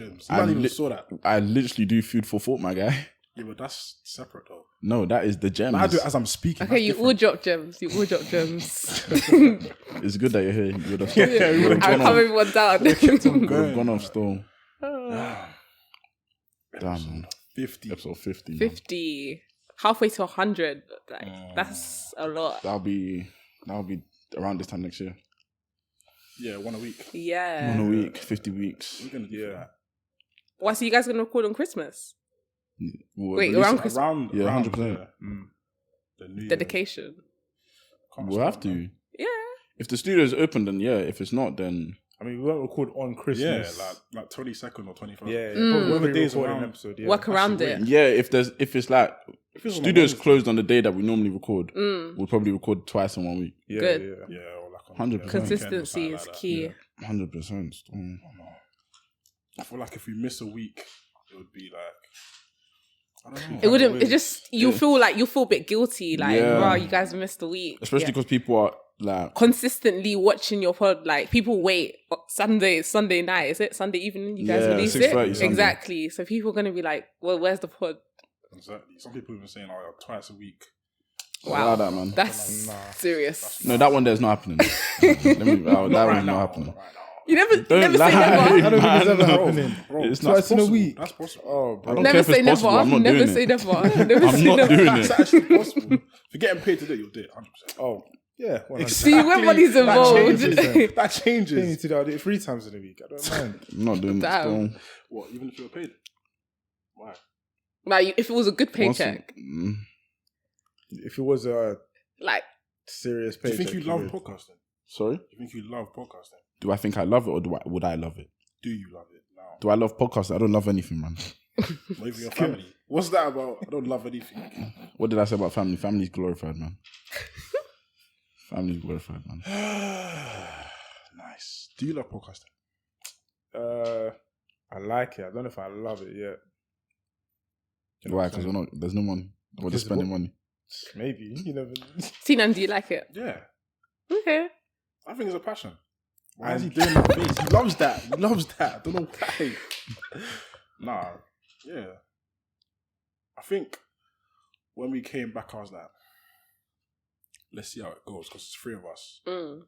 gyms. You might even saw that. I literally do food for thought, my guy. Yeah, but that's separate though. No, that is the gems. I do it as I'm speaking. Okay, you all drop gems. You all drop gems. It's good that you're here. You would have I'll calm everyone down. gone off still. Damn, man. 50. Episode 50. 50. Halfway to 100. Like, that's a lot. That'll be around this time next year. Yeah, one a week. Yeah. 1 a week, 50 weeks. We're gonna do that. Why, so you guys going to record on Christmas? Wait, release around it. Christmas? Yeah, 100%. The New Year. Dedication. We'll have to. Yeah. If the studio is open, then yeah. If it's not, then... I mean, we won't record on Christmas. Yeah, like 22nd or 21st. Yeah. Whatever days around an episode. Yeah. Work around it. Yeah, if it's like... If it's on Studio's a Wednesday. closed on the day that we normally record. We'll probably record twice in 1 week. Yeah, Good. Yeah. Yeah, or like on 100%. Consistency is that. key. 100%. I feel like if we miss a week, it would be like, I don't know. It wouldn't, it just, you'll feel a bit guilty. Like, Yeah. wow, you guys missed a week. Especially because people are like... Consistently watching your pod, like people wait Sunday night, is it Sunday evening you guys Yeah, release 6:30 it? Sunday. Exactly. So people are going to be like, well, where's the pod? Exactly. Some people even saying, oh, twice a week. Wow, that, man. That's serious. No, that one there's not happening. That one's not happening. You never Don't say lie. never. I don't think it's ever Man, happening. Bro, It's Twice in a possible. week. That's possible. Oh, I bro. don't Never care if say it's never. possible. I'm not Never doing say it. never. Never I'm say not never. doing That's it. actually possible. If you're getting paid to do it, you'll do it 100%. Oh, yeah. 100%. See, when money's involved. That Pay changes. me to do it 3 times in a week. I don't mind. I'm not doing it Damn. still. What, even if you were paid? Why? Like, if it was a good paycheck, If it was a like, serious Do you paycheck, think you love would. podcasting? Sorry? Do you think you love podcasting? Do I think I love it or would I love it? Do you love it now? Do I love podcasting? I don't love anything, man. Not even your family. What's that about? I don't love anything. What did I say about family? Family's glorified, man. Family's glorified, man. Nice. Do you love podcasting? I like it. I don't know if I love it yet. You know Why? what I'm Because there's no money. We're just spending money. saying? Maybe. You never. Sinan, do you like it? Yeah. Okay. I think it's a passion. Why is he doing that face? He loves that. He loves that. I don't know why. Nah. Yeah. I think when we came back, I was like, let's see how it goes because it's 3 of us. Mm.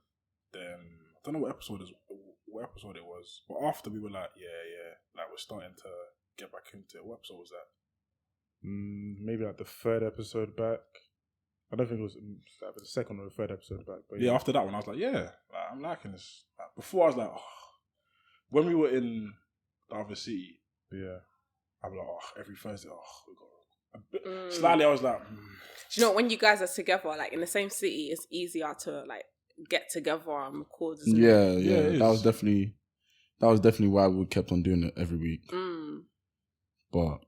Then I don't know what episode it was, but after we were like, yeah, like we're starting to get back into it. What episode was that? Maybe like the 3rd episode back. I don't think it was like the 2nd or the 3rd episode back. But Yeah, after that one, I was like, yeah, like, I'm liking this. Like, before I was like, when we were in the other city, yeah. I'm like, every Thursday, we got. Slightly, I was like, Do you know, when you guys are together, like in the same city, it's easier to like get together and record. Isn't it? Yeah. That was definitely why we kept on doing it every week. But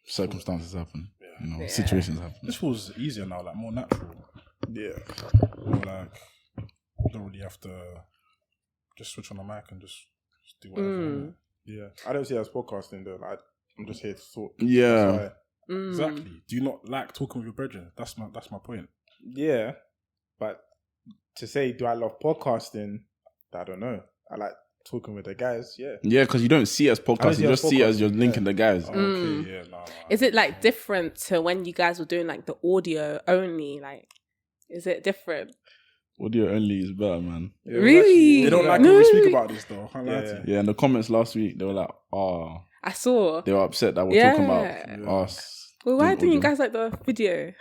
circumstances happen. Yeah. Situations happen. this feels easier now, like more natural. Yeah. More like, you don't really have to just switch on the mic and just do whatever. Yeah. I don't see it as podcasting though. Like, I'm just here to talk. Yeah. That's why. Exactly. Do you not like talking with your brethren? That's my point. Yeah. But to say, do I love podcasting? I don't know. I like talking with the guys. Yeah. Yeah, because you don't see it as podcast. You just see it as you're linking the guys. Okay, yeah, no. Is it like different to when you guys were doing like the audio only? Like, is it different? Audio only is better, man. Yeah, Really? They don't like No. when we speak about this though. I can't lie to you. Yeah, in the comments last week, they were like, I saw. they were upset that we're talking Yeah. about us. Well, why doing don't you audio. guys like the video?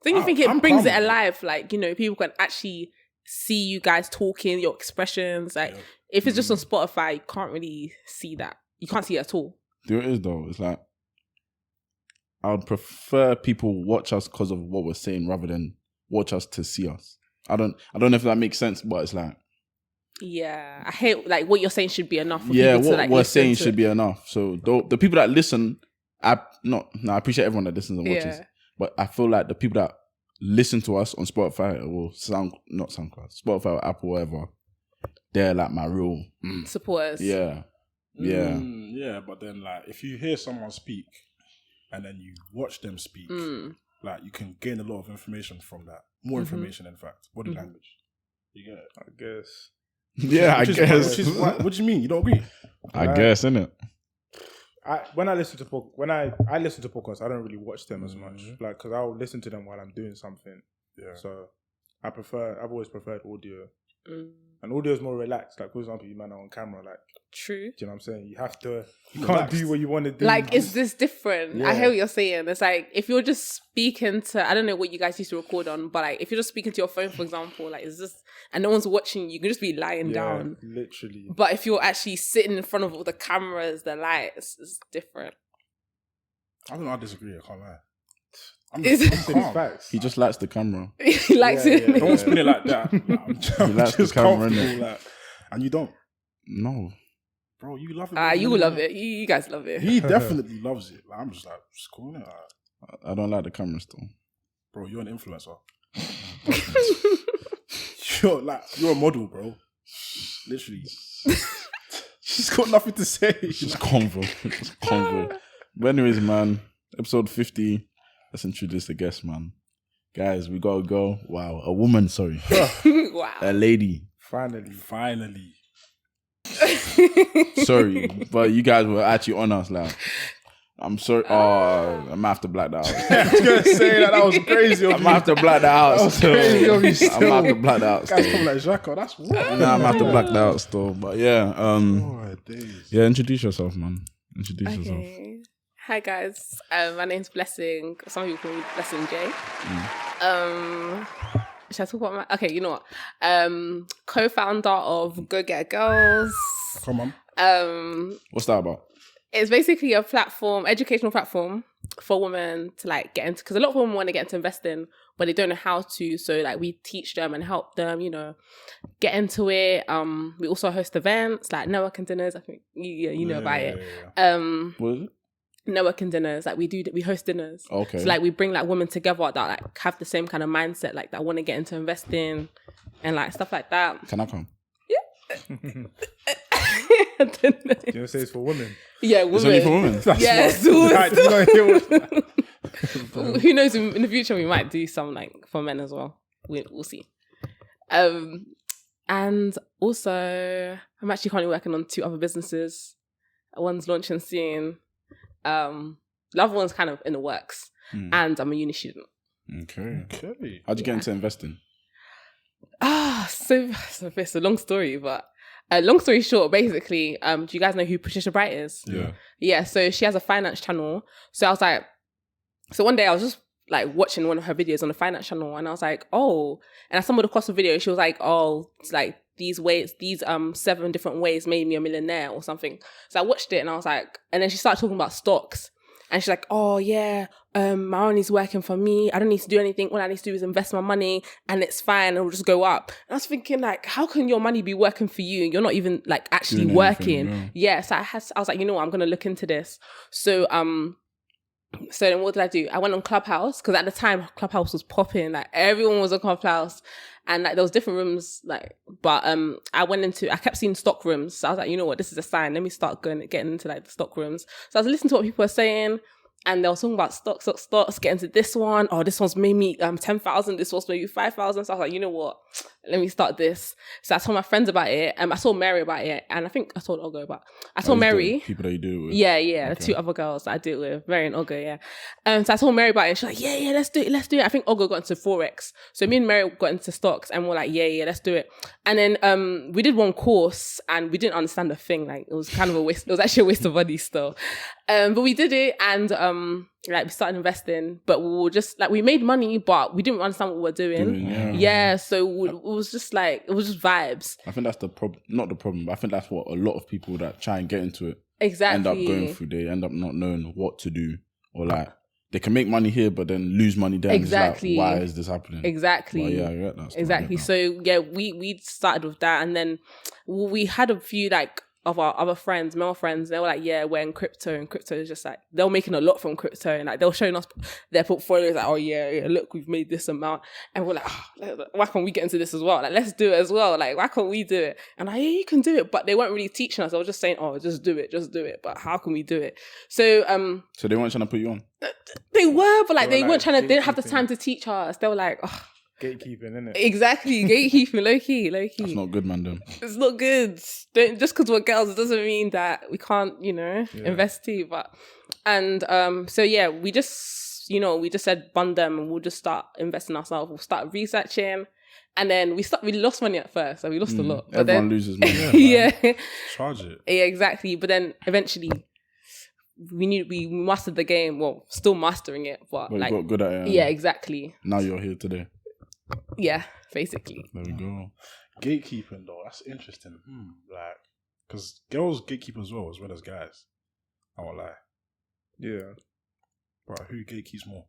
Don't you think I'm it brings it calm. alive? Like, you know, people can actually see you guys talking, your expressions. Like, if it's just on Spotify, you can't really see that. You can't see it at all. There it is though. It's like, I would prefer people watch us because of what we're saying rather than watch us to see us. I don't know if that makes sense, but it's like, Yeah, I hate like what you're saying should be enough. For yeah, people to, what like, we're listen saying to. should be enough. So the people that listen, I appreciate everyone that listens and watches, Yeah. but I feel like the people that listen to us on Spotify or not SoundCloud, Spotify or Apple, whatever, they're like my real supporters. yeah. Yeah, but then like if you hear someone speak and then you watch them speak, like you can gain a lot of information from that. More information, in fact. Body language. You get it? I guess. Yeah, I guess. What do you mean? You don't agree? I guess, innit? when I listen to podcasts, I don't really watch them as much, like because I'll listen to them while I'm doing something. Yeah. So I've always preferred audio, and audio is more relaxed. Like for example, you man are on camera, like. True. Do you know what I'm saying? You can't do what you want to do. Like, is this different? Yeah. I hear what you're saying. It's like, if you're just speaking to, I don't know what you guys used to record on, but like, if you're just speaking to your phone, for example, like, is this, and no one's watching you can just be lying down. Literally. But if you're actually sitting in front of all the cameras, the lights, it's different. I don't know. I disagree. I can't lie. It's calm. Facts. He just likes the camera. He likes it. Don't spin it like that. I'm likes the just camera, comfortable, innit? like, and you don't. No. Bro, you love it. You will love it. You guys love it. He definitely loves it. Like, I'm just like, it's cool, innit? Like, I don't like the camera still. bro, you're an influencer. You're a model, bro. Literally. She's got nothing to say. It's convo. It's convo. But anyways, man, episode 50. Let's introduce the guest, man. Guys, we gotta go. Wow, a woman, sorry. Wow. A lady. Finally. Sorry, but you guys were actually on us, like. I'm sorry. Oh, I'm gonna have to black that out. I was gonna say that was crazy. I'm gonna have to black that out. That was still. crazy of you I'm still. gonna have to black that out. Guys Still. come like Jacko. That's what. Nah, I'm gonna have to black that out still. But yeah, Oh, days. yeah. Introduce yourself, man. Introduce yourself. Okay. Hi guys. My name's Blessing. Some people call me Blessing J. Should I talk about my? Okay, you know what? Co-founder of Go Get Girls. Come on. What's that about? It's basically a platform, educational platform for women to like get into, because a lot of women want to get into investing, but they don't know how to. So like we teach them and help them, you know, get into it. We also host events like networking dinners. I think you know about it. Yeah. What is it? Networking dinners, like we host dinners. Okay. So like we bring like women together that like have the same kind of mindset, like that want to get into investing and like stuff like that. Can I come? I don't know. You know, say it's for women. Yeah, women. It's only for women. Yes. Who knows? In the future, we might do some like for men as well. We'll see. And also, I'm actually currently working on 2 other businesses. One's launching soon. The other one's kind of in the works. And I'm a uni student. Okay. Okay. How'd you get into investing? So it's a long story, but long story short, basically, do you guys know who Patricia Bright is? Yeah. Yeah, so she has a finance channel. So I was like, so one day I was just like watching one of her videos on the finance channel, and I was like, oh, and I stumbled across the video. She was like, oh, it's like these 7 different ways made me a millionaire or something. So I watched it and I was like, and then she started talking about stocks. And she's like, oh yeah, my money's working for me. I don't need to do anything. All I need to do is invest my money and it's fine. It'll just go up. And I was thinking like, how can your money be working for you? You're not even like actually Doing working. anything, yeah. So I was like, you know what? I'm going to look into this. So then what did I do? I went on Clubhouse, because at the time Clubhouse was popping. Like everyone was on Clubhouse. And like there was different rooms, like, but I kept seeing stock rooms. So I was like, you know what, this is a sign. Let me start getting into like the stock rooms. So I was listening to what people were saying, and they were talking about stocks, get into this one. Oh, this one's made me 10,000. This one's maybe 5,000. So I was like, you know what, let me start this. So I told my friends about it. I told Mary about it, and I think I told Ogo about. I told Mary. People that you do it with. Yeah, Okay. 2 other girls that I do it with, Mary and Ogo, yeah. So I told Mary about it, and she's like, yeah, let's do it. I think Ogo got into Forex. So me and Mary got into stocks, and we're like, yeah, let's do it. And then we did one course, and we didn't understand the thing. Like, it was kind of a waste. It was actually a waste of money still. But we did it, and like we started investing, but we were just like, we made money, but we didn't understand what we were doing. Yeah, so it was just vibes. I think that's the problem. Not the problem, but I think that's what a lot of people that try and get into it Exactly. end up going through. They end up not knowing what to do, or like they can make money here but then lose money there. Exactly. It's like, why is this happening? Exactly. But yeah, I get that. Exactly. So yeah, we started with that, and then we had a few like of our other friends, male friends. They were like, yeah, we're in crypto, and crypto is just like, they were making a lot from crypto, and like they were showing us their portfolios, like, oh yeah, look, we've made this amount, and we're like, oh, why can't we get into this as well? Like, let's do it as well. Like, why can't we do it? And like, yeah, you can do it, but they weren't really teaching us. They were just saying, oh, just do it. But how can we do it? So So they weren't trying to put you on. they were, but like they were weren't like, they didn't have the time to teach us. They were like, oh, Gatekeeping, innit? Exactly, gatekeeping, low key. That's not good, man. Then It's not good. Don't just because we're girls doesn't mean that we can't, invest too. But so yeah, we just said bund them and we'll just start investing ourselves. We'll start researching, and then we lost money at first, so we lost a lot. But everyone then, loses money. yeah, Charge it. yeah, exactly. But then eventually, we mastered the game. Well, still mastering it, but But like, you got good at it. yeah, exactly. Now you're here today. Yeah, basically. There we go. Gatekeeping though, that's interesting. Like, because girls gatekeep as well as guys. I won't lie. Yeah. But who gatekeeps more?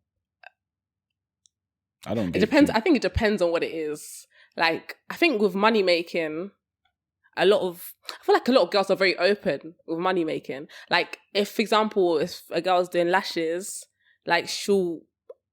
I don't. It depends. I think it depends on what it is. Like, I think with money making, I feel like a lot of girls are very open with money making. Like, for example, if a girl's doing lashes, like she'll,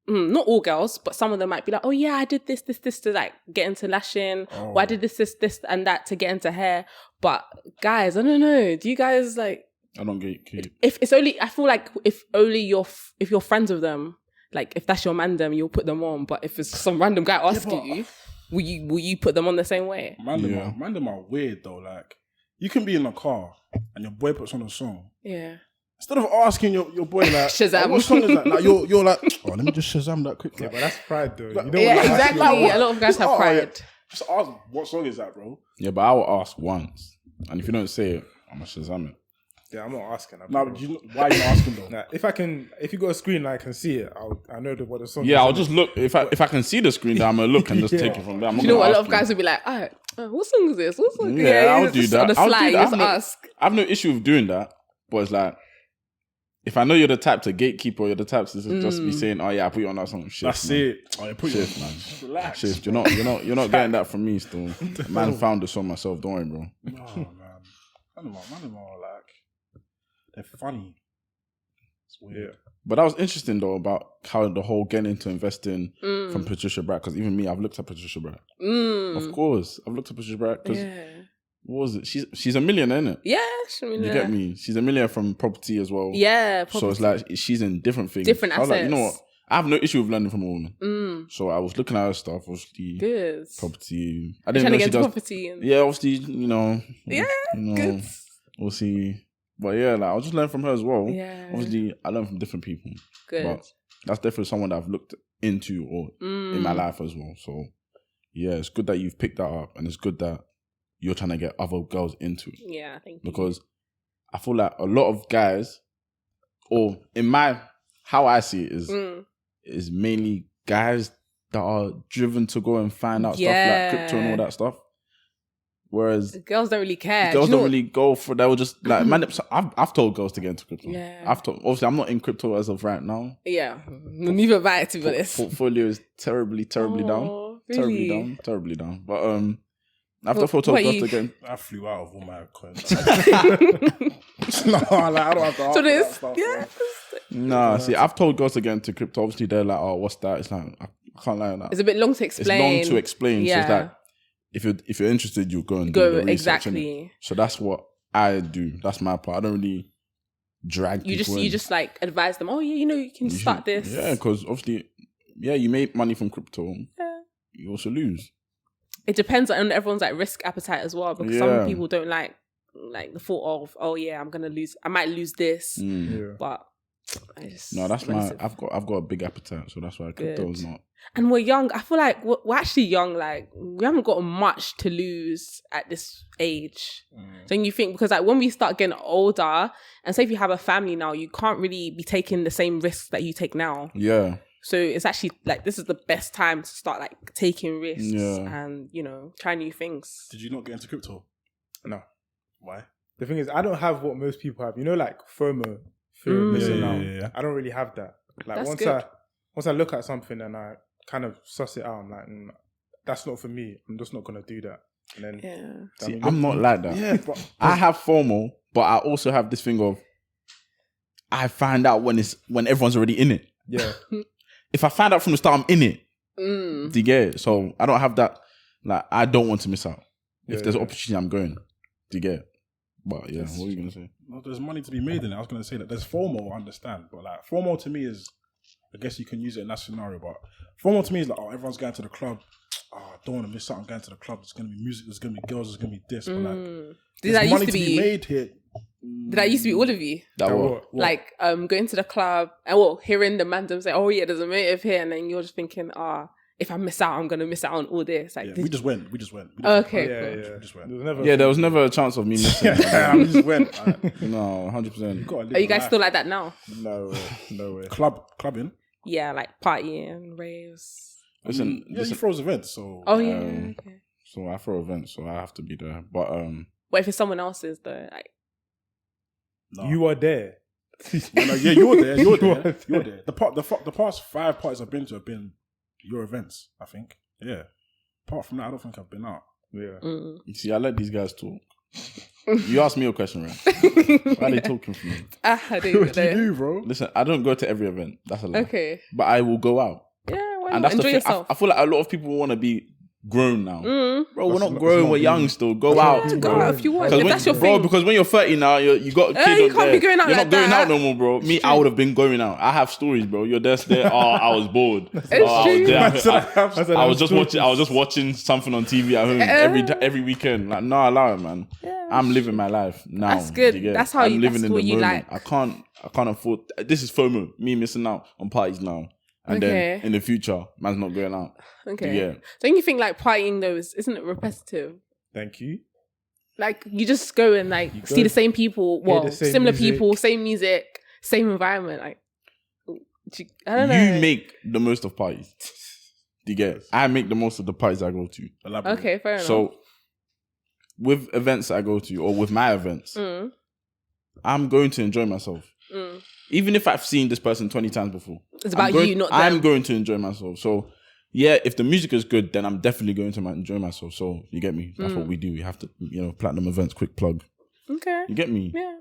not all girls, but some of them might be like, oh yeah, I did this to like get into lashing, or I did this and that to get into hair. But guys, I don't know. Do you guys like? I don't gatekeep. If it's only, I feel like if you're friends with them, like if that's your mandem, you'll put them on. But if it's some random guy asking you, will you put them on the same way? Mandem are weird though. Like, you can be in a car and your boy puts on a song. Yeah. Instead of asking your boy like, Shazam. what song is that? Like, you're like, oh, let me just Shazam that quick. Yeah, Like, but that's pride though. Like, You don't Yeah, want to ask exactly. your- A lot of guys have pride. just ask what song is that, bro. Yeah, but I will ask once, and if you don't say it, I'm a Shazam it. Yeah, I'm not asking. Now, why are you not asking though? Nah, if you got a screen and I can see it, I know what the song is. Yeah, I'll just look. If I can see the screen, then I'm gonna look and just take it from there. I'm not You know gonna what? A lot ask of guys will be like, all right, what song is this? What song? Yeah, I'll do just that. On the I'll do slide, that. just ask. I have no issue with doing that, but it's like, if I know you're the type to gatekeep or you're the type to just be saying, oh yeah, I put you on that song. Shift, That's man. it. Oh, you put Shift, your man. relax. Shift. You're not getting that from me still. Man found the song myself. Don't worry, bro. No, man. Man, like, they're funny. It's weird. Yeah. But that was interesting though about how the whole getting into investing from Patricia Bratt, because even me, I've looked at Patricia Bratt. Of course, I've looked at Patricia Bratt because what was it? She's a millionaire, innit? Yeah, You get me? She's a millionaire from property as well. Yeah, So it's like she's in different things. Different I was like, you know what? assets. I have no issue with learning from a woman. So I was looking at her stuff, obviously good. property. I Trying didn't to know get she into does. property. And... Yeah, obviously, good. We'll see. But yeah, like I'll just learn from her as well. Yeah. Obviously, I learn from different people. Good. But that's definitely someone that I've looked into or in my life as well. So yeah, it's good that you've picked that up, and it's good that you're trying to get other girls into it. Yeah, thank you. Because I feel like a lot of guys, or how I see it is mainly guys that are driven to go and find out stuff like crypto and all that stuff. Whereas girls don't really care. girls don't really go for. They will just like man. I've told girls to get into crypto. Yeah. Obviously, I'm not in crypto as of right now. Yeah, neither have I, to be honest. Portfolio is terribly down. Really? Terribly down. But after I told girls to get. I flew out of all my coins. No, like, I don't have to. So this, stuff, yeah. Nah, see, I've told girls to get into crypto. Obviously, they're like, "Oh, what's that?" It's like I can't lie on that. It's a bit long to explain. It's long to explain. Yeah. So it's like if you're interested, you go and Go, do the research, exactly. innit? So that's what I do. That's my part. I don't really drag people in. You just like advise them. Oh yeah, you can start this. Yeah, because obviously, you make money from crypto. Yeah. You also lose. It depends on everyone's like risk appetite as well, because some people don't like the thought of, oh yeah, I might lose this, but I just I've got a big appetite, so that's why crypto is not. And we're young. I feel like we're actually young. Like we haven't got much to lose at this age. Don't you think? Because like when we start getting older, and say if you have a family now, you can't really be taking the same risks that you take now. Yeah. So it's actually like this is the best time to start like taking risks and try new things. Did you not get into crypto? No. Why? The thing is, I don't have what most people have. Like FOMO, fear of missing out. Yeah. I don't really have that. Like That's once good. once I look at something and I kind of suss it out, I'm like, that's not for me. I'm just not gonna do that. And then See, I'm not like that. Yeah, but I have FOMO, but I also have this thing of I find out when everyone's already in it. yeah, If I find out from the start, I'm in it. Do you get it? So I don't have that. Like I don't want to miss out. If there's an opportunity, I'm going. Do you get it? But yeah, what are you gonna say? well, there's money to be made in it. I was gonna say that there's FOMO, I understand, but like FOMO to me is I guess you can use it in that scenario. But FOMO to me is like, everyone's going to the club. I don't want to miss out on going to the club. There's going to be music. There's going to be girls. There's going to be this. But like, there's money to be made here. Did that used to be all of you? That what? Like going to the club and hearing the man say, "Oh yeah, there's a motive here," and then you're just thinking, if I miss out, I'm gonna miss out on all this. Like we just went. Okay, cool. We just went. There was never a chance of me missing. We just went. No, 100%. Are you guys still like that now? No way. Clubbing. Yeah, like partying, raves. Listen, he throws events. So okay. So I throw events, so I have to be there. But what if it's someone else's though? Like, no. You are there. No, yeah, you're there. You're there. The past 5 parties I've been to have been your events, I think. Yeah. Apart from that, I don't think I've been out. Yeah. You see, I let these guys talk. You asked me a question, right? Why are they talking for me? What do you do, bro? Listen, I don't go to every event. That's a lie. Okay. But I will go out. Yeah, why And not? that's Enjoy the thing. yourself. I feel like a lot of people want to be grown now. Bro, we're not That's grown, not we're young being- still. Go out. Go out if you want. If that's your bro, thing. because when you're 30 now, you got a kid you on can't there. be going out You're like not going that. out no more, bro. Me, I would have been going out. I have stories, bro. You're just there. I was bored. I was true. there. I was just watching something on TV at home every weekend. Like, no, allow it, man. Yeah. I'm living my life now. That's good. You get? That's how I'm you- living that's in what the you moment. like. I can't afford. This is FOMO. Me missing out on parties now. And Okay. then in the future, man's not going out. Okay. Yeah. Don't you think like partying though isn't it repetitive? Thank you. Like you just go and like You see go, the same people, hear the same similar music. people, same music, same environment. Like I don't know. You make the most of parties. Do you get it? I make the most of the parties I go to. Elaborate. Okay, fair enough. So, with events I go to, or with my events, I'm going to enjoy myself. Even if I've seen this person 20 times before. It's about you, not them. I'm going to enjoy myself. So, yeah, if the music is good, then I'm definitely going to enjoy myself. So, you get me? That's what we do. We have to, platinum events, quick plug. Okay. You get me? Yeah.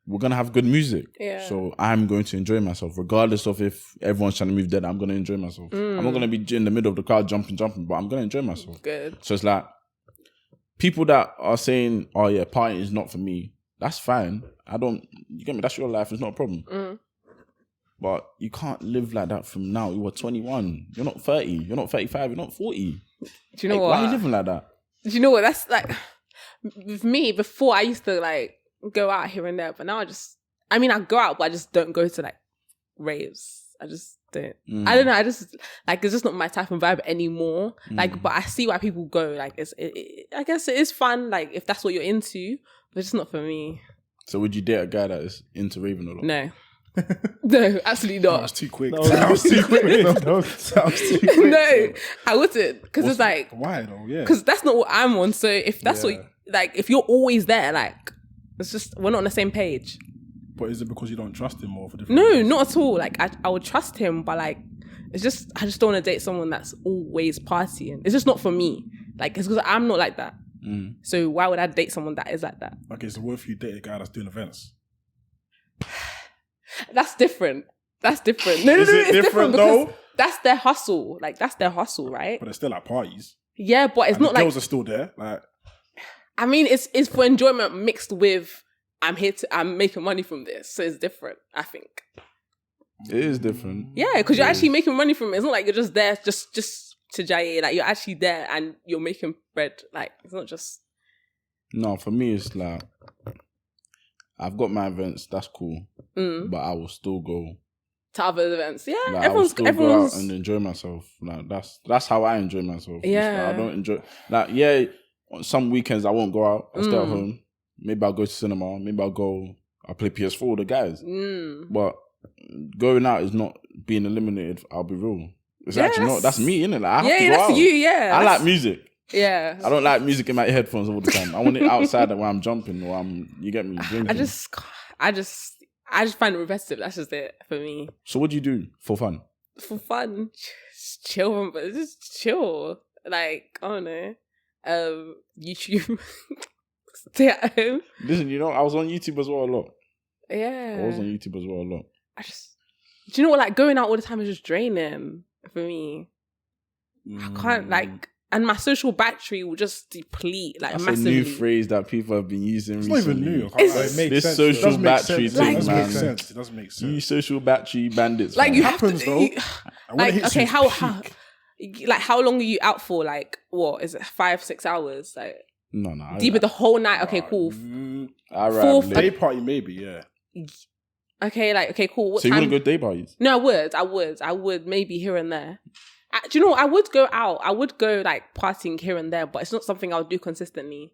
We're going to have good music. Yeah. So, I'm going to enjoy myself. Regardless of if everyone's trying to move dead, I'm going to enjoy myself. I'm not going to be in the middle of the crowd jumping, but I'm going to enjoy myself. Good. So, it's like, people that are saying, oh yeah, partying is not for me, that's fine. You get me? That's your life. It's not a problem. But you can't live like that from now. You are 21. You're not 30. You're not 35. You're not 40. Do you know Like, what? why are you living like that? Do you know what? That's like with me. Before I used to like go out here and there, but now I go out, but I just don't go to like raves. I just don't. I don't know. I just like it's just not my type of vibe anymore. Like, but I see why people go. Like, I guess it is fun. Like, if that's what you're into, but it's just not for me. So would you date a guy that is into raving a lot? No. No, absolutely That not. was too quick. That was too quick. No, I wouldn't, because it's like, why though? Yeah. because that's not what I'm on. So if that's what, like, if you're always there, like, it's just we're not on the same page. But is it because you don't trust him or for different No, reasons? not at all. Like, I would trust him, but like, it's just I just don't want to date someone that's always partying. It's just not for me. Like, it's because I'm not like that. So why would I date someone that is like that? Okay, so what if you date a guy that's doing events? That's different. That's different. No, Is it it's different, because though? that's their hustle. Like, that's their hustle, right? But they're still at parties. Yeah, but it's And not the like, girls are still there. Like, I mean, it's for enjoyment mixed with I'm making money from this. So it's different, I think. It is different. Yeah, because you're actually making money from it. It's not like you're just there just to jaye. Like, you're actually there and you're making bread. Like, it's not just... No, for me, it's like, I've got my events, that's cool. But I will still go. To other events. Yeah, Like, I will still go out everyone's... and enjoy myself. Like, that's how I enjoy myself. It's Yeah. like, I don't enjoy... Like, yeah, on some weekends I won't go out. I'll stay at home. Maybe I'll go to cinema. Maybe I'll play PS4 with the guys. But going out is not being eliminated. I'll be real. It's actually not. That's me, innit? Like, I have to go that's out. you, yeah. I like music. Yeah. I don't like music in my headphones all the time. I want it outside when I'm jumping or you get me, drinking. I just find it repetitive. That's just it for me. So what do you do for fun? For fun, just chill, but just chill. Like, I don't know, YouTube, stay at home. Listen, I was on YouTube as well a lot. Yeah, I was on YouTube as well a lot. Do you know what? Like, going out all the time is just draining for me. I can't, like, and my social battery will just deplete like That's massively. a new phrase that people have been using It's recently. not even new. It's- It makes This sense. social It doesn't make battery sense. thing, It doesn't man. make sense. It doesn't make sense. You social battery bandits. Like man. you It have to, happens, though. you- And when it like hits okay, you, how peak. like how long are you out for? Like what is it? 5-6 hours? Like No. deeper the whole night? Okay, cool. I Full rather Day late. party, maybe, yeah. Okay, like okay, cool. What So you time? wouldn't go day parties? No, I would maybe here and there. Do you know what? I would go out. I would go like partying here and there, but it's not something I would do consistently.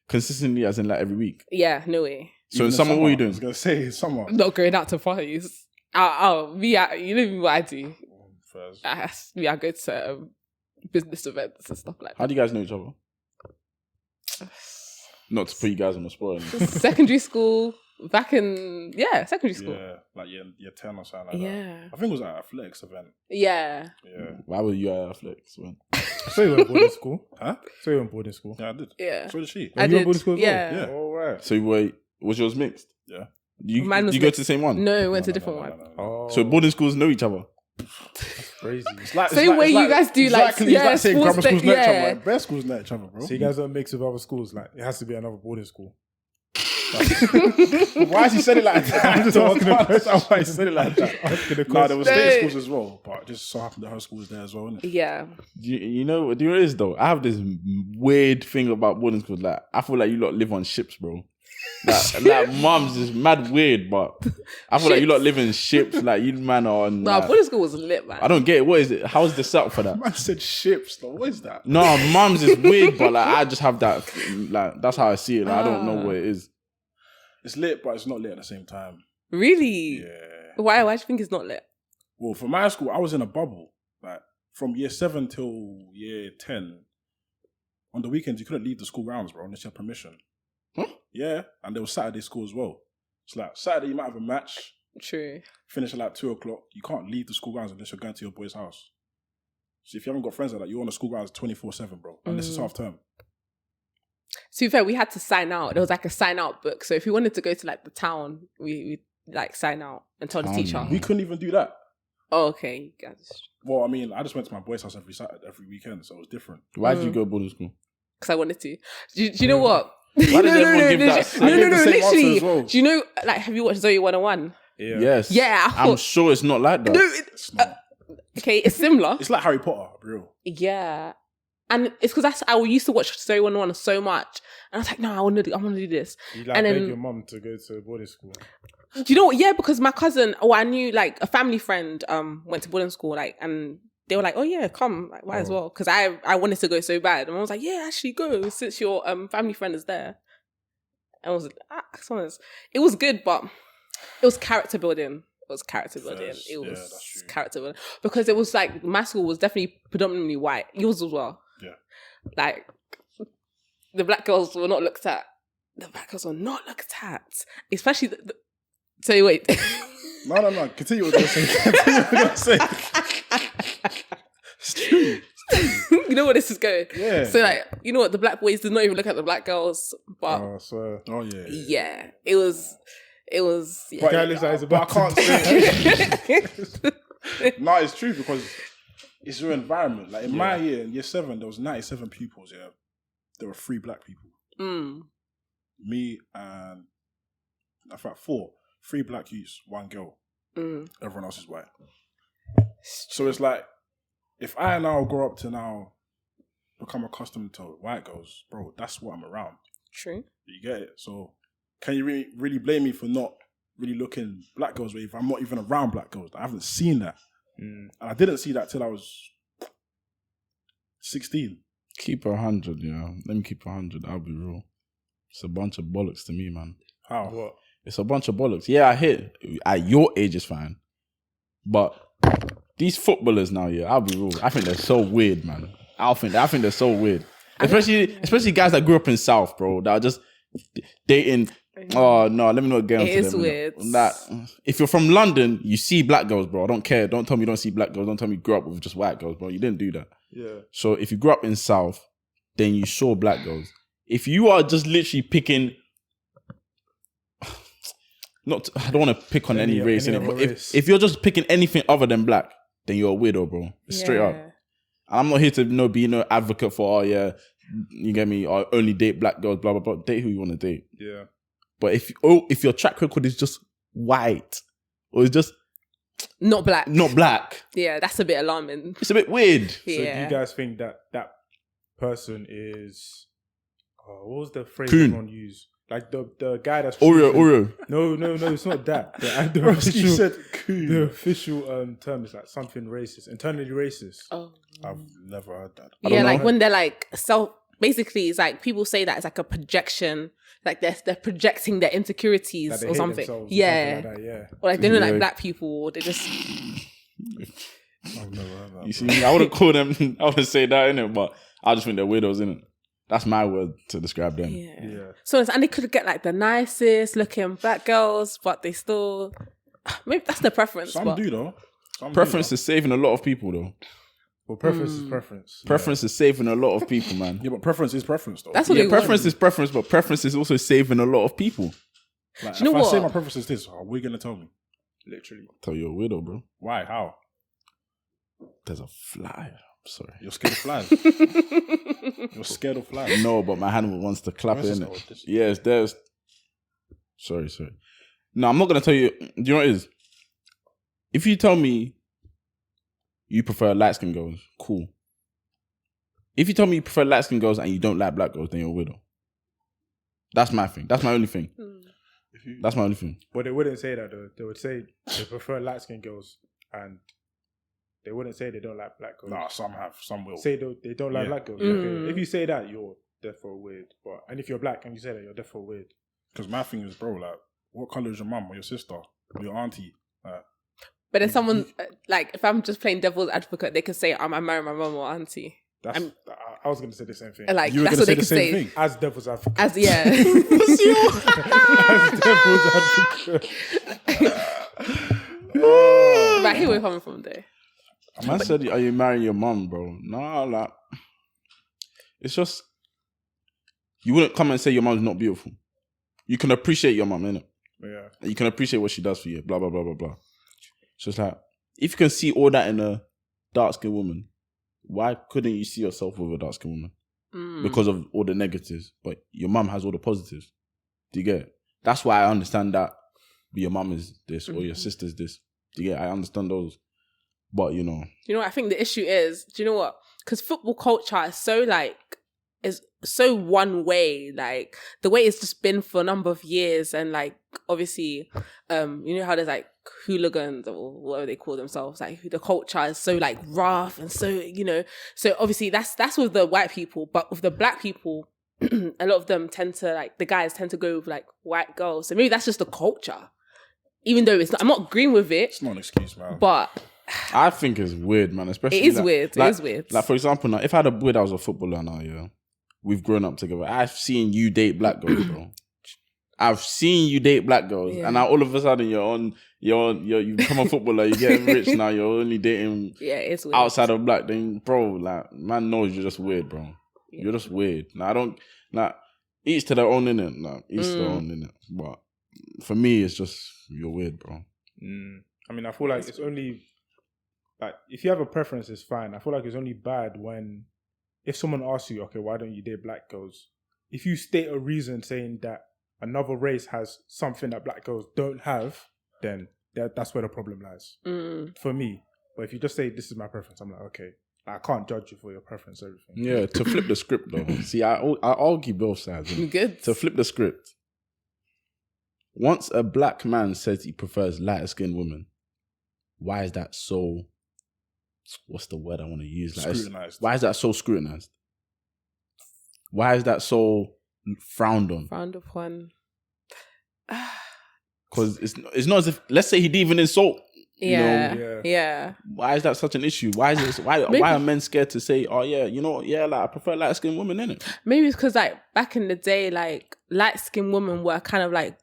Consistently, as in like every week. Yeah, no way. So Even in summer, what are you I doing? was going to say summer. Not going out to parties. You know what I do. First. I go to business events and stuff like How that. do you guys know each other? Not to put you guys on the spot. or anything. Secondary school, back in secondary school. Yeah, like year 10 or something like that. Yeah. I think it was at a Flex event. Yeah. Yeah. Why were you at Flex? Man? So you went boarding school? Huh? So you went boarding school? Yeah, I did. Yeah. So did she. I you did. went boarding school as well? Yeah. Yeah. All right. So was yours mixed? Yeah. Do Mine was you go mixed. to the same one? No, we went to a different one. Oh, So boarding schools know each other. crazy. Same way you guys do, like, exactly, it's like saying sports grammar schools day- know each other. yeah. Like, bare schools know each other, bro. So you guys don't mix with other schools? Like, it has to be another boarding school. Why has he said it like that? I'm just asking a question. Why he said it like that? Asking a No, question. there was state schools as well, but it just so happened that her school was there as well, innit? Yeah. Do you know what it is though? I have this weird thing about boarding schools. Like I feel like you lot live on ships, bro. Like mums is mad weird, but I feel like you lot live in ships. Like you man are on. No, like- boarding school was lit, man. I don't get it. What is it? How's the setup for that? Man said ships, though. What is that? No, mums is weird, but like I just have that. Like that's how I see it. Like, I don't know what it is. It's lit, but it's not lit at the same time. Really? Yeah. Why do you think it's not lit? Well, for my school, I was in a bubble. Like, from year 7 till year 10, on the weekends, you couldn't leave the school grounds, bro, unless you had permission. Huh? Yeah, and there was Saturday school as well. It's like, Saturday, you might have a match, True. finish at like 2 o'clock. You can't leave the school grounds unless you're going to your boy's house. So if you haven't got friends like that, you're on the school grounds 24/7, bro, unless it's half term. To be fair, we had to sign out. There was like a sign out book. So if we wanted to go to like the town, we like sign out and tell the Town, teacher. man. We couldn't even do that. Oh, okay, guys. Well, I mean, I just went to my boy's house every Saturday, every weekend, so it was different. Why did you go boarding school? Because I wanted to. Do you know what? Why does everyone give that? No, I gave the same answer literally. as well. Do you know, like, have you watched Zoe 101? Yeah. Yes. Yeah, I I'm thought- sure it's not like that. No, It's not. okay, it's similar. It's like Harry Potter, bro. Yeah. And it's because I used to watch Zoe 101 so much. And I was like, no, I want to do this. You like And then- beg your mum to go to boarding school. Do you know what? Yeah, because my cousin, I knew like a family friend went to boarding school, like, and they were like, oh yeah, come, like, might as well. Because I wanted to go so bad. And I was like, yeah, actually go since your family friend is there. And I was like, it was good, but it was character building. It was character building. Yes, It yeah, was that's true. character building. Because it was like, my school was definitely predominantly white. Yours as well. Yeah. Like, the black girls were not looked at. The black girls were not looked at. Especially so wait. No. Continue what you're saying. Continue what you're saying. It's true. You know where this is going. Yeah. So like, you know what? The black boys did not even look at the black girls, but Oh, so Oh yeah. yeah, it was. Yeah. But, Guy looks like he's about but I to can't say. No, it's true because it's your environment. Like in my year, in year 7, there was 97 pupils. Yeah, there were 3 black people. Mm. Me and in fact 4, 3 black youths, 1 girl. Mm. Everyone else is white. So it's like, if I now grow up to now become accustomed to white girls, bro, that's what I'm around. True. You get it? So can you really blame me for not really looking black girls if I'm not even around black girls? I haven't seen that. And I didn't see that till I was 16. Keep 100, yeah. Let me keep 100. I'll be real. It's a bunch of bollocks to me, man. How? what? It's a bunch of bollocks. Yeah, I hit at your age is fine, but these footballers now, yeah, I'll be real. I think they're so weird, man. I think they're so weird, especially guys that grew up in South, bro. That are just dating. Oh no, let me not get into It is them. weird. That if you're from London, you see black girls, bro. I don't care. Don't tell me you don't see black girls. Don't tell me you grew up with just white girls, bro. You didn't do that. Yeah. So if you grew up in South, then you saw black girls. If you are just literally picking, I don't want to pick on any race, any innit? other But race. if you're just picking anything other than black, then you're a weirdo, bro. Straight up. I'm not here to be no advocate for, you get me, or only date black girls, blah, blah, blah. Date who you want to date. Yeah. But if your track record is just white, or it's just not black. Yeah, that's a bit alarming. It's a bit weird. So do you guys think that person is... what was the phrase Coon. everyone used? Like the guy that's... Oreo. No, it's not that. You said coon. The official term is like something racist, internally racist. Oh. I've never heard that. Yeah, like when they're like basically it's like people say that it's like a projection, like they're projecting their insecurities Like they or hate something. themselves Yeah. or something like that, yeah. Or like they don't like black people, or they just I've never heard that. You see, I wouldn't call them, I wouldn't say that, innit? But I just think they're weirdos, innit? That's my word to describe them. yeah. So and they could get like the nicest looking black girls, but they still maybe that's the preference. Some do though. Preference is saving a lot of people though. Well, preference is preference. Preference is saving a lot of people, man. Yeah, but preference is preference though. That's what they preference want. is preference, but preference is also saving a lot of people. Like, Do you know if what? I say my preference is this, are we gonna tell me? Literally. Tell you a weirdo, bro. Why? How? There's a fly. I'm sorry. You're scared of flies. You're scared of flies. No, but my hand wants to clap it, innit? Yes, there's... Sorry. No, I'm not going to tell you... Do you know what it is? If you tell me you prefer light-skinned girls, cool. If you tell me you prefer light-skinned girls and you don't like black girls, then you're a widow. That's my thing. That's my only thing. That's my only thing. But they wouldn't say that though. They would say they prefer light-skinned girls, and they wouldn't say they don't like black girls. Nah, some have, some will. Say they don't like black girls. Okay. If you say that, you're therefore weird. And if you're black and you say that, you're therefore weird. Because my thing is, bro, like, what colour is your mum or your sister or your auntie? But then someone like if I'm just playing devil's advocate, they could say I married my mum or auntie. I was going to say the same thing. Like You were that's gonna what say they the could same say. thing? As devil's advocate. As yeah. As devil's advocate. But here we're coming from there. Man said, are you marrying your mum, bro? No, like... It's just... You wouldn't come and say your mum's not beautiful. You can appreciate your mum, innit? Yeah. You can appreciate what she does for you, blah, blah, blah, blah, blah. It's just like, if you can see all that in a dark-skinned woman, why couldn't you see yourself with a dark-skinned woman? Because of all the negatives. But your mum has all the positives. Do you get it? That's why I understand that your mum is this or your sister's this. Do you get it? I understand those. But, you know. You know what I think the issue is? Do you know what? Because football culture is so one way. Like the way it's just been for a number of years, and like obviously, you know how there's like hooligans or whatever they call themselves. Like the culture is so like rough and so So obviously that's with the white people, but with the black people, a lot of them tend to like the guys tend to go with like white girls. So maybe that's just the culture. Even though I'm not agreeing with it. It's not an excuse, man. But I think it's weird, man. Especially it is like, weird. Like, it is weird. Like, for example, now, if I had a boy that was a footballer now, yeah, we've grown up together. I've seen you date black girls, bro. I've seen you date black girls, and now all of a sudden you become a footballer, you're getting rich now, you're only dating it's weird. outside of black. Then, bro, like, man knows you're just weird, bro. Yeah. You're just weird. Now, I don't, like, each to their own, innit? Like, each to their own, innit? But for me, it's just, you're weird, bro. I mean, I feel like it's only, like, if you have a preference, it's fine. I feel like it's only bad when, if someone asks you, okay, why don't you date black girls? If you state a reason saying that another race has something that black girls don't have, then that's where the problem lies. For me. But if you just say, this is my preference, I'm like, okay, I can't judge you for your preference, everything. Yeah, to flip the script, though. See, I argue both sides. Good. To flip the script. Once a black man says he prefers lighter-skinned women, why is that so... What's the word I want to use? Like, scrutinized. Why is that so scrutinized? Why is that so frowned on? Frowned upon. Because it's not as if, let's say he didn't even insult. Yeah. Why is that such an issue? Why is it? Why are men scared to say, oh yeah, like I prefer light skinned women, innit? Maybe it's because like back in the day, like light skinned women were kind of like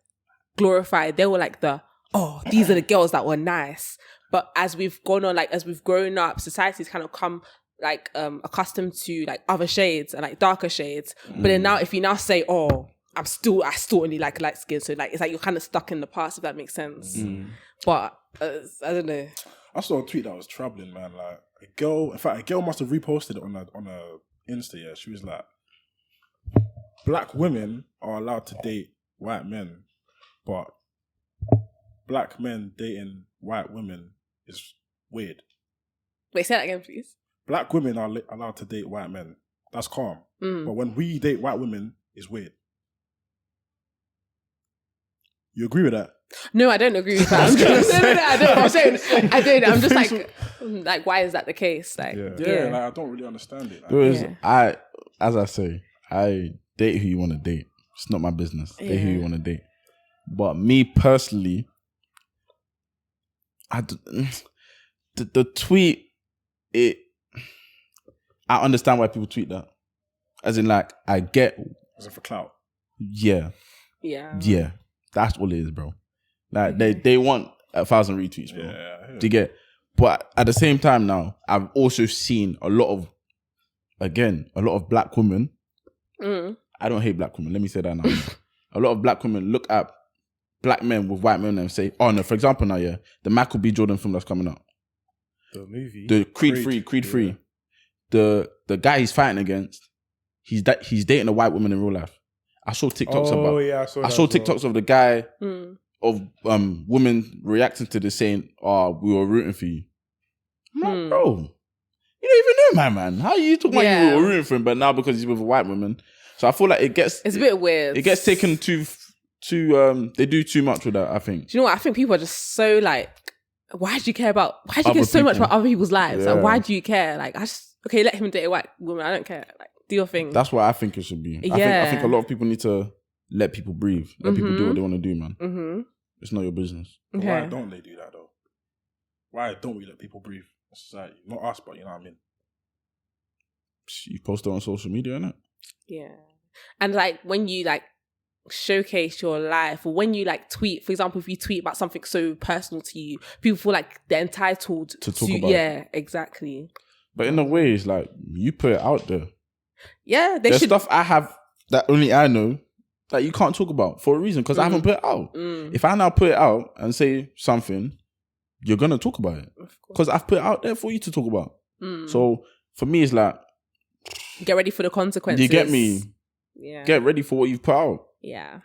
glorified. They were like these are the girls that were nice. But as we've gone on, like as we've grown up, society's kind of come like accustomed to like other shades and like darker shades. But then now, if you now say, I still only like light skin, so like it's like you're kind of stuck in the past, if that makes sense. But I don't know. I saw a tweet that was troubling, man. Like a girl must have reposted it on a Insta. Yeah, she was like, "Black women are allowed to date white men, but black men dating white women is weird." Wait, say that again, please. Black women are allowed to date white men. That's calm. But when we date white women, it's weird. You agree with that? No, I don't agree with that. No, I don't. I don't. I'm just like, why is that the case? Like, yeah. Like, I don't really understand it. Like, as I say, I date who you want to date. It's not my business. Date who you want to date. But me personally, the tweet, I understand why people tweet that. As in, like, I get. As in for clout. Yeah. That's all it is, bro. Like they want 1,000 retweets, bro. Yeah. Do you get? But at the same time, now I've also seen a lot of black women. I don't hate black women. Let me say that now. A lot of black women look at black men with white men and say, "Oh no." For example, now the Michael B. Jordan film that's coming out, the movie, the Creed 3. The guy he's fighting against, he's dating a white woman in real life. I saw TikToks about. Yeah, I saw TikToks of the guy of women reacting to this saying, "Oh, we were rooting for you." I'm like, bro, you don't even know my man. How are you talking about you were rooting for him, but now because he's with a white woman? So I feel like it's a bit weird. It gets taken too. They do too much with that. I think. Do you know what? I think people are just so like, why do you care so much about other people's lives? Yeah. Like, why do you care? Like, let him date a white woman. I don't care. Like, do your thing. That's what I think it should be. I think a lot of people need to let people breathe. Let people do what they want to do, man. It's not your business. Okay. Why don't they do that though? Why don't we let people breathe in society? Not us, but you know what I mean. You post it on social media, innit? Yeah. And like when you like showcase your life, or when you like tweet, for example, if you tweet about something so personal to you, people feel like they're entitled to talk about it. Yeah, exactly. But in a way, it's like you put it out there. Yeah, there's stuff I have that only I know that you can't talk about for a reason because I haven't put it out. If I now put it out and say something, you're gonna talk about it because I've put it out there for you to talk about. So for me, it's like get ready for the consequences. You get me? Yeah. Get ready for what you've put out. Yeah.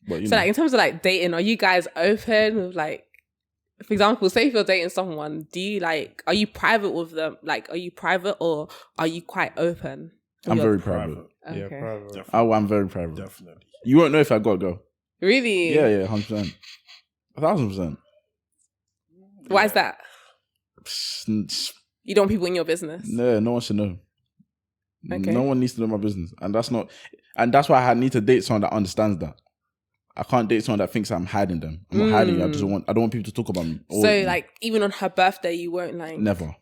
But so like in terms of like dating, are you guys open with like, for example, say if you're dating someone, are you private with them? Like, are you private or are you quite open? I'm very private. Okay. Yeah, private. I'm very private. Definitely. You won't know if I got a girl. Really? Yeah, 100%. 1,000%. Why is that? You don't want people in your business? No one should know. Okay. No one needs to know my business. And that's why I need to date someone that understands that. I can't date someone that thinks I'm hiding them. I'm not hiding you. I don't want people to talk about me. So like even on her birthday, you won't like... Never.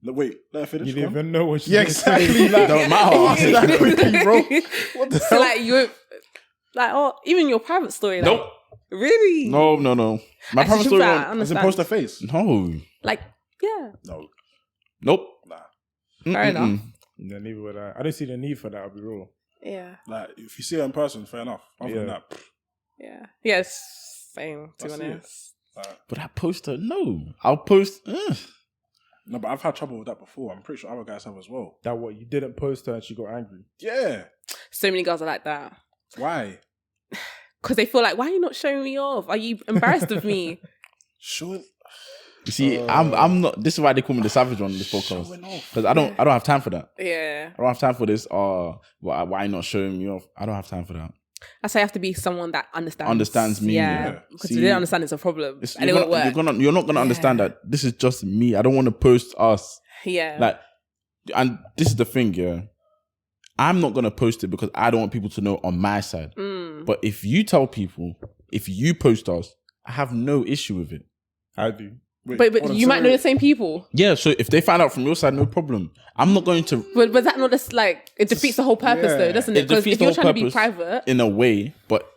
No, wait, let her finish. You didn't even know what she exactly. Like, don't matter. That quickly, bro. What the so hell? like you like even your private story. Like, Nope. Really? No. My private story is it post her face? No. Like, yeah. No. Nope. Nah. Fair enough. No, neither would I. I don't see the need for that, I'll be real. Yeah. Like, if you see her in person, fair enough. Other than that, yeah. Yes, same, to be honest. But that poster, no. I'll post... No, but I've had trouble with that before. I'm pretty sure other guys have as well. That what? You didn't post her and she got angry? Yeah. So many girls are like that. Why? Because they feel like, why are you not showing me off? Are you embarrassed of me? Sure. You see, I'm not... This is why they call me the savage on this podcast. Because I don't have time for that. Yeah. I don't have time for this. Why are you not showing me off? I don't have time for that. I say I have to be someone that understands me. Yeah. Because if they don't understand, it's a problem. And it won't work. You're not going to understand that this is just me. I don't want to post us. Yeah. Like, and this is the thing, yeah. I'm not going to post it because I don't want people to know on my side. But if you tell people, if you post us, I have no issue with it. I do. Wait, but you might know the same people. Yeah, so if they find out from your side, no problem. I'm not going to... But that not just like... It defeats the whole purpose though, doesn't it? Because if you're trying to be private... In a way, but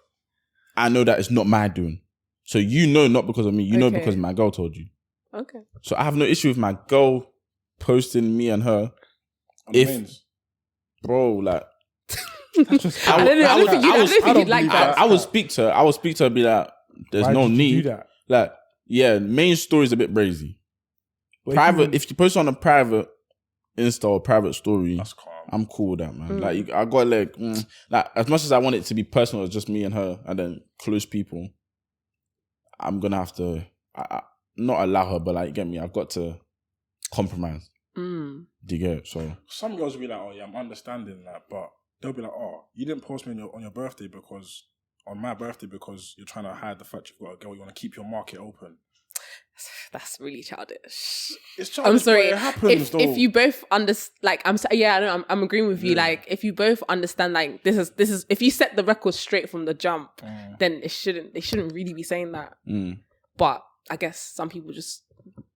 I know that it's not my doing. So you know not because of me. You know because my girl told you. Okay. So I have no issue with my girl posting me and her. Bro, like... I don't think you'd like that. I would speak to her and be like, there's no need. Do that? Like... Yeah, main story is a bit brazy. private. If you post on a private Insta or private story, That's calm. I'm cool with that, man. Like I got like as much as I want it to be personal, it's just me and her, and then close people. I'm gonna have to not allow her, but like get me. I've got to compromise. Do you get it? So some girls will be like, "Oh yeah, I'm understanding that," but they'll be like, "Oh, you didn't post me on your birthday on my birthday because you're trying to hide the fact you've got a girl. You want to keep your market open." That's really childish. It's childish. I'm sorry. But it happens, if you both understand, like I'm agreeing with you. Like if you both understand, like this is if you set the record straight from the jump, then they shouldn't really be saying that. But I guess some people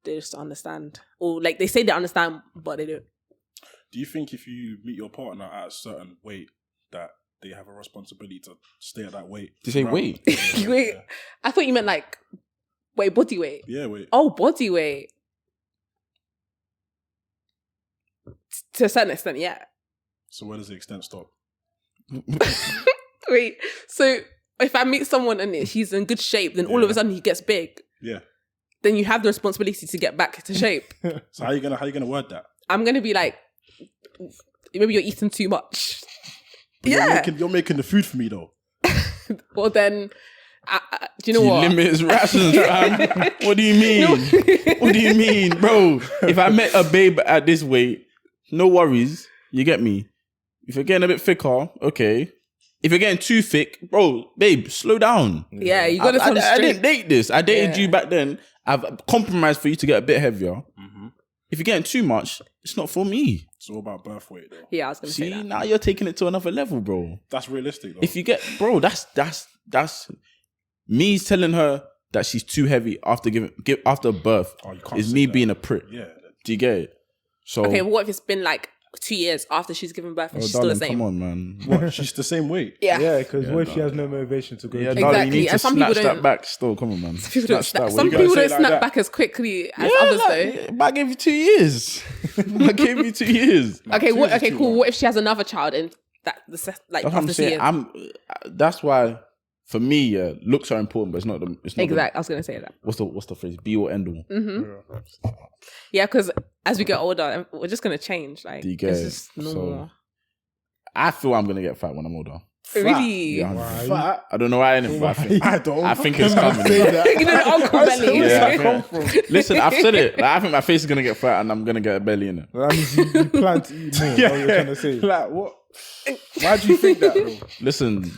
they just understand, or like they say they understand, but they don't. Do you think if you meet your partner at a certain weight that they have a responsibility to stay at that weight? Did you say weight? Wait, I thought you meant like body weight. Yeah, weight. Oh, body weight. To a certain extent, yeah. So where does the extent stop? Wait, so if I meet someone and he's in good shape, then all of a sudden he gets big. Yeah. Then you have the responsibility to get back to shape. So how you gonna word that? I'm gonna be like, maybe you're eating too much. But Yeah. You're making the food for me though. Well then, do you know what? Limit his rations, fam. What do you mean? What do you mean, bro? If I met a babe at this weight, no worries. You get me? If you're getting a bit thicker, okay. If you're getting too thick, bro, babe, slow down. Yeah, you gotta come I straight. didn't date this. I dated you back then. I've compromised for you to get a bit heavier. If you're getting too much, it's not for me. It's all about birth weight though. Yeah, I was gonna say See, that. now you're taking it to another level, bro. That's realistic though. If you get, bro, that's me telling her that she's too heavy after after birth Oh, you can't is say me that. being a prick. Yeah. Do you get it? So Okay, but what if it's been like 2 years after she's given birth and she's still the darling, same? come on, man. What? She's the same weight. Yeah. because what if she has no motivation to go? Yeah, to- darling, Exactly, you need to and some people snatch don't- that back still. Come on, man. People don't Snatch that some weight. gonna people say don't like snap that? back as quickly as others though. But I gave you 2 years. I gave you 2 years. Okay, Two is okay, too cool. long. What if she has another child and like That's what I'm after 2 saying. years? That's why, for me, yeah, looks are important, but it's not the. It's not Exactly, I was gonna say that. What's the phrase? Be or end all. Yeah, because as we get older, we're just gonna change. Like Do you get it's it? just normal. So, I feel I'm gonna get fat when I'm older. Really? Yeah, Why? Fat? I don't know why, innit, but I don't. I think it's coming. Say that. You know, the uncle belly. Yeah, I Where's that think- Listen, I've said it. Like, I think my face is gonna get fat and I'm gonna get a belly in it. That means you plan to eat more. That's what you're trying to say. Like what? Why do you think that, bro? Listen,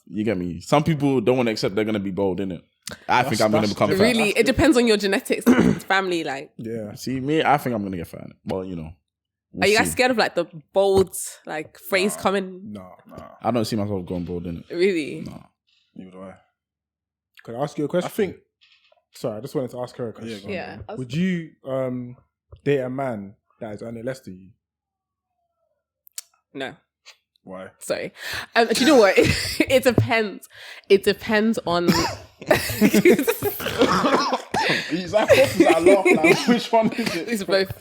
you get me. Some people don't want to accept they're gonna be bold, innit? I think I'm gonna that's become fat. Really, it depends on your genetics, family. Like, Yeah. See me, I think I'm gonna get fat. Well, you know. we'll are you guys see. scared of like the bold like phrase coming? No. I don't see myself going bold, innit? Really? Neither do I. Can I ask you a question? I think. Sorry, I just wanted to ask her a question. go on. Yeah. Would you date a man that is earning less than you? No. Why? Sorry. Do you know what? It depends. It depends on. These are questions I laugh like. Which one is it? It's both.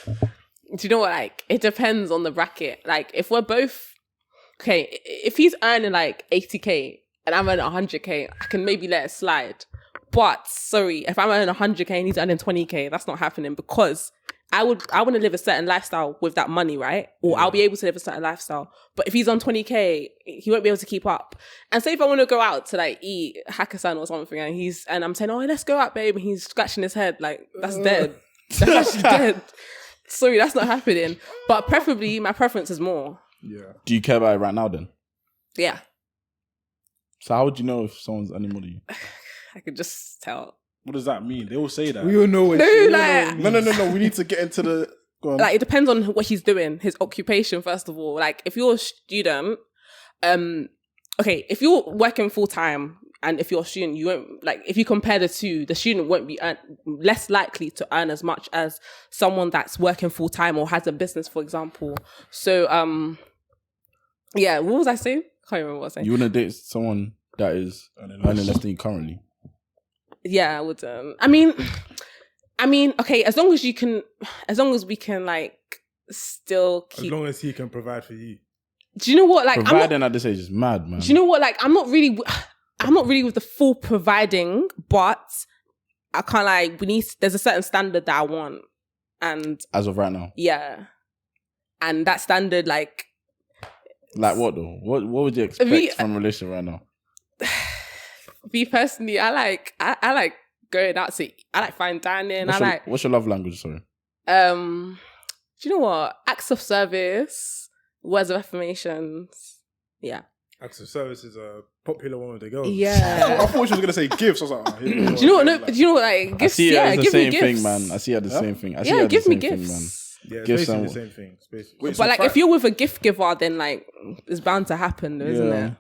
Do you know what? Like, it depends on the bracket. Like, if we're both okay, if he's earning like 80k and I'm earning 100k, I can maybe let it slide. But sorry, if I'm earning 100k and he's earning 20k, that's not happening because I want to live a certain lifestyle with that money, right? Or I'll be able to live a certain lifestyle. But if he's on 20k, he won't be able to keep up. And say if I want to go out to like eat Hakkasan or something, and I'm saying, oh, let's go out, babe, and he's scratching his head, like that's dead. That's actually dead. Sorry, that's not happening. But preferably, my preference is more. Yeah. Do you care about it right now then? Yeah, So how would you know if someone's earning more than you? I could just tell. What does that mean? They all say that. We all know what No, we all like- know what it No. We need to get into the. Go on. Like, it depends on what he's doing, his occupation, first of all. Like, if you're a student, okay, if you're working full time and if you're a student, you won't, like, if you compare the two, the student won't be less likely to earn as much as someone that's working full time or has a business, for example. So, yeah, what was I saying? I can't remember what I was saying. You wouldn't date someone that is Earning earning less. less than you currently? Yeah, I would. I mean, okay, as long as we can, like, still is. As keep. long as he can provide for you. Do you know what? Like, I'm not, Providing at this age is mad, man. do you know what? Like, I'm not really with the full providing, but I can't like, there's a certain standard that I want. And as of right now. Yeah. And that standard, like what though? What would you expect from a relationship right now? Me personally, I like going out to eat. I like fine dining. What's your love language, sorry? Do you know what? Acts of service, words of affirmations. Yeah. Acts of service is a popular one with the girls. Yeah. I thought she was gonna say gifts. I was like, oh, do you know what? No, do you know what? Like gifts. I see it as the give same me gifts. thing, man. I see it as the same thing. Give me gifts. Yeah, it's Gifts basically and- the same thing. It's basically. Wait, But like, if you're with a gift giver, then like it's bound to happen, though, isn't it?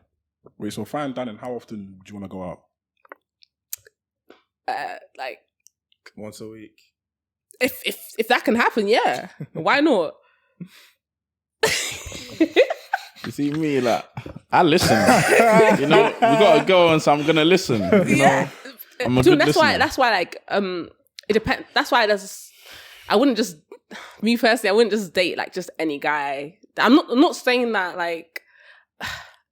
Wait, so fine dining, how often do you want to go out? Like once a week. if that can happen, yeah. Why not? You see me, like, I listen. You know, we got to go, and so I'm gonna listen. You know, I'm a good listener. That's why, like, it depends. That's why I wouldn't just, me personally, I wouldn't just date like just any guy. I'm not saying that like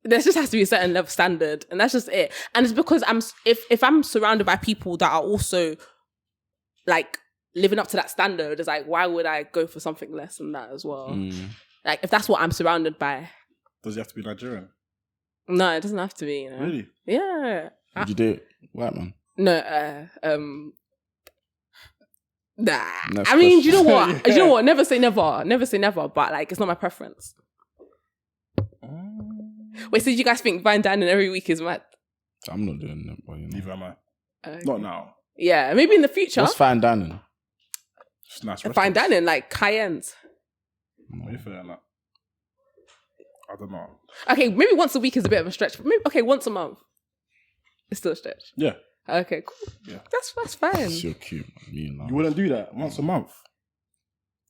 there just has to be a certain level standard, and that's just it. And it's because if I'm surrounded by people that are also like living up to that standard, it's like, why would I go for something less than that as well? Like, if that's what I'm surrounded by. Does he have to be Nigerian? No, it doesn't have to be, you know. Really? Yeah. Would you date white man? No, nah. Next I mean, question. do you know what? Do you know what? Never say never. Never say never, but like, it's not my preference. Wait, so do you guys think fine dining every week is mad? I'm not doing that, but you know. Neither am I. Okay. Not now. Yeah, maybe in the future. What's fine dining? Just nice Fine restaurants. dining, like Cayennes. What do you feel like? I don't know. Okay, maybe once a week is a bit of a stretch. But maybe, okay, once a month. It's still a stretch. Yeah. Okay, cool. Yeah. That's fine. So cute, man. Me and You wouldn't do that once a month?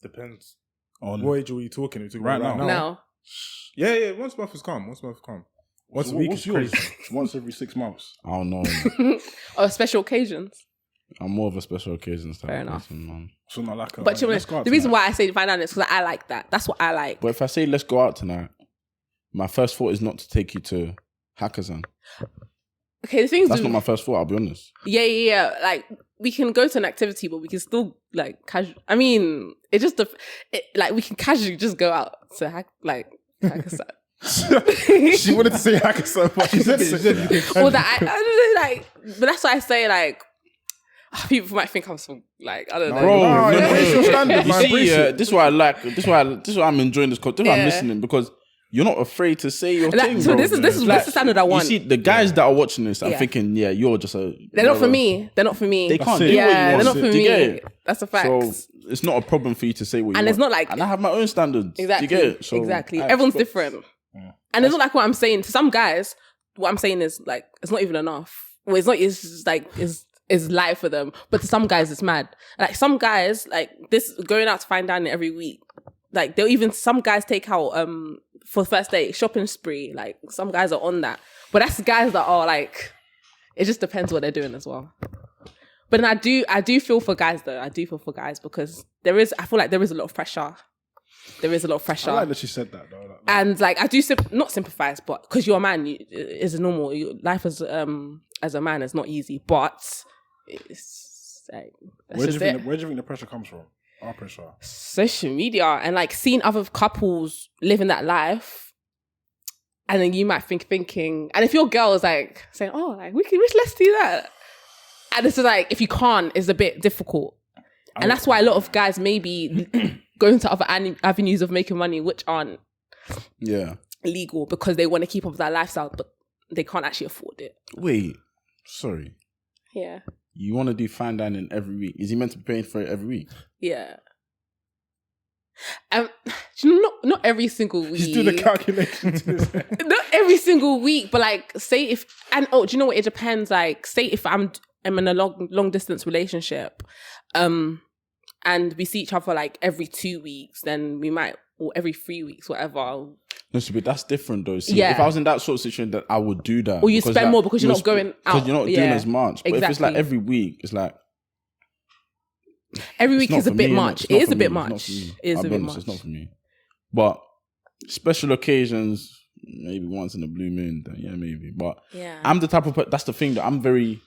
Depends. On What age are we talking? Are we talking Right about now. Now. Yeah. Once a month is calm. Once a month is calm. Once a week what's is yours? crazy. Once every 6 months. I don't know. Or special occasions. I'm more of a special occasions type Fair of enough. person, man. So not like a, But you know, let's go out the reason tonight. why I say fine dining is because I like that. That's what I like. But if I say let's go out tonight, my first thought is not to take you to Hakkasan. Okay, the thing is, That's not my first thought, I'll be honest. yeah. Like, we can go to an activity, but we can still like casual. I mean, it just like we can casually just go out to Hakkasan. She wanted to say Hakkasan, but she said it. Or that I don't know, like, but that's why I say like people might think I'm some like I don't know. Bro, No, no, yeah, it's your standard, You man. see, Embrace it. this is why I like. This is why I'm enjoying this. This is why I'm Yeah. listening, because you're not afraid to say your Like, thing, so bro. this is the standard I want. You see, the guys that are watching this, I'm Yeah. thinking, yeah, you're just a. They're not for me. They're not for me. They can't it. do Yeah, what you they're want. not for Do you get me. it? That's a fact. So it's not a problem for you to say what you And want. it's not like- and I have my own standards. Exactly. Do you get it? So exactly. I Everyone's expect- different. And it's not like what I'm saying. To some guys, what I'm saying is like, it's not even enough. Well, it's not, it's just like, is life for them. But to some guys, it's mad. Like some guys, like this, going out to fine dining every week. Like they'll even, some guys take out, for the first date, shopping spree. Like some guys are on that. But that's the guys that are like, it just depends what they're doing as well. But then I do feel for guys though. I do feel for guys because I feel like there is a lot of pressure. There is a lot of pressure. I like that she said that though. Like, And like I do not sympathize, but because you're a man, it's normal. Life as a man is not easy, but it's like that's where do just you it. think where do you think the pressure comes from? Our pressure. Social media and like seeing other couples living that life, and then you might thinking, and if your girl is like saying, "Oh, like let's do that," and it's just like if you can't, it's a bit difficult, and that's why a lot of guys maybe going to other avenues of making money which aren't legal because they want to keep up with that lifestyle, but they can't actually afford it. Wait, sorry. Yeah. You want to do fine dining every week? Is he meant to be paying for it every week? Yeah. You know, not every single week. He's doing the calculations. Not every single week, but like, say if, and do you know what? It depends. Like, say if I'm in a long distance relationship, and we see each other like every 2 weeks, then we might, or every 3 weeks, whatever. No, but that's different though. See, Yeah. if I was in that sort of situation, that I would do that. Or you because, spend like, more because you're not going out. because you're not doing Yeah. as much. But if it's like Exactly. every week, it's like Every it's week not is a for bit me, innit? much. It's It not is for a bit me, it's not much. for me. It is I'll a be bit honest, much. It's not for me. But special occasions, maybe once in a blue moon, then yeah, maybe. But Yeah. I'm the type of that's the thing that I'm very.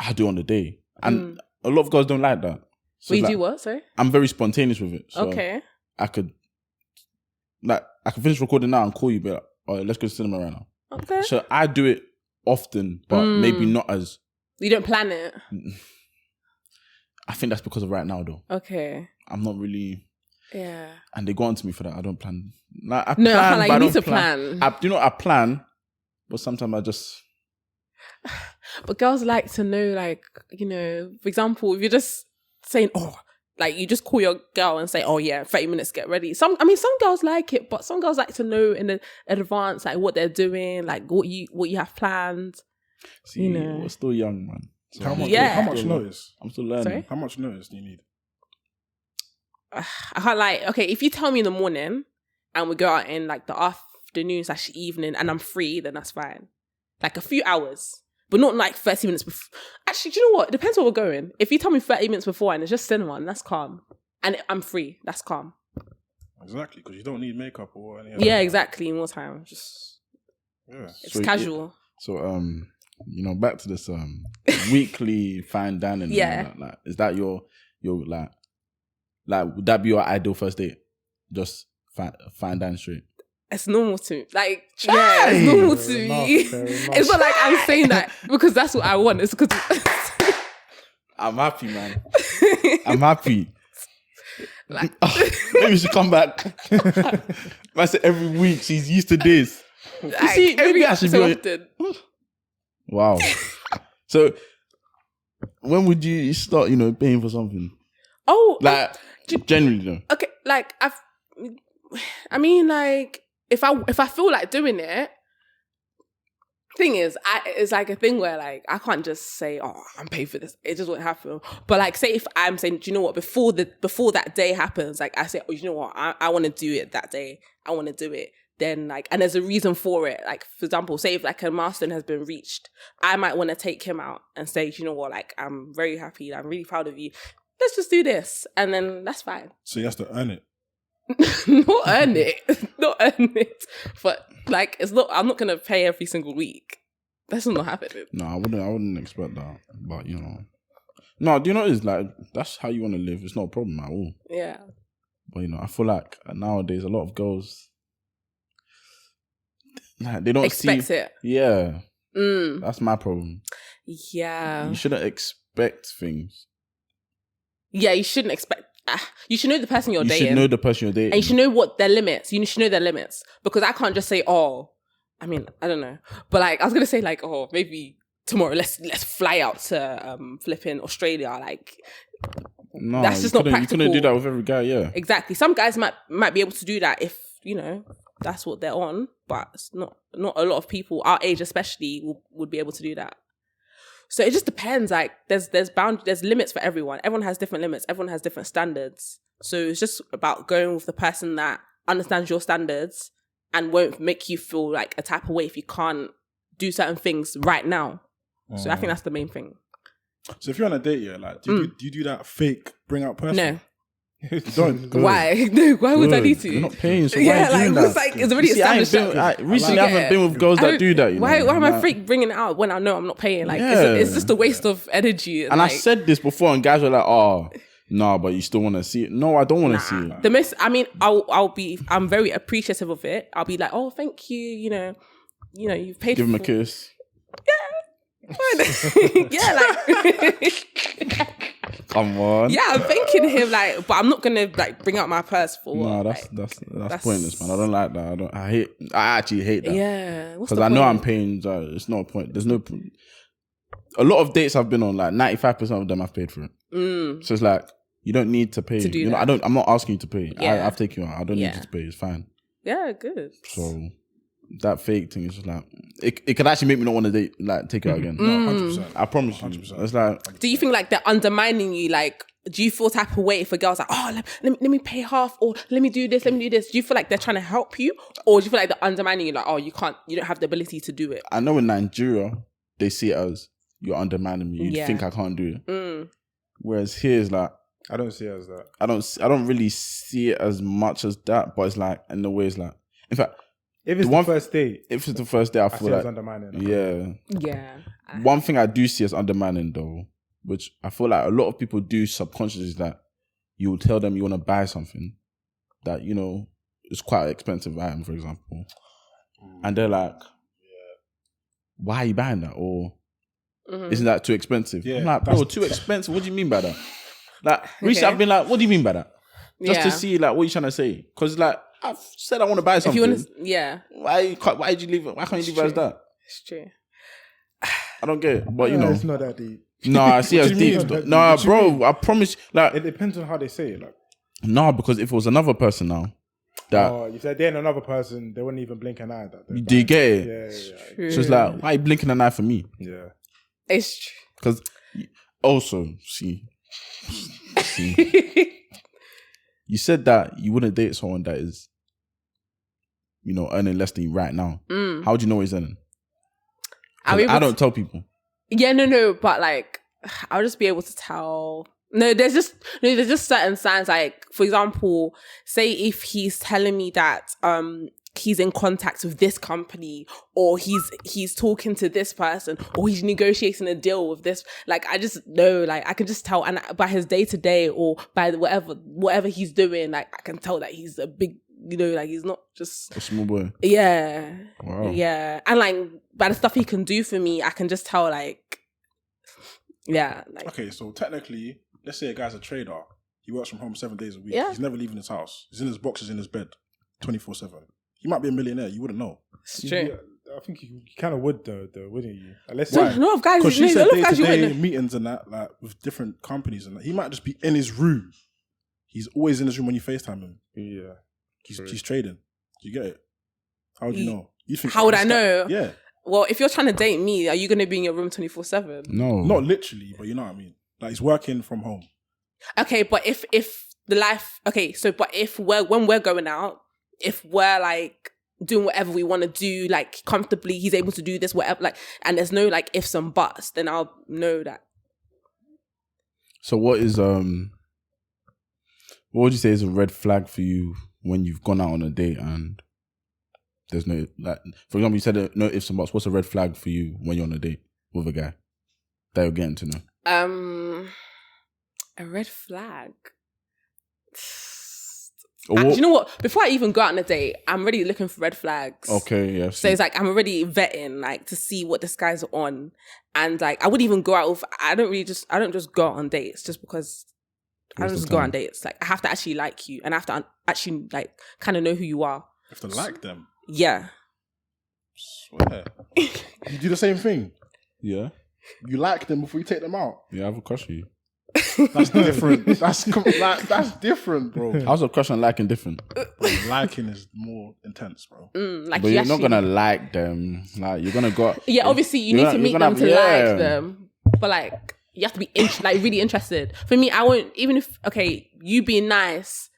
I do on the day. And a lot of girls don't like that. So you like, do what? Sorry? I'm very spontaneous with it. So Okay. I could finish recording now and call you, but all right, let's go to cinema right now. Okay. So I do it often, but maybe not as... You don't plan it? I think that's because of right now, though. Okay. I'm not really... Yeah. And they go on to me for that. I don't plan. Like, I No, plan, I feel like but you I need don't to plan. plan. I plan, but sometimes I just... But girls like to know, like, you know, for example, if you're just saying, oh, like you just call your girl and say, oh yeah, 30 minutes, get ready. Some girls like it, but some girls like to know in advance, like what they're doing, like what you have planned. See, you know. we're still young, man. So How much notice? I'm still learning. Sorry? How much notice do you need? I can't like, okay, if you tell me in the morning and we go out in like the afternoon/evening and I'm free, then that's fine. Like a few hours. But not like 30 minutes before. Actually, do you know what? It depends where we're going. If you tell me 30 minutes before and it's just cinema, that's calm. And I'm free, that's calm. Exactly, because you don't need makeup or anything. Yeah, exactly. More time. Just it's So, casual. So, you know, back to this weekly fine dining. Yeah. Like, is that your like would that be your ideal first date? Just fine dining straight. It's normal to me. Like, yeah, it's normal to me. It's not like I'm saying that because that's what I want. It's because I'm happy, man. I'm happy. Like, maybe she come back. I said every week she's used to this. like, You see, maybe I should so be. often. Wow. So, when would you start? You know, paying for something? Oh, Like, generally, though. okay. Like I mean, like if I feel like doing it. Thing is, it's like a thing where like I can't just say, oh, I'm paying for this. It just won't happen. But like, say if I'm saying, do you know what? Before that day happens, like I say, oh, you know what? I want to do it that day. I want to do it. Then like, and there's a reason for it. Like for example, say if like a milestone has been reached, I might want to take him out and say, you know what? Like I'm very happy. I'm really proud of you. Let's just do this, and then that's fine. So you have to earn it. Not earn it, but like it's not. I'm not gonna pay every single week. That's not happening. No, I wouldn't expect that. But you know, no. Do you know what it is like? That's how you want to live. It's not a problem at all. Yeah. But you know, I feel like nowadays a lot of girls, like they don't Expect it. Yeah, that's my problem. Yeah. You shouldn't expect things. Yeah, you shouldn't expect. You should know the person you're dating. You should know the person you're dating. And you should know what their limits. You should know their limits. Because I can't just say, oh, I mean, I don't know. But like, I was going to say like, oh, maybe tomorrow, let's fly out to flipping Australia. Like, no, that's just not practical. You couldn't do that with every guy, yeah. Exactly. Some guys might be able to do that if, you know, that's what they're on. But it's not a lot of people, our age especially, would be able to do that. So it just depends. Like there's limits for everyone. Everyone has different limits. Everyone has different standards. So it's just about going with the person that understands your standards and won't make you feel like a type of way if you can't do certain things right now. So I think that's the main thing. So if you're on a date, yeah, like do you do that fake bring out person? No. You don't. Good. Why? No, why would I need to? You're not paying, so Yeah, why are you doing like, it's that? like, it's already established. Recently, I haven't been with girls that do that. You Why know? am I freak bringing it out when I know I'm not paying? Like, Yeah. it's just a waste of energy. And like, I said this before, and guys were like, "Oh, no, but you still want to see it." No, I don't want to see it. the most. I mean, I'm very appreciative of it. I'll be like, oh, thank you. You know, you've paid. Give him a kiss. Yeah, like. Come on. Yeah, I'm thanking him, like, but I'm not gonna like bring out my purse for. No, what, that's pointless, man. I don't like that. I actually hate that. Yeah, because I know I'm paying. So it's no point. There's no point. A lot of dates I've been on, like 95% of them I've paid for it. So it's like you don't need to pay. To do you know, that. I'm not asking you to pay. Yeah. I've taken you out. I don't need you to pay. It's fine. Yeah, good. So that fake thing is just like it could actually make me not want to date, like take you out again. No, 100%. I promise you. 100%. It's like, Do you think like they're undermining you? Like, do you feel type of way if a girl's like, oh, let me pay half, or let me do this, let me do this? Do you feel like they're trying to help you, or do you feel like they're undermining you? Like, oh, you don't have the ability to do it. I know in Nigeria they see it as you're undermining me. You think I can't do it. Whereas here is like, I don't see it as that. I don't really see it as much as that, but it's like in the way it's like, in fact, If it's the first date, if it's the first day, I feel like it's undermining. Yeah. One thing I do see as undermining though, which I feel like a lot of people do subconsciously, is that you will tell them you want to buy something that, you know, is quite an expensive item, for example. And they're like, why are you buying that? Or isn't that too expensive? Yeah, I'm like, bro, too expensive? What do you mean by that? Like, recently I've been like, what do you mean by that? Just to see like what you're trying to say. Because like, I've said I want to buy something. If you want to, why did you leave it? Why can't you leave it as that? It's true. I don't get it. But you know, it's not that deep. No, I see it as deep. No, bro, I promise. Like, it depends on how they say it. Like, no, because if it was another person now, that you said they're another person, they wouldn't even blink an eye. Do you get it? Yeah. So it's like, why are you blinking an eye for me? Yeah, it's true. Because also, see, you said that you wouldn't date someone that is, you know, earning less than you right now. How do you know what he's earning? I don't tell people. Yeah, no, but like, I'll just be able to tell. There's just certain signs. Like, for example, say if he's telling me that he's in contact with this company, or he's talking to this person, or he's negotiating a deal with this. Like, I just know, like, I can just tell, and by his day to day, or by whatever he's doing, like, I can tell that he's a big, you know, like, he's not just a small boy. Yeah. Wow. Yeah. And like, by the stuff he can do for me, I can just tell, like, yeah. Like, okay, so technically, let's say a guy's a trader. He works from home 7 days a week. Yeah. He's never leaving his house. He's in his boxes in his bed 24/7. He might be a millionaire. You wouldn't know. It's true. I think you kind of would though, wouldn't you? Unless no, guys, because she said guys, you day-to-day wouldn't. meetings and that, like with different companies and that. He might just be in his room. He's always in his room when you FaceTime him. Yeah, he's trading. Do you get it? How would you know? You think? How would I know? Yeah. Well, if you're trying to date me, are you going to be in your room 24/7? No, not literally, but you know what I mean. Like, he's working from home. Okay, but if the life, okay, so but if when we're going out, if we're like doing whatever we want to do, like comfortably, he's able to do this, whatever, like, and there's no like ifs and buts, then I'll know that. So what would you say is a red flag for you when you've gone out on a date and there's no, like, for example, you said no ifs and buts. What's a red flag for you when you're on a date with a guy that you're getting to know? A red flag. You know what? Before I even go out on a date, I'm already looking for red flags. Okay, yeah. So it's like I'm already vetting, like, to see what this guy's on, and like I wouldn't even go out with. I don't just go out on dates just because. I don't just go on dates. Like, I have to actually like you, and I have to actually like kind of know who you are. You have to like them. Yeah. Swear. You do the same thing. Yeah. You like them before you take them out. Yeah, I have a crush on you. That's different. That's different, bro. How's a crush on liking different? Bro, liking is more intense, bro. Like, but you're not gonna like them. Like, you're gonna go. Yeah, obviously you need to meet them to like them, but like you have to be like really interested. For me, I won't, even if you being nice,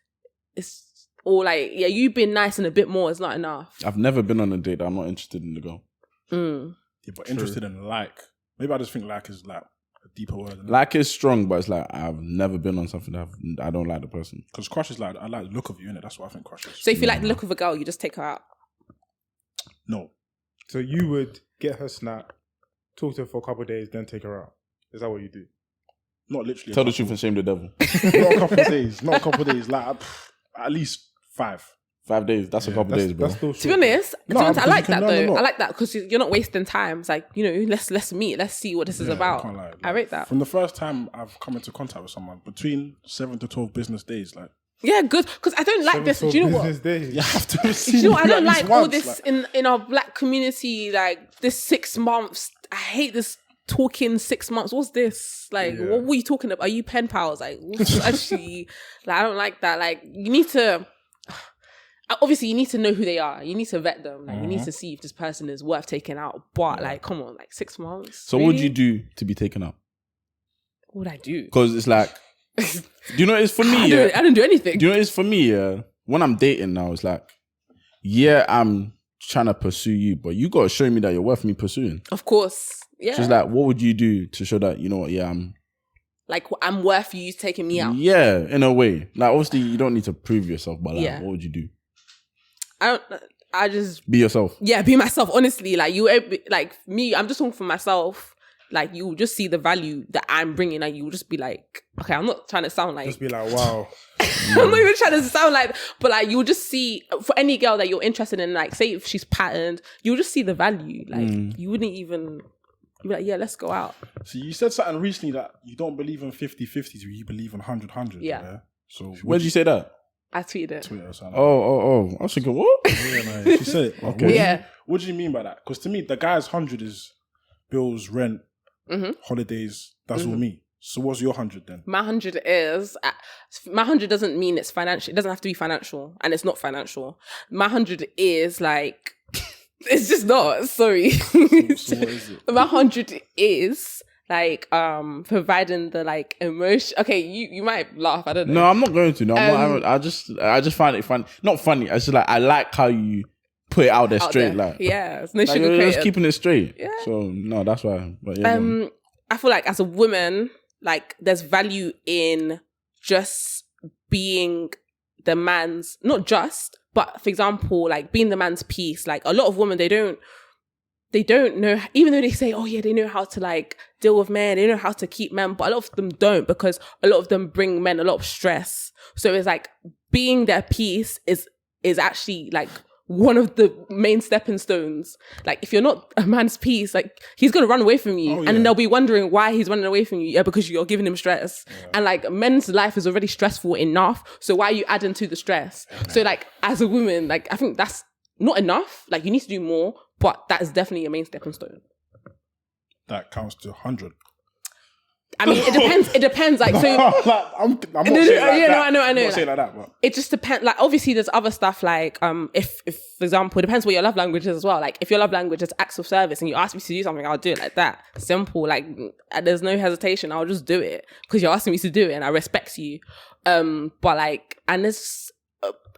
it's or like you being nice and a bit more is not enough. I've never been on a date that I'm not interested in the girl. Yeah, but interested in like. Maybe I just think like is like a deeper word. Like is strong, but it's like I've never been on something that I don't like the person. Because crush is like, I like the look of you, innit? That's what I think crush is. So if you like the look of a girl, you just take her out? No. So you would get her snap, talk to her for a couple of days, then take her out. Is that what you do? Not literally. Tell the truth and shame the devil. Not a couple of days. Not a couple of days. Like at least 5. 5 days. That's a couple of days, bro. That's still to be honest, I like that though. I like that because you're not wasting time. It's like, you know, let's meet. Let's see what this is about. I rate that. From the first time I've come into contact with someone, between 7 to 12 business days, like. Yeah, good. Because I don't like this. Do you know what? Days. You have to have seen. Do you know what? I don't like all once, this in our black community. Like this 6 months. I hate this talking 6 months. What's this? Like, what were you talking about? Are you pen pals? Like, what's actually, like, I don't like that. Like, you need to. Obviously, you need to know who they are. You need to vet them. Like, you need to see if this person is worth taking out. But like, come on, like 6 months. So, what would you do to be taken out? What would I do? Because it's like, do you know what it is for me? I don't do anything. Do you know what it is for me? When I'm dating now, it's like, I'm trying to pursue you, but you got to show me that you're worth me pursuing. Of course, yeah. So it's like, what would you do to show that, you know what? Yeah, I'm worth you taking me out. Yeah, in a way. Like, obviously, you don't need to prove yourself, but like, what would you do? I don't. I just Be yourself. Yeah, be myself. Honestly, like like me, I'm just talking for myself. Like you will just see the value that I'm bringing, and you will just be like, okay, I'm not trying to sound like. Just be like, wow. I'm not even trying to sound like, but like you'll just see for any girl that you're interested in, like say if she's patterned, you'll just see the value. Like you wouldn't even. You'd be like, yeah, let's go out. So you said something recently that you don't believe in 50-50s, you believe in 100-100. Yeah. So Where did you say that? I tweeted it. Twitter or something. Oh. I was thinking, what? Yeah, man. She said it. Okay. Yeah. What do you mean by that? Because to me, the guy's 100 is bills, rent, holidays. That's all me. So what's your 100 then? My 100 is my 100 doesn't mean it's financial. It doesn't have to be financial, and it's not financial. My 100 is like it's just not. Sorry. So what is it? My 100 is like providing the like emotion. Okay, you might laugh. I don't know. No, I'm not going to. No, I just find it fun. Not funny. I just like I like how you put it out there straight. Like yeah, it's no like, sugar. you're just keeping it straight. Yeah. So no, that's why. But yeah, I feel like as a woman, like there's value in just being the man's, not just, but for example, like being the man's piece. Like a lot of women, they don't know, even though they say, oh yeah, they know how to like deal with men, they know how to keep men, but a lot of them don't, because a lot of them bring men a lot of stress. So it's like being their piece is actually like one of the main stepping stones. Like if you're not a man's piece, like he's gonna run away from you, and then they'll be wondering why he's running away from you. Yeah, because you're giving him stress, and like men's life is already stressful enough. So why are you adding to the stress? So like as a woman, like I think that's not enough. Like you need to do more, but that is definitely a main stepping stone. That counts to 100. I mean, it depends. It depends. Like, so I'm not saying like that. I know. I'm not saying like that, but it just depends. Like, obviously, there's other stuff. Like, if for example, it depends what your love language is as well. Like, if your love language is acts of service, and you ask me to do something, I'll do it like that. Simple. Like, there's no hesitation. I'll just do it because you're asking me to do it, and I respect you. But like, and there's.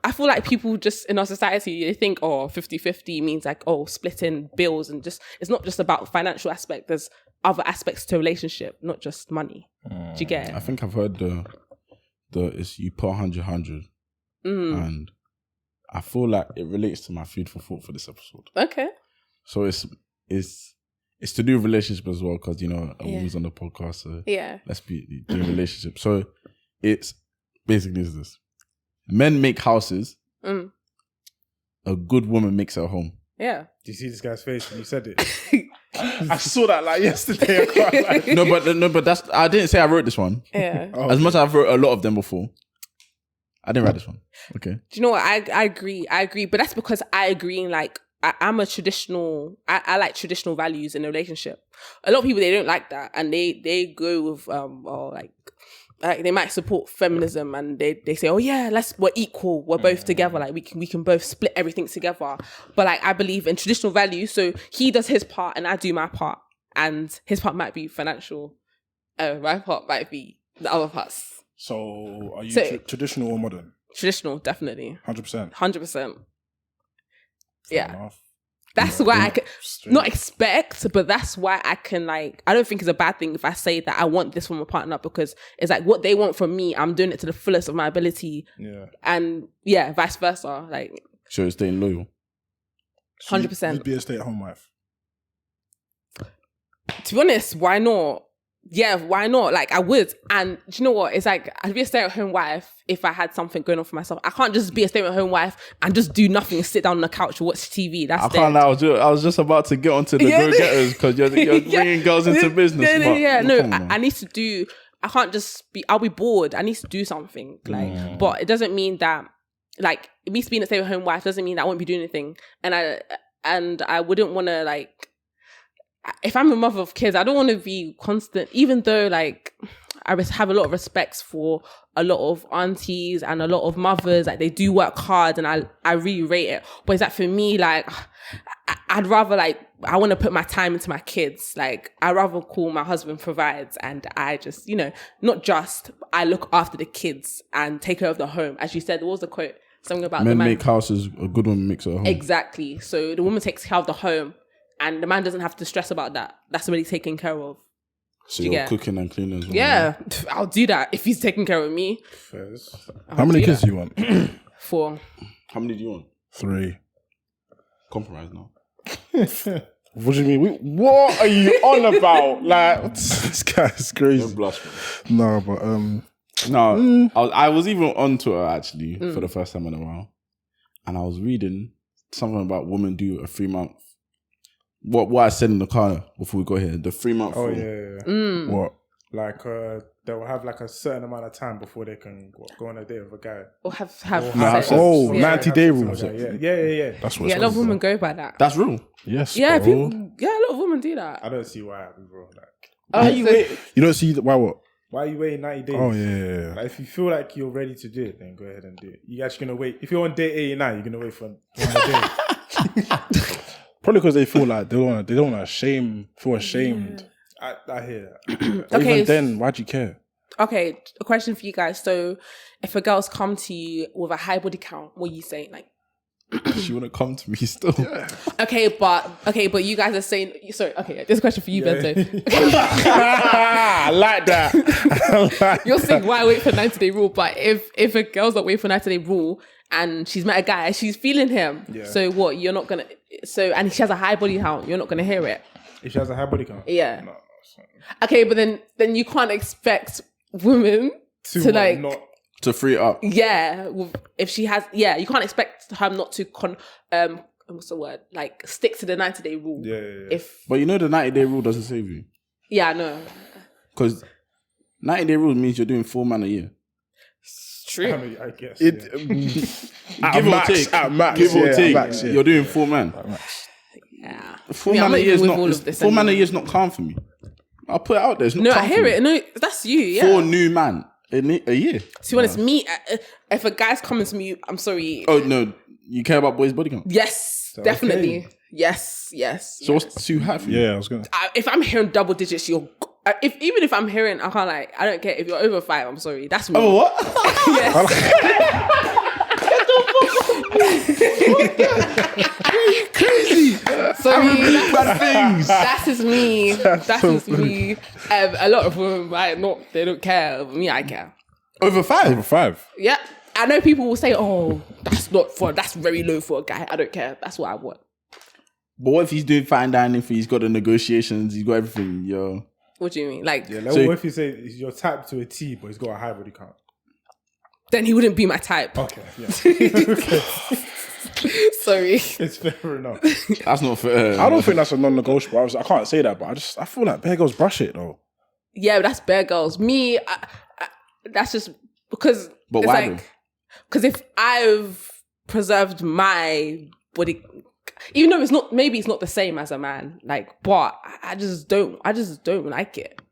I feel like people just in our society, they think, 50-50 means like, splitting bills, and just, it's not just about financial aspect. There's other aspects to a relationship, not just money. Do you get it? I think I've heard it's you put 100, and I feel like it relates to my food for thought for this episode. Okay. So it's to do with relationship as well, because I'm always on the podcast. So let's be doing relationship. So it's basically is this: men make houses. A good woman makes her home. Yeah. Do you see this guy's face when you said it? I saw that like yesterday. I can't lie. No, but that's. I didn't say I wrote this one. Yeah. As much as I've wrote a lot of them before, I didn't write this one. Okay. Do you know what? I agree, but that's because I agree in like I'm a traditional. I like traditional values in a relationship. A lot of people, they don't like that, and they go with like they might support feminism, and they say, oh yeah, we're equal, we're both together, like we can both split everything together. But like I believe in traditional values, so he does his part and I do my part, and his part might be financial, my part might be the other parts. So are you traditional or modern? Traditional, definitely. 100%. 100%. Fair enough. That's why I can not expect, but that's why I can like, I don't think it's a bad thing if I say that I want this from a partner, because it's like what they want from me, I'm doing it to the fullest of my ability. Yeah. And yeah, vice versa. Like, so you're staying loyal. 100%. You'd be a stay-at-home wife. To be honest, why not? Yeah, why not? Like I would. And do you know what? It's like I'd be a stay-at-home wife if I had something going on for myself. I can't just be a stay-at-home wife and just do nothing and sit down on the couch and watch TV. That's I can't. I was just about to get onto the go-getters because you're bringing girls into business. I need to do. I can't just be. I'll be bored. I need to do something. Like, but it doesn't mean that. Like, me being a stay-at-home wife doesn't mean that I won't be doing anything. And I wouldn't want to like. If I'm a mother of kids, I don't want to be constant, even though like I have a lot of respects for a lot of aunties and a lot of mothers, like they do work hard and I really rate it. But it's like for me, like I'd rather like, I want to put my time into my kids. Like I'd rather call my husband provides and I just, not just, I look after the kids and take care of the home. As you said, there was a quote, something about men make houses, a good woman makes her home. Exactly. So the woman takes care of the home. And the man doesn't have to stress about that. That's already taken care of. So you're cooking and cleaning as well? Yeah, I'll do that if he's taking care of me. How many kids do you want? 4. How many do you want? 3. Compromise now. What do you mean? What are you on about? Like, this guy's crazy. Don't blush, No, man. but No, I was even on Twitter actually for the first time in a while, and I was reading something about women do a 3 month. What I said in the car before we got here, the 3 month. Oh rule. yeah. what? Like they'll have like a certain amount of time before they can go on a date with a guy. Or have sex. Oh, Yeah. 90-day rules. Yeah. That's what. Yeah, a it's lot of called. women go by that. That's real. Yes. Yeah, bro. a lot of women do that. I don't see why, bro. Like, Oh, you so- wait. You don't see why what? why are you waiting 90 days? Oh yeah. Like, if you feel like you're ready to do it, then go ahead and do it. You're actually gonna wait. If you're on day 89, you're gonna wait for one more day. Probably because they feel like they don't want to feel ashamed. I hear that. But Okay, even then, why'd you care? Okay, a question for you guys. So, if a girl's come to you with a high body count, what are you saying? Like, She wouldn't come to me still. okay, but you guys are saying. Sorry, okay. This question for you, Benzo. I like that. You're saying why wait for 90-day rule? But if a girl's not waiting for 90-day rule and she's met a guy, she's feeling him. Yeah. So what? You're not gonna. So and she has a high body count. You're not gonna hear it. If she has a high body count. Yeah. No. Okay, but then you can't expect women to like. not. To free it up. Yeah, if she has, you can't expect her not to what's the word? Like stick to the 90-day rule. Yeah. If But you know the 90-day rule doesn't save you. I know. Because 90-day rule means you're doing 4 man a year. It's true. I mean, I guess. Give or take. At max. Give or yeah, take. at max, yeah. You're doing 4 man. Yeah. 4 Yeah, I'm man a not year is even not. with all of this 4 man a anymore. year is not calm for me. I'll put it out there. It's not No, calm I hear for it. me. No, that's you. Yeah. 4 new man a year. To be honest, me, if a guy's coming to me, I'm sorry. Oh no, you care about boys' body count. Yes, definitely. okay? Yes. So what's too high for you? Yeah, I was gonna. If I'm hearing double digits, even if I'm hearing, I can't I don't care if you're over 5. I'm sorry, that's me. Oh what? Yes. Crazy. Sorry, Bad things. that is me. That is me. A lot of women might not. They don't care. But me, I care. Over 5. Over 5. Yeah, I know people will say, "Oh, that's very low for a guy." I don't care. That's what I want. But what if he's doing fine dining for? He's got the negotiations. He's got everything. Yo. What do you mean? Like, Yeah, So- what if you say you're typed to a T, but he's got a high body count? then he wouldn't be my type. Okay, yeah. Sorry. It's fair enough. That's not fair. I don't think that's a non-negotiable. I can't say that, but I feel like bare girls brush it though. Yeah, but that's bare girls. Me, that's just because. But it's why like, because if I've preserved my body, even though maybe it's not the same as a man, like, but I just don't like it.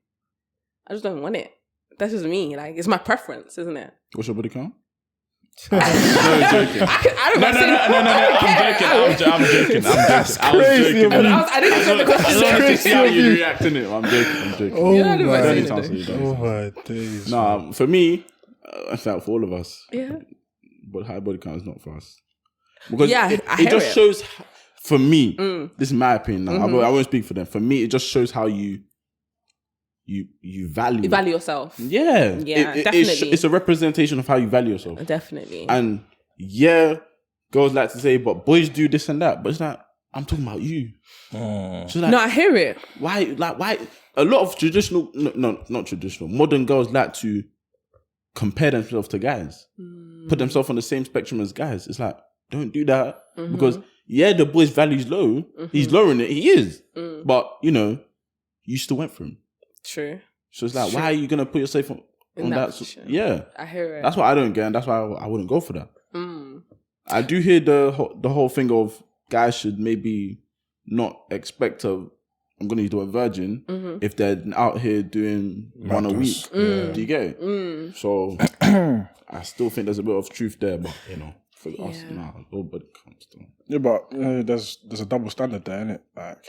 I just don't want it. That's just me. Like, it's my preference, isn't it? What's your body count? I don't know. I'm joking. crazy, man. I didn't get the question. to see how you react in it. I'm joking. Oh Yeah, I know what my, I'm Don't saying. say that. oh my days. Nah, for me, I think for all of us, Yeah. but high body count is not for us. Because Yeah, it I hear just it. shows, for me, this is my opinion. Now. I won't speak for them. For me, it just shows how you value. You value yourself. Yeah. Definitely. It's a representation of how you value yourself. Definitely. And yeah, girls like to say, but boys do this and that. But it's like, I'm talking about you. So like, No, I hear it. why? A lot of traditional, no, not traditional, modern girls like to compare themselves to guys, put themselves on the same spectrum as guys. It's like, don't do that because the boy's value is low. He's lowering it. He is, but you still went for him. True. So it's like, why are you gonna put yourself on In that? that position. Yeah, I hear it. that's what I don't get, and that's why I wouldn't go for that. I do hear the whole thing of guys should maybe not expect I'm going to use the word virgin if they're out here doing one a week. Do you get it? So I still think there's a bit of truth there, but for us, nobody comes to. Yeah, but there's a double standard there, innit? Like,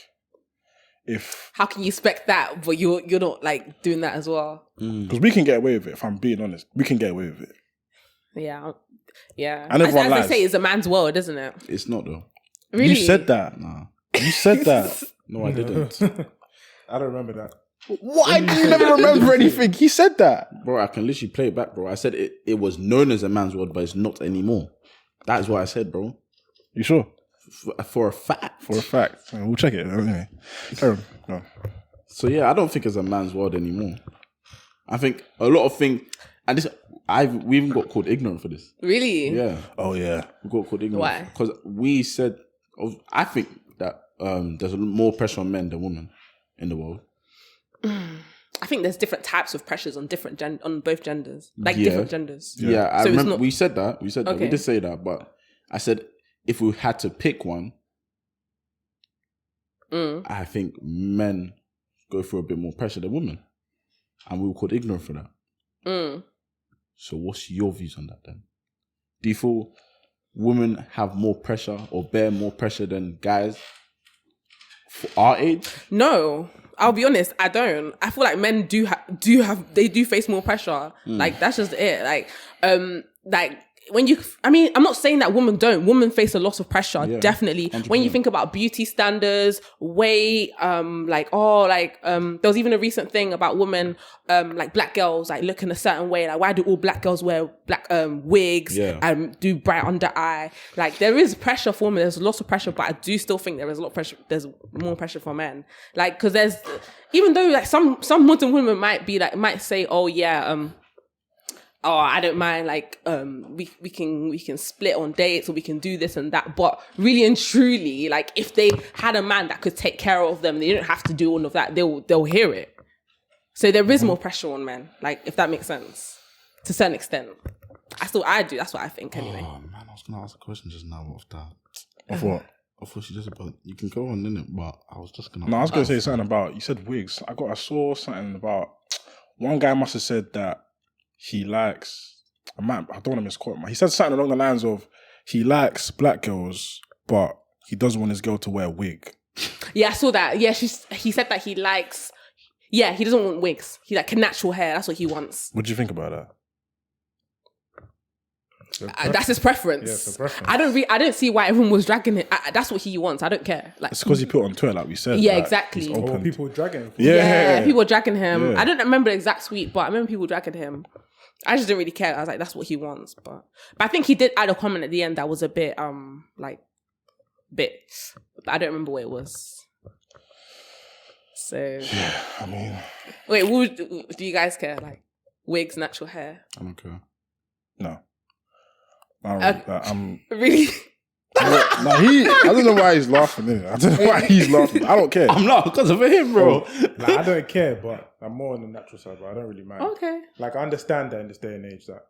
if How can you expect that, but you're not like doing that as well? because we can get away with it. If I'm being honest, we can get away with it. Yeah. And everyone as lies. they say, it's a man's world, isn't it? It's not though. Really? You said that. Nah, You said that. no, I didn't, I don't remember that. Why do you never remember anything? He said that. bro. I can literally play it back, bro. I said it was known as a man's world, but it's not anymore. That is what I said, bro. You sure? for a fact. For a fact. We'll check it. Anyway. No. So yeah, I don't think it's a man's world anymore. I think a lot of things, and this we even got called ignorant for this. Really? Yeah. Oh yeah. We got called ignorant. Why? Because we said, I think that there's more pressure on men than women in the world. I think there's different types of pressures on on both genders, different genders. Yeah, I So it's remember not- we said that. We said that. We Okay. did say that, but I said if we had to pick one, I think men go through a bit more pressure than women, and we were called ignorant for that. So, what's your views on that then? Do you feel women have more pressure or bear more pressure than guys for our age? No, I'll be honest, I don't. I feel like men do face more pressure. Like that's just it. Like when I'm not saying that women don't. Women face a lot of pressure, definitely. 100%. When you think about beauty standards, weight, there was even a recent thing about women, like black girls, like looking a certain way. Like, why do all black girls wear black wigs and do bright under eye? Like, there is pressure for women. There's a lot of pressure, but I do still think there is a lot of pressure. There's more pressure for men. Like, because there's, even though like some modern women might say, oh yeah, I don't mind, like, we can split on dates or we can do this and that. But really and truly, like, if they had a man that could take care of them, they don't have to do all of that. They'll hear it. So there is more pressure on men, like, if that makes sense, to a certain extent. I do. That's what I think, anyway. Oh man, I was gonna ask a question just now off that. Of what? I thought she just about. You can go on, innit? But I was just gonna. No, I was gonna say something about, you said wigs. I saw something about, one guy must have said that he likes, I don't want to misquote him. He said something along the lines of, he likes black girls, but he doesn't want his girl to wear a wig. Yeah, I saw that. Yeah, he said that he likes. Yeah, he doesn't want wigs. He like natural hair. That's what he wants. What do you think about that? That's his preference. Yeah, it's a preference. I don't see why everyone was dragging it. That's what he wants. I don't care. Like, It's because he put it on Twitter, like we said. Yeah, like, exactly. he's Or opened. People dragging him. Yeah. people were dragging him. Yeah. I don't remember the exact tweet, but I remember people dragging him. I just didn't really care. I was like, that's what he wants. But I think he did add a comment at the end that was a bit but I don't remember what it was. So Yeah, I mean, wait, do you guys care? Like wigs, natural hair? I don't care. no. I don't really, Really? I don't know why he's laughing, innit? I don't know why he's laughing. I don't care. I'm not because of him, bro. Like, I don't care, but I'm more on the natural side, but I don't really mind. Okay. Like, I understand that in this day and age that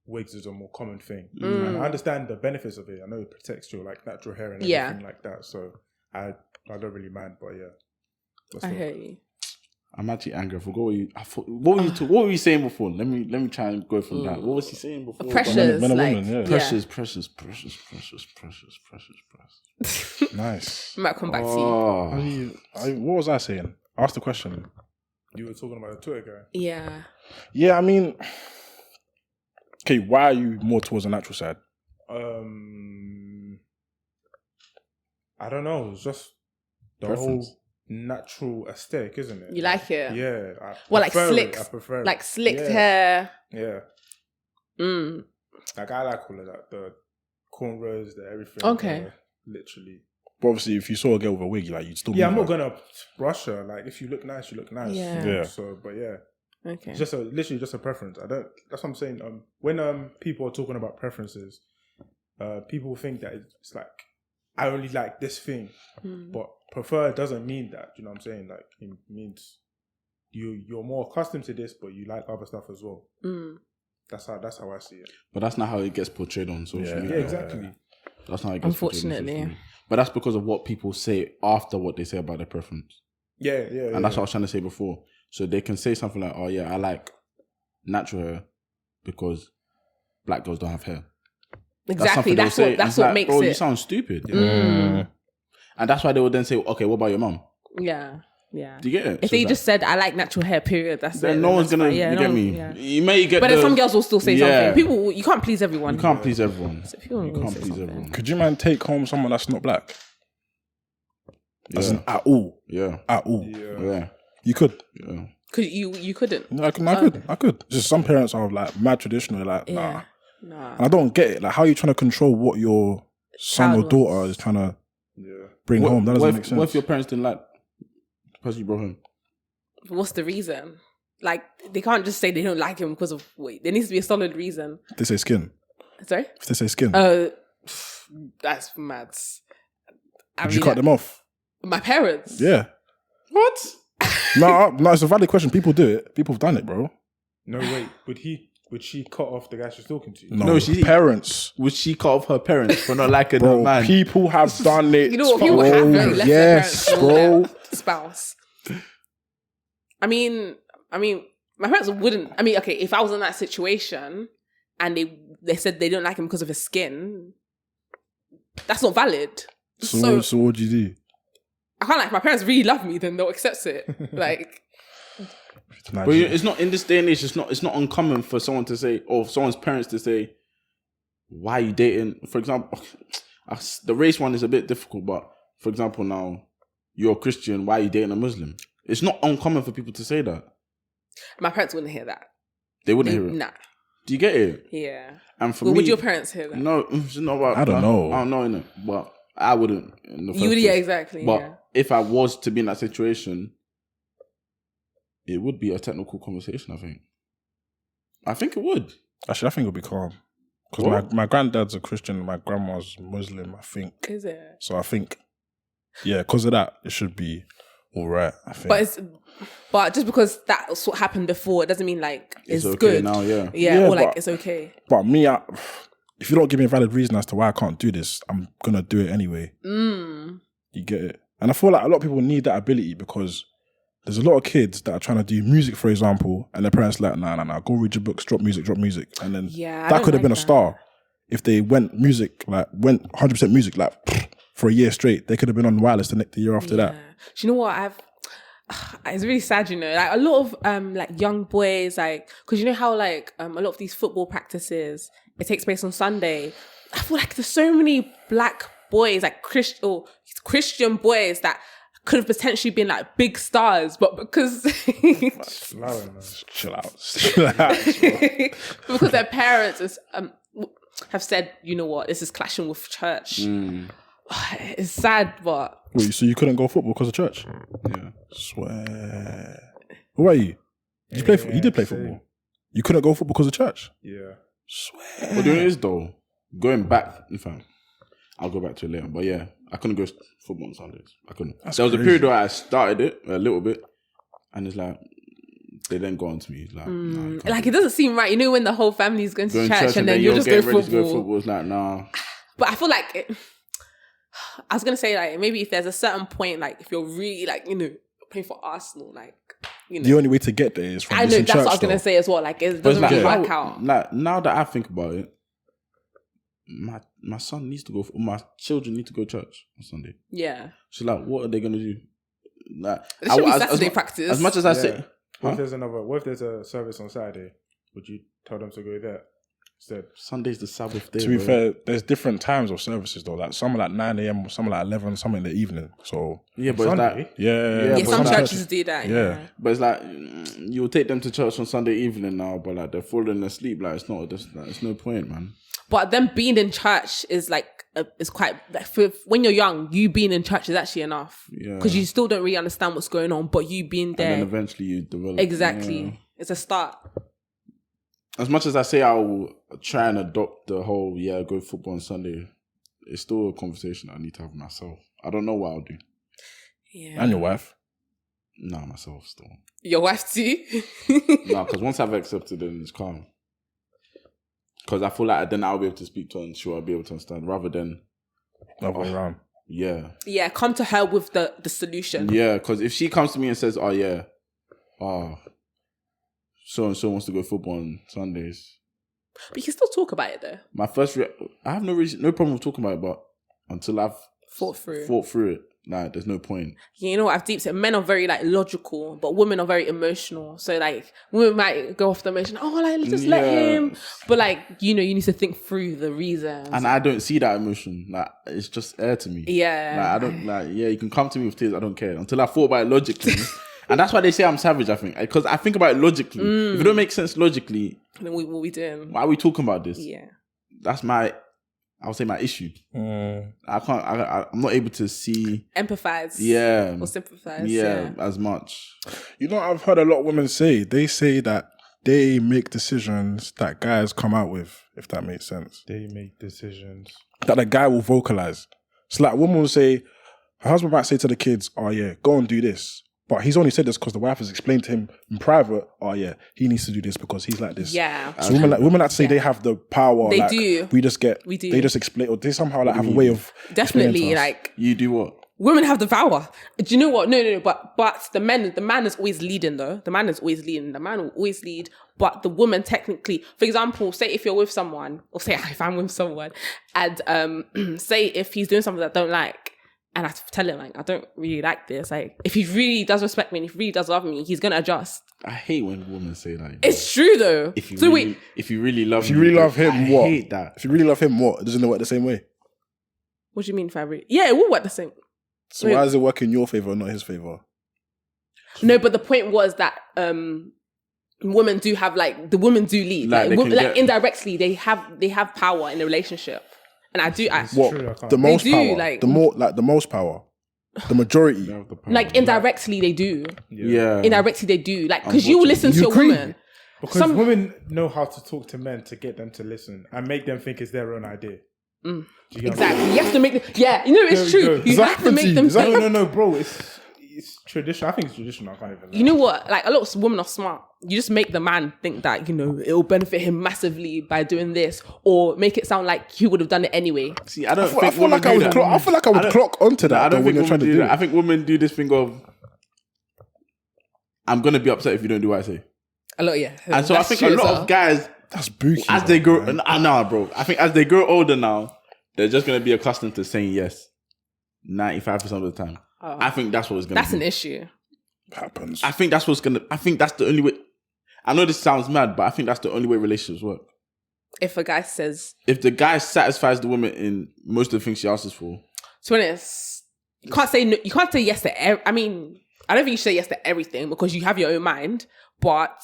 wigs is a more common thing. And I understand the benefits of it. I know it protects your like natural hair and everything like that. So I don't really mind, but yeah. I hear you. I'm actually angry. I forgot what were you saying before? Let me try and go from that. What was he saying before? Pressures, Men and like, women, yeah. Precious. Nice. Might come back to you. What was I saying? Ask the question. You were talking about the Twitter guy. Yeah. Yeah, I mean, okay, why are you more towards the natural side? I don't know. It's just the Preference. whole natural aesthetic, isn't it? You like it? Yeah. Like slicks. I slicks, prefer it. like slicked Yeah. hair. Yeah. Like, I like all of that. The cornrows, the everything. Okay. Literally. But obviously, if you saw a girl with a wig, you'd still. Yeah, I'm move not her. gonna brush her. Like, if you look nice, you look nice. Yeah. Yeah. So, but yeah, Okay. it's just literally just a preference. That's what I'm saying. When people are talking about preferences, people think that it's like, I only like this thing, but prefer doesn't mean that. You know what I'm saying? Like, it means you're more accustomed to this, but you like other stuff as well. That's how I see it. But that's not how it gets portrayed on social media. Yeah, exactly. That's not how it gets portrayed on social Unfortunately. media. But that's because of what people say after what they say about their preference. Yeah. And that's what I was trying to say before. So they can say something like, oh yeah, I like natural hair because black girls don't have hair. Exactly. That's something what they'll say. It's like, makes bro, it. you sound stupid. Mm. And that's why they would then say, okay, what about your mum? Yeah. Yeah. Do you get it? If So they it's just said, I like natural hair, period, that's then it. no one's that's gonna, fine. Yeah, you no get one- me? yeah. You may get But then some girls will still say something. People, you can't please everyone. You can't please everyone. So if you want You to can't say please something. everyone. Could you man take home someone that's not black? As Yeah. in, at all. Yeah. At all. Yeah. You could. Yeah. Because you couldn't. No, I could. Just some parents are like mad traditional, like, nah. Nah. And I don't get it. Like, how are you trying to control what your son or daughter is trying to bring home. That doesn't make sense. What if your parents didn't like the person you brought home? What's the reason? Like, they can't just say they don't like him because of... Wait, there needs to be a solid reason. If they say skin. Sorry? If they say skin. That's mad. Did you cut them off? My parents? Yeah. What? No, it's a valid question. People do it. People have done it, bro. No, wait. Would she cut off the guy she's talking to? No, parents. Would she cut off her parents for not liking Bro, her man? people have done it. You know what? People have left their yes, parents bro. their spouse. I mean, my parents wouldn't. I mean, okay, if I was in that situation and they said they don't like him because of his skin, that's not valid. So what do you do? I can't, like, my parents really love me, then they'll accept it. Like, but it's not in this day and age. It's not uncommon for someone to say, or someone's parents to say, "Why are you dating?" For example, the race one is a bit difficult, but for example, now you're a Christian. Why are you dating a Muslim? It's not uncommon for people to say that. my parents wouldn't hear that. They wouldn't hear it. Nah. Do you get it? Yeah. And for Well, me, would your parents hear that? no, it's not about. I don't know. I don't know, innit? But I wouldn't. In the first You would, place. yeah, exactly. But yeah. if I was to be in that situation, it would be a technical conversation, I think it would. Actually, I think it'll be calm. Because my granddad's a Christian, my grandma's Muslim, I think. Is it? So I think, yeah, because of that, it should be all right, I think. But just because that's what happened before, it doesn't mean like it's okay good. now, yeah. Yeah, or like it's okay. But me, if you don't give me a valid reason as to why I can't do this, I'm going to do it anyway. You get it? And I feel like a lot of people need that ability because there's a lot of kids that are trying to do music, for example, and their parents are like, nah, go read your books, drop music. And then that could have been a star. If they went 100% music, like for a year straight, they could have been on wireless the year after that. Do you know what? It's really sad, you know, like a lot of like young boys, like, because you know how like a lot of these football practices, it takes place on Sunday. I feel like there's so many black boys, like Christian boys that could have potentially been like big stars, but because chill out, because their parents have said, you know what, this is clashing with church. It's sad, but wait, so you couldn't go football because of church? Yeah, swear. Who are you? Did you play? You did play football. You couldn't go football because of church. Yeah, swear. But doing it is though, going back. In fact, I'll go back to it later. But yeah, I couldn't go football on Sundays. I couldn't. There was a period where I started it a little bit, and it's like they then go on to me like, nah, like it doesn't seem right. You know, when the whole family is going to church and then you're just going football. It's like, nah. But I feel like I was gonna say, like, maybe if there's a certain point, like if you're really like, you know, playing for Arsenal, like, you know, the only way to get there is from I know that's what I was gonna say as well. Like, it doesn't really work out. Like now that I think about it, my son needs to go. My children need to go to church on Sunday. Yeah. So like, what are they gonna do? Like, it should be Saturday practice. As much as I say, what if there's a service on Saturday? Would you tell them to go there? Sunday's the Sabbath day. To be fair, there's different times of services though. Like some are like 9 a.m, some are like 11, some in the evening. So yeah, but Sunday? it's like yeah, some churches do that. Yeah, but it's like you'll take them to church on Sunday evening now, but like they're falling asleep. Like it's not. It's no point, man. But them being in church is like is quite like when you're young. You being in church is actually enough. Yeah, because you still don't really understand what's going on, but you being there, and then eventually you develop. Exactly, it's a start. As much as I say I will try and adopt the whole go football on Sunday, it's still a conversation I need to have with myself. I don't know what I'll do. Yeah. And your wife? Nah, myself still. Your wife too? Nah, because once I've accepted it, it's calm. Because I feel like then I'll be able to speak to her and she'll be able to understand rather than other way around. Yeah. Yeah, come to her with the solution. Yeah, because if she comes to me and says, so and so wants to go football on Sundays. But you can still talk about it though. My first I have no problem with talking about it, but until I've fought through it, like there's no point. You know what I've deep said? Men are very like logical, but women are very emotional. So like women might go off the emotion, like just let him. But like, you know, you need to think through the reasons. And I don't see that emotion. Like it's just air to me. Yeah. Like I don't you can come to me with tears, I don't care. Until I thought about it logically. And that's why they say I'm savage, I think. Because I think about it logically. If it don't make sense logically, then what are we doing? Why are we talking about this? Yeah. That's my I'll say my issue. I can't. I'm not able to see empathize. Yeah. Or sympathize. Yeah, as much. You know, I've heard a lot of women say, they say that they make decisions that guys come out with, if that makes sense. They make decisions that a guy will vocalize. So like a woman will say, her husband might say to the kids, oh yeah, go and do this. But he's only said this because the wife has explained to him in private, oh yeah, he needs to do this because he's like this. Yeah. So women like to say they have the power. They like, do. We do. They just explain, or they somehow like have a way of definitely like you do what? Women have the power. Do you know what? No. But the man is always leading though. The man is always leading. The man will always lead. But the woman technically, for example, say if you're with someone, or say if I'm with someone, and say if he's doing something that I don't like, and I have to tell him like I don't really like this. Like if he really does respect me and if he really does love me, he's gonna adjust. I hate when women say that. It's true though. If you really love him, what? I hate that. If you really love him, what? Doesn't it work the same way? What do you mean if I really? Yeah, it will work the same. So why does it work in your favor, not his favor? No, but the point was that women do have the women do lead. Like indirectly, they have power in a relationship, and I do. The most power, the most power, the majority. Like indirectly, they do. Yeah. Indirectly, they do. Like because you will listen to a woman. Because women know how to talk to men to get them to listen and make them think it's their own idea. Exactly. You have to make them. Yeah, you know it's true. You have to make them. No, bro. It's traditional. I think it's traditional. I can't even. You know what? Like a lot of women are smart. You just make the man think that it will benefit him massively by doing this, or make it sound like he would have done it anyway. See, I feel like I would clock onto that. I don't think when you're trying to do that. I think women do this thing of, I'm gonna be upset if you don't do what I say. A lot, yeah. And so I think a lot of guys, that's booky. As they grow, nah, bro. I think as they grow older now, they're just gonna be accustomed to saying yes 95% of the time. Oh. I think that's what it's gonna. That's an issue. Happens. I think that's what's gonna. I think that's the only way. I know this sounds mad, but I think that's the only way relationships work. If a guy says, if the guy satisfies the woman in most of the things she asks for, to be honest, you can't say no. You can't say yes to. I mean, I don't think you should say yes to everything because you have your own mind, but.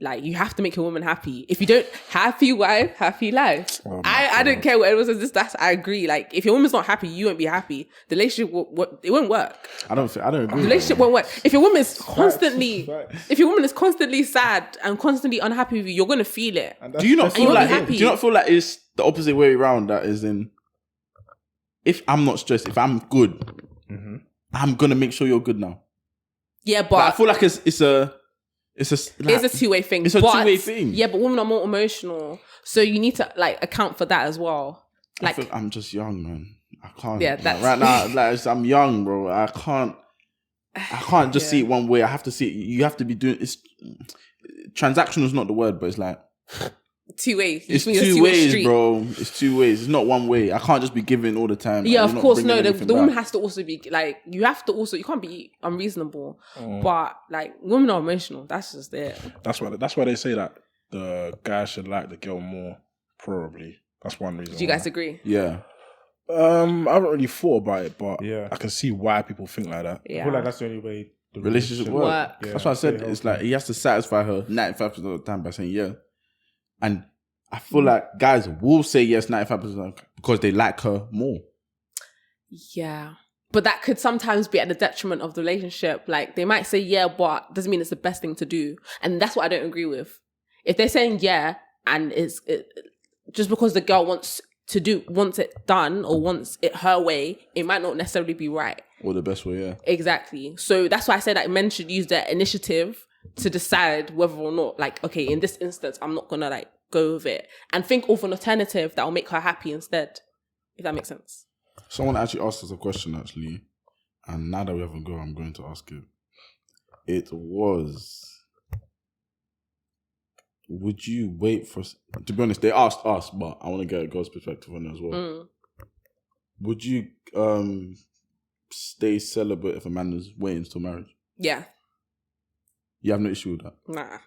Like, you have to make your woman happy. If you don't, happy wife, happy life. Oh I don't care what anyone says. I agree. Like, if your woman's not happy, you won't be happy. The relationship, it won't work. I don't agree. The relationship won't work. If your woman is constantly sad and constantly unhappy with you, you're gonna feel it. Do you not feel like it's the opposite way around? That is if I'm not stressed, if I'm good, I'm gonna make sure you're good now. Yeah, but I feel like it's a two-way thing. It's a two-way thing. Yeah, but women are more emotional. So you need to account for that as well. Like, I'm just young, man. I can't. Yeah, that's... right now, I'm young, bro. I can't just see it one way. I have to see it. You have to be doing... Transactional is not the word, but it's like... Two ways. It's two ways, bro. It's two ways. It's not one way. I can't just be giving all the time. Yeah, of course. No, the woman has to also be like, you have to also, you can't be unreasonable. But like, women are emotional. That's just it. That's why they say that the guy should like the girl more, probably. That's one reason. Do you guys agree? Yeah. I haven't really thought about it, but I can see why people think like that. Yeah. I feel like that's the only way the relationship works. Yeah. That's why I said it's like he has to satisfy her 95% of the time by saying yeah. And I feel like guys will say yes 95% because they like her more. Yeah. But that could sometimes be at the detriment of the relationship. Like, they might say yeah, but doesn't mean it's the best thing to do. And that's what I don't agree with. If they're saying yeah, and just because the girl wants it done or wants it her way, it might not necessarily be right. Or the best way, yeah. Exactly. So that's why I said that men should use their initiative to decide whether or not, like, okay, in this instance, I'm not gonna like go with it, and think of an alternative that will make her happy instead. If that makes sense. Someone actually asked us a question actually, and now that we haven't go, I'm going to ask it. It was, would you wait for? To be honest, they asked us, but I want to get a girl's perspective on it as well. Would you stay celibate if a man is waiting till marriage? Yeah. You have no issue with that? Nah.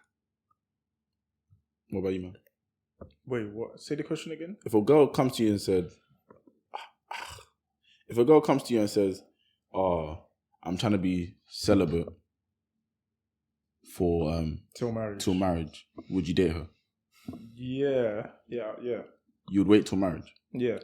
What about you, man? Wait, what? Say the question again. If a girl comes to you and says, "Oh, I'm trying to be celibate for till marriage," would you date her? Yeah. You would wait till marriage? Yeah.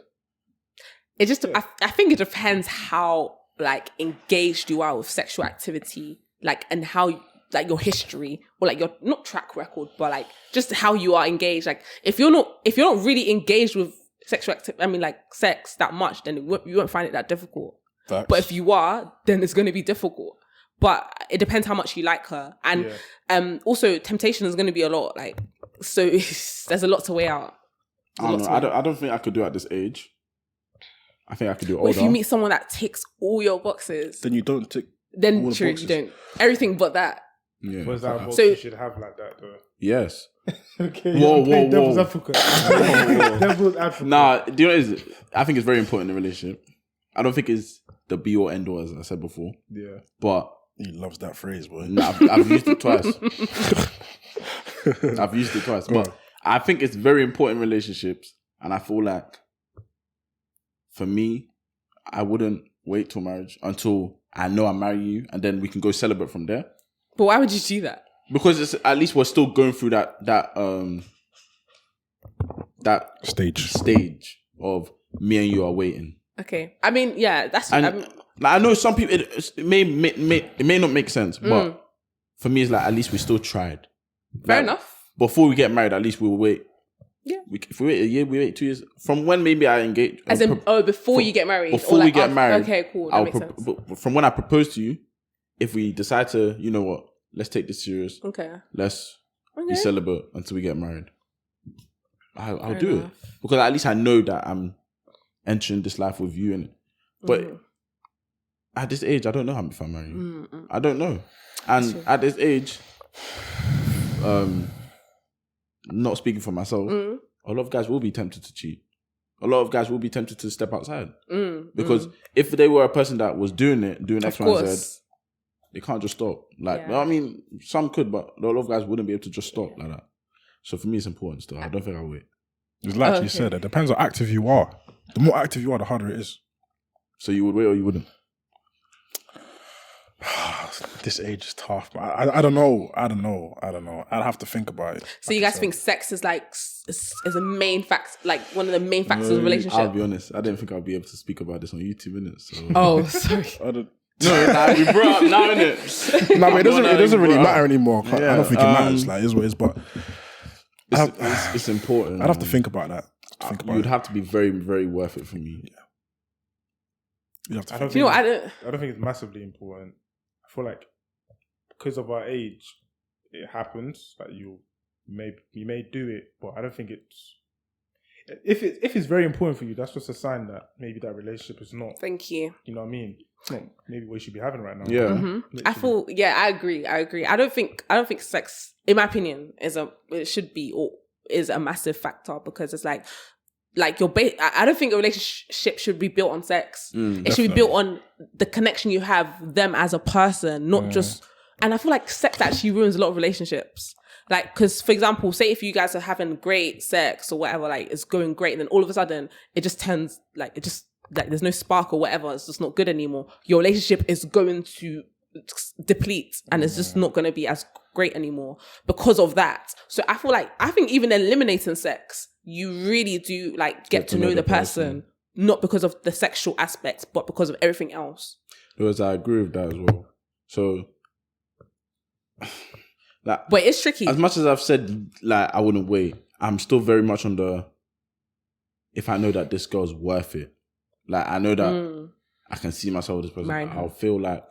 It just, I think it depends how like engaged you are with sexual activity, like, and how like your history or like your not track record, but like just how you are engaged. Like if you're not really engaged with sexual activity, I mean like sex that much, then you won't find it that difficult. Facts. But if you are, then it's going to be difficult. But it depends how much you like her, and also temptation is going to be a lot. Like so, there's a lot to weigh out. I don't know. I don't think I could do it at this age. I think I could do it older. If you meet someone that ticks all your boxes, then you don't tick. Then all the true, boxes. you don't. Everything but that. Yeah. Was that a box So- you should have like that though? Yes. Okay. Whoa. Devil's advocate. Devil's advocate. Nah, do you know what it is? I think it's very important in a relationship. I don't think it's the be or end all, as I said before. Yeah. But He loves that phrase, boy. nah, I've used it twice. I've used it twice. But I think it's very important in relationships. And I feel like, for me, I wouldn't wait till marriage until I know I marry you, and then we can go celebrate from there. But why would you do that? Because it's, at least we're still going through that stage of me and you are waiting. Okay, I mean, yeah, that's. And I mean, like, I know some people it may not make sense, but for me it's like at least we still tried. fair Like, enough. Before we get married, at least we'll wait. Yeah. If we wait a year, we wait 2 years. From when maybe I engage. As in, before you get married. Before or like we get after- married. Okay, cool. That makes sense. From when I propose to you, if we decide to, you know what, let's take this serious. Okay. Let's be Okay. celibate until we get married. I'll Fair do enough. it. Because at least I know that I'm entering this life with you in it. But at this age, I don't know if I'm married. I don't know. And at this age, not speaking for myself, a lot of guys will be tempted to cheat. A lot of guys will be tempted to step outside. Because if they were a person that was doing X, Y, and Z, they can't just stop. Like, Yeah. I mean, some could, but a lot of guys wouldn't be able to just stop like that. So for me, it's important still. I don't think I'll wait. It's like Okay. you said, it depends how active you are. The more active you are, the harder it is. So you would wait or you wouldn't? This age is tough, but I don't know. I'd have to think about it. So you guys think sex is like is a main fact, like one of the main factors of a relationship? I'll be honest. I didn't think I'd be able to speak about this on YouTube, innit? So. Oh, sorry. I don't. No, like, we brought up now, innit? No, but it doesn't really brought up. matter anymore. I don't think it matters. Like, it is what it is. But It's important. I'd have to think about that. You'd have to be very, very worth it for me. You have to I think. don't You know, think I don't. I don't think it's massively important. I feel like because of our age, it happens that you may do it, but I don't think it's if it's very important for you. That's just a sign that maybe that relationship is not. Thank you. You know what I mean? It's not maybe what you should be having right now. Yeah. Mm-hmm. I feel, yeah, I agree. I don't think sex, in my opinion, it should be or is a massive factor, because it's like your I don't think a relationship should be built on sex. It should be built on the connection you have them as a person, not just. And I feel like sex actually ruins a lot of relationships. Like, because for example, say if you guys are having great sex or whatever, like it's going great, and then all of a sudden it just turns like there's no spark or whatever. It's just not good anymore. Your relationship is going to deplete, and it's just not going to be as great anymore because of that. So I think even eliminating sex, you really do like get to know the person, not because of the sexual aspect, but because of everything else. Because I agree with that as well. So, like, but it's tricky. As much as I've said, like, I wouldn't wait, I'm still very much on the, if I know that this girl's worth it, like, I know that I can see myself with this person, Right. I'll feel like,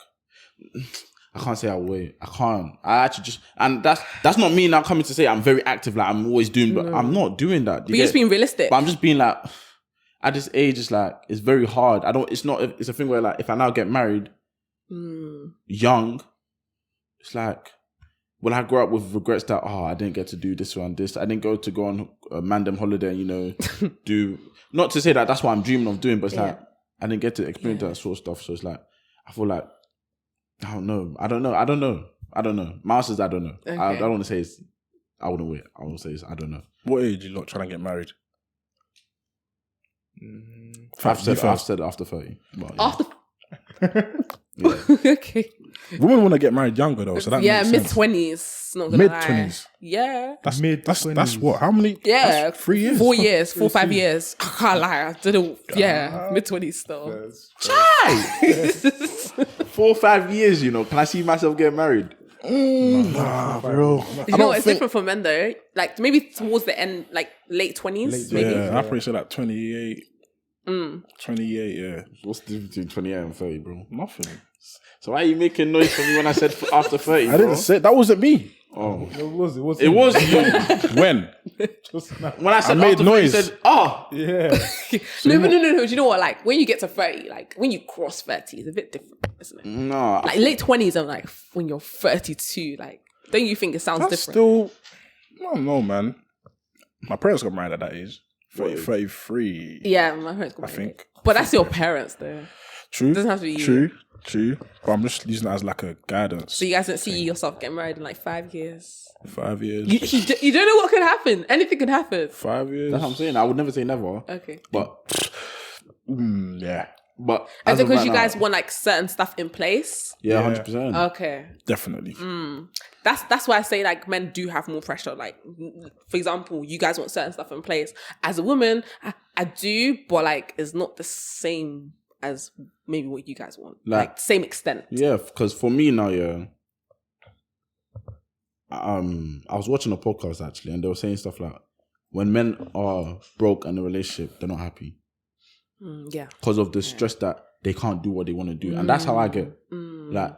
I can't say I'll wait. I can't. I actually just, and that's not me now coming to say I'm very active, like I'm always doing, but I'm not doing that. But you're just being realistic. But I'm just being like, at this age, it's like, it's very hard. It's a thing where like, if I now get married young, it's like, will I grow up with regrets that, I didn't get to do this one, this, I didn't go on a Mandem holiday, do, not to say that that's what I'm dreaming of doing, but it's like, I didn't get to experience that sort of stuff. So it's like, I feel like, I don't know. My answer is I don't know. Okay. I don't want to say it's, I wouldn't wait. I want to say it's, I don't know. What age are you lot trying to get married? I've said after 30. But, yeah. After Okay. Women want to get married younger though, so that makes sense. mid-20s. Not gonna Mid-20s. lie. Yeah. That's what? How many? Yeah. That's 3 years. 4 years. 4 5 years. I can't lie. I didn't. Yeah. Mid-20s still. Chai! 4 or 5 years, you know. Can I see myself getting married? Nah, bro. You know, it's different for men though. Like maybe towards the end, like late 20s, maybe. Yeah, I probably say like 28. 28, yeah. What's the difference between 28 and 30, bro? Nothing. So why are you making noise for me when I said after 30, I didn't say that. Wasn't me. Oh. It was you. When? When I said made after 30, noise. you said, oh. Yeah. No. Do you know what? Like when you get to 30, like when you cross 30, it's a bit different, isn't it? No. Like late 20s and like when you're 32, like don't you think it sounds That's different? still. I don't know, man. My parents got married at that age. 33. Yeah, my parents got I married. think. But that's your parents though. True. Doesn't have to be you. True. But I'm just using that as like a guidance. So you guys don't see yourself getting married in like 5 years? 5 years. You don't know what could happen. Anything could happen. 5 years. That's what I'm saying. I would never say never. Okay. But, Yeah. but. Is as it of because right you now- guys want like certain stuff in place? Yeah, Yeah. 100%. Okay. Definitely. That's why I say like men do have more pressure. Like for example, you guys want certain stuff in place. As a woman, I do, but like it's not the same as maybe what you guys want. Like same extent. Yeah, because for me now, yeah. I was watching a podcast actually, and they were saying stuff like, when men are broke in a relationship, they're not happy Yeah. because of the stress that they can't do what they want to do, and that's how I get. Like,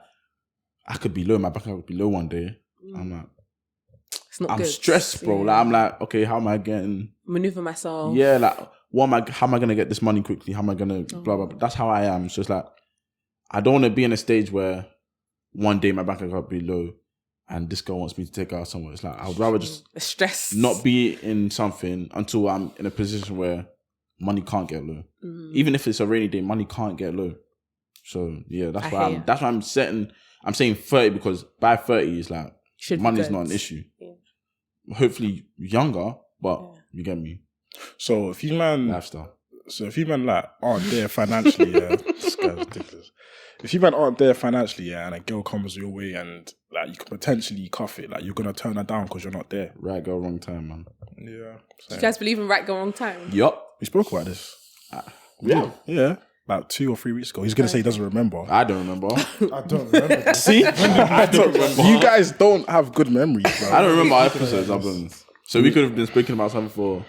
I could be low, my bank account could be low one day. I'm like, It's not I'm good. stressed, bro. Yeah. Like, I'm like, okay, how am I getting? Maneuver myself. Yeah, like, how am I gonna get this money quickly? How am I gonna blah blah blah? That's how I am. So it's like, I don't want to be in a stage where one day my bank account be low, and this girl wants me to take her out somewhere. It's like I would rather just The stress. not be in something until I'm in a position where money can't get low. Even if it's a rainy day, money can't get low. So yeah, that's why I'm setting. I'm saying 30 because by 30 is like money's not an issue. Yeah. Hopefully younger, but you get me. So if you man Lifestyle. So if you man like aren't there financially, yeah, this guy's ridiculous. If you man aren't there financially, yeah, and a girl comes your way and like you could potentially cuff it, like you're gonna turn her down because you're not there. Right girl, wrong time, man. Yeah. Do you guys believe in right girl, wrong time? Yup. We spoke about this. Yeah. About 2 or 3 weeks ago. He's gonna say he doesn't remember. I don't remember. I don't remember. See, I don't remember. You guys don't have good memories, bro. I don't remember our episodes. I'll be honest. So we could have been speaking about something for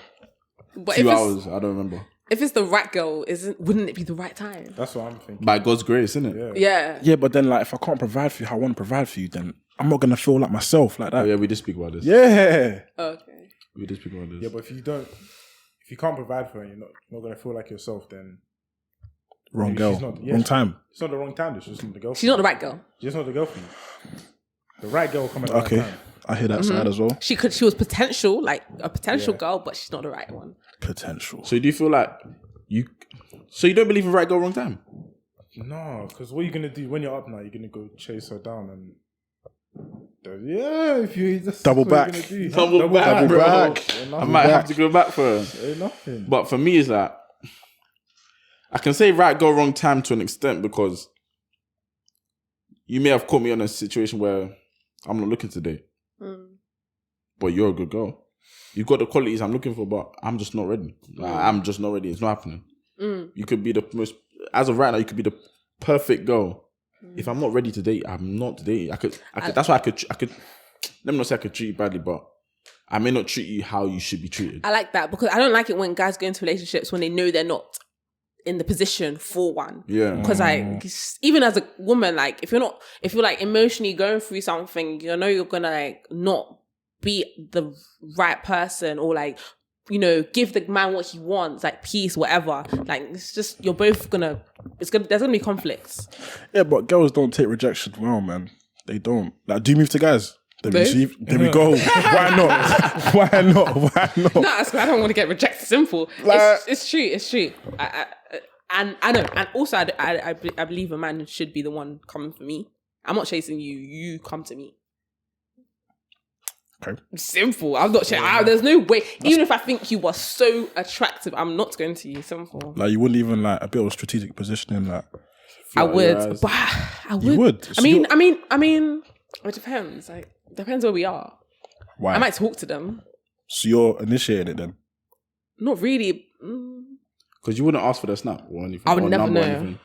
But 2 hours. I don't remember. If it's the right girl, wouldn't it be the right time? That's what I'm thinking. By God's grace, isn't it? Yeah. Yeah, but then like if I can't provide for you how I want to provide for you, then I'm not gonna feel like myself like that. Oh, yeah, we did speak about this. Yeah. Okay. We did speak about this. Yeah, but if you can't provide for her, you're not gonna feel like yourself. Then Wrong maybe girl. she's not- yeah, Wrong time. It's not the wrong time. It's just not the girl. She's not the right girl. She's not the girl for you. The right girl will come at the Okay. right time. I hear that side as well. She was potential, like a potential girl, but she's not the right one. Potential. So do you feel like so you don't believe in right girl, wrong time? No, because what you're gonna do when you're up now, you're gonna go chase her down and. Yeah, if you that's Double what back. you're gonna do. Double back, bro. I might have to go back for her. Ain't nothing. But for me, it's like, I can say right girl, wrong time to an extent because you may have caught me in a situation where I'm not looking to date. But you're a good girl. You've got the qualities I'm looking for, but I'm just not ready. Like, I'm just not ready. It's not happening. You could be the most, as of right now, you could be the perfect girl. If I'm not ready to date, I'm not dating. I could. That's why I could. Let me not say I could treat you badly, but I may not treat you how you should be treated. I like that because I don't like it when guys go into relationships when they know they're not in the position for one. Yeah. Because like even as a woman, like if you're like emotionally going through something, you know you're gonna like not be the right person or like, you know, give the man what he wants, like peace, whatever. Like it's just there's gonna be conflicts. Yeah, but girls don't take rejection well, man. They don't. Like, do you move to guys? There we go. Why not? Why not? Why not? No, that's I don't want to get rejected. Simple. Like- It's true. It's true. And I know. And also, I believe a man should be the one coming for me. I'm not chasing you. You come to me. Okay. Simple. I'm not chasing. There's no way. Even if I think you are so attractive, I'm not going to you. Simple. Like you wouldn't even like a bit of strategic positioning, like I flutter your would, eyes. but I would. You would. So I mean, it depends. Like, depends where we are. Why? I might talk to them. So you're initiating it then? Not really. Because you wouldn't ask for their snap or anything. I would or never number or know. anything.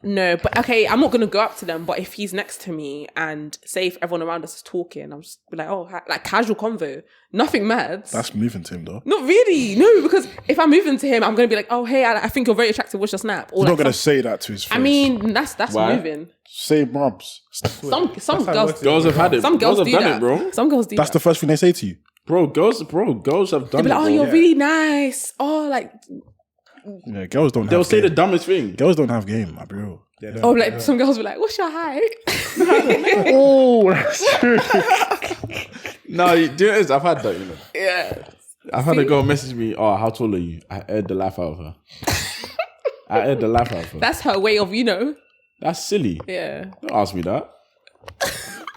No, but okay, I'm not gonna go up to them. But if he's next to me and say if everyone around us is talking, I'm just be like, oh, like casual convo, nothing mad. That's moving to him though. Not really, no, because if I'm moving to him, I'm gonna be like, oh, hey, I think you're very attractive. What's your snap? Or You're like not gonna say that to his face. I mean, that's Why? moving. say mobs. Some That's how it girls, works. Girls have had it. some girls have do done that, it, bro. Some girls do That's that. the first thing they say to you. Bro, girls have done They'll be it, like, oh, bro. you're really nice. Oh, like, Yeah, girls don't. They'll have say game. the dumbest thing. Girls don't have game, my bro. They don't- oh, like some girls be like, what's your height? Oh, that's true. No, you do it is. I've had that, you know. Yeah. I've had a girl message me, oh, how tall are you? I aired the life out of her. I aired the life out of her. That's her way of, That's silly. yeah. Don't ask me that.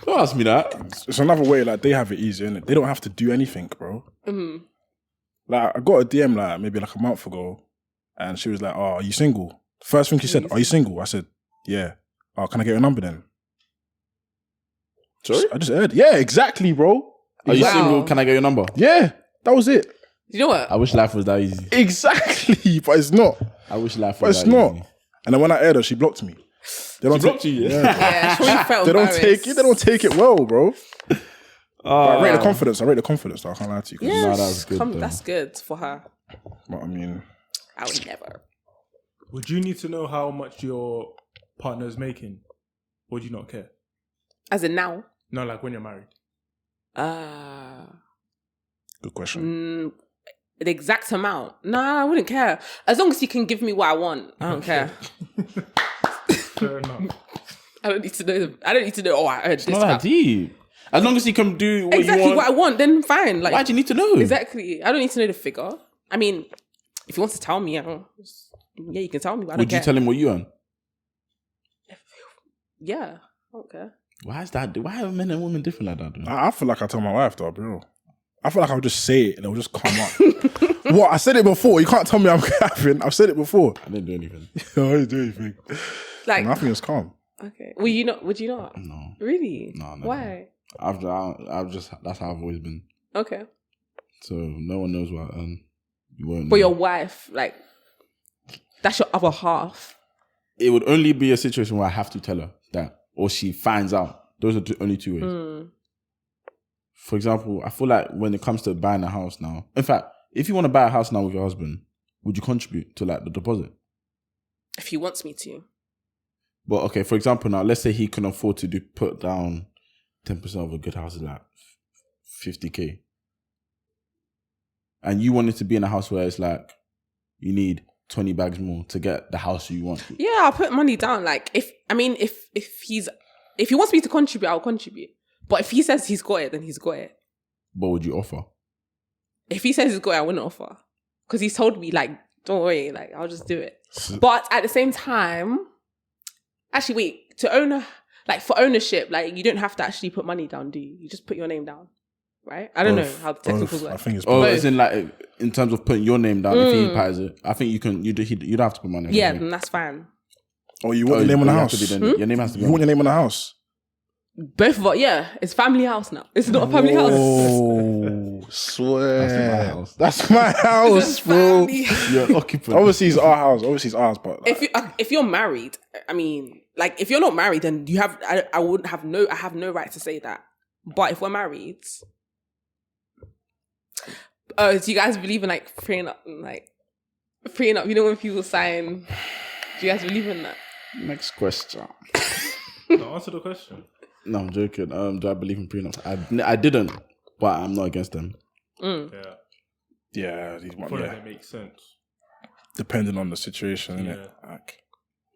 Don't ask me that. It's another way. Like they have it easy, innit? They don't have to do anything, bro. Mm-hmm. Like I got a DM like maybe like a month ago, and she was like, "Oh, are you single?" First thing she said, "Are you single?" I said, "Yeah." "Oh, can I get your number then?" Sorry? I just heard. Yeah, exactly, bro. Are you Wow. single? Can I get your number? Yeah, that was it. You know what? I wish life was that easy. Exactly, but it's not. I wish life But was it's that not. easy. And then when I aired her, she blocked me. They don't She blocked you? Yeah. Yeah, she felt They don't embarrassed. take it. They don't take it well, bro. But I rate the Oh, confidence. I rate the confidence. Though. I can't lie to you. 'Cause- Yeah, No, that was good, though. that's good for her. But I mean, I would never. Would you need to know how much your partner's making? Or do you not care? As in now. No, like when you're married. good question. The exact amount. Nah, I wouldn't care. As long as you can give me what I want, I don't care. Fair enough. I don't need to know. I don't need to know. Oh, I heard this. not that crap. deep. As long as you can do what Exactly you want. what I want, then fine. Like, Why do you need to know? exactly. I don't need to know the figure. I mean, if he wants to tell me, yeah, you can tell me. But I don't Would you care. tell him what you earn? Yeah, I don't care. Why is that? Why are men and women different like that? Though? I feel like I tell my wife though, bro. I feel like I'll just say it and it'll just come up. What? I said it before. You can't tell me I'm capping. I've said it before. I didn't do anything. I didn't do anything. Like, Nothing is calm. okay. Would you not? Would you not? No, Really? no, never. Why? I've just that's how I've always been. Okay. So no one knows what I earn. You won't. But know. your wife, like, that's your other half. It would only be a situation where I have to tell her that, or she finds out. Those are only two ways. For example, I feel like when it comes to buying a house now, in fact, if you want to buy a house now with your husband, would you contribute to like the deposit? If he wants me to. But okay, for example, now let's say he can afford to put down 10% of a good house is like 50k, and you wanted to be in a house where it's like you need 20 bags more to get the house you want. Yeah, I'll put money down. Like, if he wants me to contribute, I'll contribute. But if he says he's got it, then he's got it. What would you offer? If he says he's got it, I wouldn't offer. Because he's told me, like, don't worry, like, I'll just do it. But at the same time, actually, wait, for ownership, like, you don't have to actually put money down, do you? You just put your name down, right? I don't know how the technicals I work. think it's Oh, both. as in like in terms of putting your name down if he buys it. I think you can. You don't have to put money. Yeah, then that's fine. Oh, you want your name on the house? Your name has to be. You want your name on the house? Both of us, yeah. It's family house now. It's not a family house. Oh, swear. That's my house. That's my house, It's a bro. family- You're an occupant. Obviously, it's our house. But like, If you're married, I mean, like, if you're not married, then you have. I have no right to say that. But if we're married, do you guys believe in like prenup? You know when people sign. Do you guys believe in that? Next question. No, answer the question. No, I'm joking. Do I believe in prenups? I didn't, but I'm not against them. Yeah. yeah, these I feel like it makes sense. depending on the situation, innit? Yeah. Like,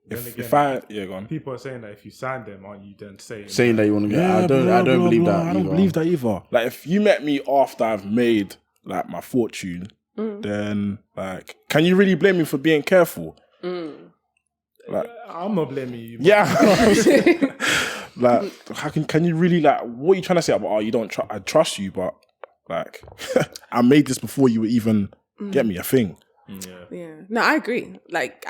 Then if again, go on. People are saying that if you sign them, aren't you then Saying that you want to get, I don't believe that. I don't believe that either. Like, if you met me after I've made like my fortune, then like, can you really blame me for being careful? Like, I'm not blaming you. yeah. Like, how can you really, like, what are you trying to say about, oh, you don't I trust you, but like, I made this before you would even get me a thing. Yeah. Yeah. No, I agree. Like,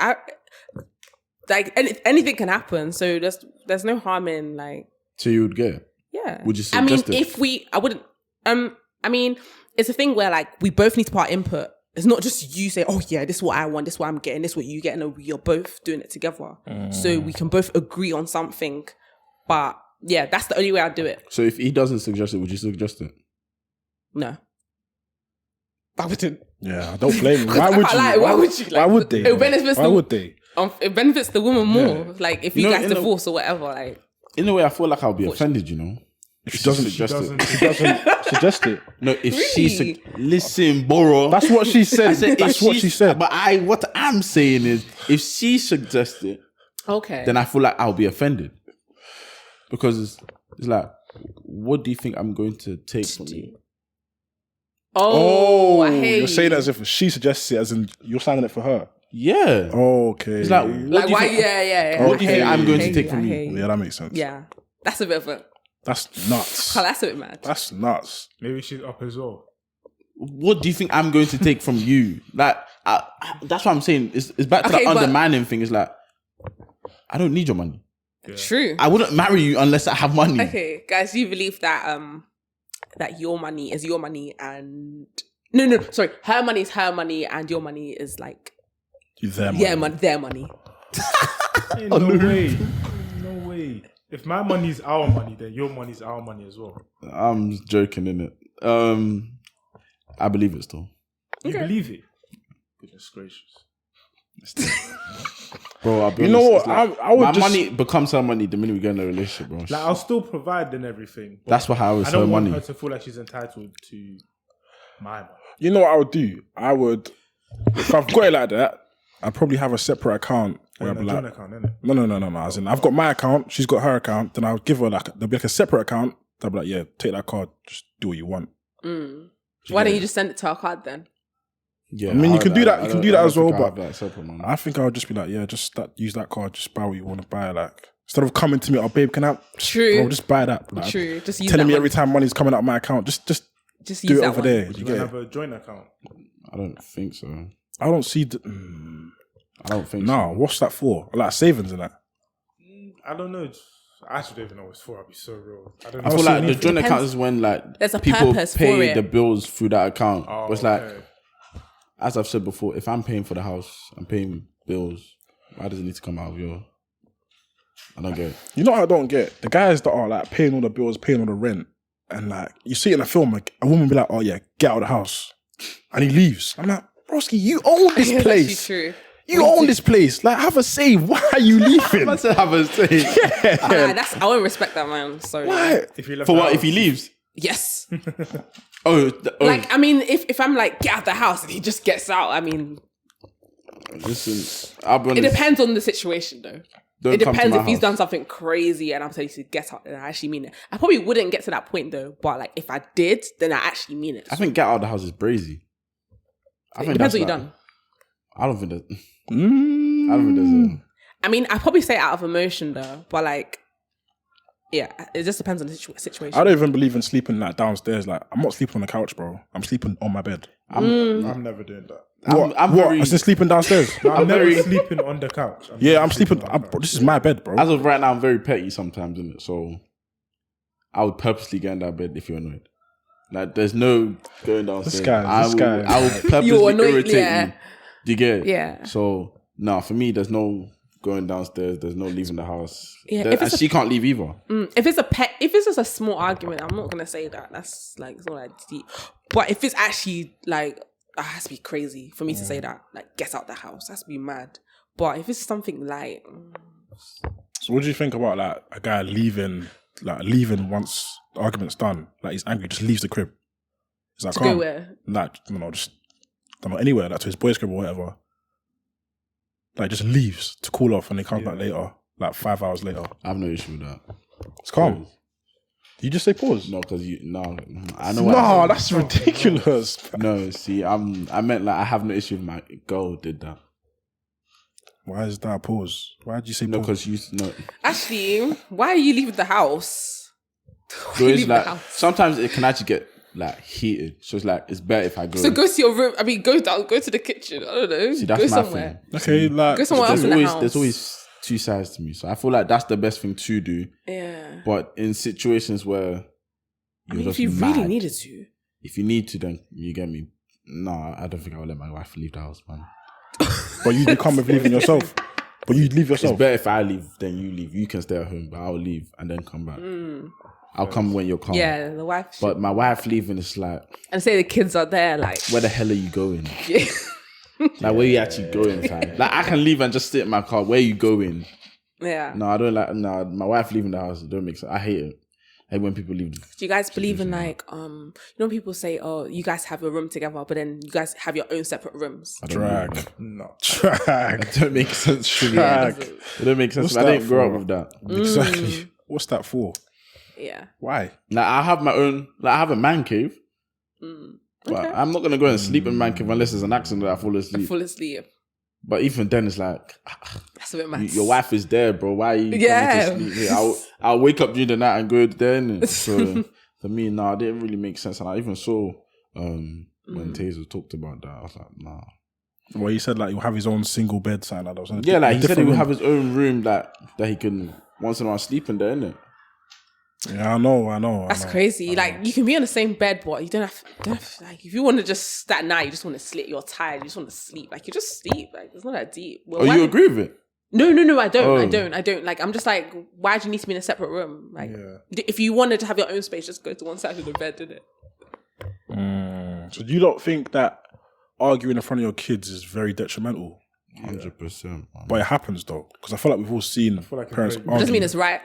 like anything can happen. So there's no harm in like. So you would get it? Yeah. Would you suggest it? I wouldn't. I mean, it's a thing where like we both need to put our input. It's not just you say, oh yeah, this is what I want, this is what I'm getting, this is what you get, and you're both doing it together. So we can both agree on something. But yeah, that's the only way I'd do it. So if he doesn't suggest it, would you suggest it? No. I wouldn't. Yeah, I don't blame you. Why would you? Like, why would you? Like, why would they? Why would they? It benefits the woman more. Yeah. Like if you guys divorce or whatever, like. In a way, I feel like I'll be offended, you know? If she doesn't suggest it. No, if she listen, Boro. That's what she said. That's what she said. But what I'm saying is, if she suggests it, okay, then I feel like I'll be offended. Because it's like, what do you think I'm going to take from you? Oh, I hate you're saying it as if she suggests it, as in you're signing it for her. Yeah. Okay. It's like, why? Yeah. What do you think I'm going to take from you? Yeah, that makes sense. Yeah, that's a bit of a. That's nuts. Oh, that's a bit mad. That's nuts. Maybe she's up as well. What do you think I'm going to take from you? Like, that's what I'm saying. It's back to that undermining thing. It's like, I don't need your money. Yeah. True. I wouldn't marry you unless I have money. Okay, guys, do you believe that that your money is your money and no, sorry, her money is her money and your money is like their money. Yeah, their money. No way. No way. If my money's our money, then your money's our money as well. I'm just joking, innit? I believe it still. You believe it? Goodness gracious. Bro, I'll be you know what? Like, I would my just... money becomes her money the minute we get in a relationship, bro. Like, I'll still provide and everything. That's what I was. I don't want money. her to feel like she's entitled to my money. You know what I would do? I would, if I've got it like that, I'd probably have a separate account. Where I'd be like, account, innit? No. As in, I've got my account, she's got her account. Then I'll give her there'll be like a separate account. I'll be like, yeah, take that card, just do what you want. Why don't you just send it to our card then? Yeah, I mean, you can do that. You can do that as well, but I think I would just be like, yeah, just use that card. Just buy what you want to buy. Like instead of coming to me, oh babe, can I? True. Bro, just buy that. Like, true. Just use telling that me one. every time money's coming out of my account. Just do use it over there. You can have a joint account. I don't think so. I don't see. I don't think. No, what's that for? Like savings and that. I don't know. I actually don't even know what it's for. I'll be so real. I don't know. I feel like the joint account is when like there's a people purpose pay for it. the bills through that account. Oh, but it's like, as I've said before, if I'm paying for the house, I'm paying bills. Why does it need to come out of your? I don't get it. You know what I don't get? The guys that are like paying all the bills, paying all the rent, and like you see it in a film, like a woman be like, "Oh yeah, get out of the house," and he leaves. I'm like, broski, you own this place. True. You own this place. Like, have a say. Why are you leaving? I said have a say. Yeah. I won't respect that man. Sorry. Why? For what? If he leaves? Yes. Like, I mean, if I'm like, get out of the house and he just gets out, I mean, listen, I'll be honest. It depends on the situation though. Don't it depends if he's house. done something crazy and I'm telling you to get out and I actually mean it. I probably wouldn't get to that point though, but like if I did, then I actually mean it. I think get out of the house is brazy. It depends what you've done. I don't think that. I don't think there's a. I mean, I probably say out of emotion though, but like, yeah, it just depends on the situation. I don't even believe in sleeping like downstairs. Like, I'm not sleeping on the couch, bro. I'm sleeping on my bed. I'm never doing that. I'm what? I'm just sleeping downstairs. I'm never sleeping on the couch. I'm sleeping. This is my bed, bro. As of right now, I'm very petty sometimes, innit? So I would purposely get in that bed if you're annoyed. Like, there's no going downstairs. This guy. I will purposely irritate you. Do you get it? Yeah. So, no, for me, there's no going downstairs. There's no leaving the house. Yeah, and she can't leave either. If it's just a small argument, I'm not gonna say that. That's like, it's not like deep. But if it's actually like, it has to be crazy for me to say that. Like, get out the house. It has to be mad. But if it's something like... So what do you think about like a guy leaving once the argument's done? Like, he's angry, just leaves the crib. Is that to calm? go where? Like, just don't know, anywhere, like to his boy's crib or whatever. Like, just leaves to cool off and he comes back later, like 5 hours later. I have no issue with that. It's calm. You just say pause? No, because I know. No, that's ridiculous. No, see, I meant like I have no issue with my girl did that. Why is that a pause? Why did you say no? pause? Because Actually, why are you leaving the house? So it's like sometimes it can actually get like heated. So it's like it's better if I go. So go to your room. Go to the kitchen. I don't know. See, that's go my somewhere. thing. Okay, like go somewhere else in the house. There's always two sides to me. So I feel like that's the best thing to do. Yeah. But in situations where if you really needed to. If you need to, then you get me. No, I don't think I would let my wife leave the house, man. But you come with leaving yourself. But you leave yourself. It's better if I leave than you leave. You can stay at home, but I'll leave and then come back. I'll come when you're calm. Yeah, the wife. But my wife leaving is like... And say the kids are there, like... Where the hell are you going? Yeah. Like, where you actually going, fam? Like, I can leave and just sit in my car. Where you going? Yeah. No, I don't like... No, my wife leaving the house, it don't make sense. I hate it. I hate when people leave. Do you guys believe in like... you know people say, oh, you guys have a room together, but then you guys have your own separate rooms? Drag. No. Drag. It don't make sense to me. Drag. It don't make sense. What's I that didn't grow for? up with that. Exactly. What's that for? Yeah. Why? Like, I have my own... Like, I have a man cave. But Okay. I'm not going to go and sleep in man cave unless there's an accident that I fall asleep. Full asleep. But even then, it's like... That's a bit mad. Your wife is there, bro. Why are you Yeah. coming to sleep here? I'll wake up during the night and go there. Innit? So for me, it didn't really make sense. And I even saw when Taser talked about that, I was like, nah. Well, he said like he'll have his own single bed, something like that. Yeah, like he said he different would room. have his own room that he can once in a while sleep in there, innit? Yeah, I know. That's crazy. Like you can be on the same bed, but you don't have like if you want to just that night, you just want to sleep. You're tired. You just want to sleep. Like you just sleep. Like it's not that deep. Well, Oh, you agree with it? No. I don't. Oh. I don't. Like I'm just like, why do you need to be in a separate room? Like Yeah. if you wanted to have your own space, just go to one side of the bed, didn't it? So do you not think that arguing in front of your kids is very detrimental? 100%. But it happens though, because I feel like we've all seen like parents it It doesn't argue. mean it's right.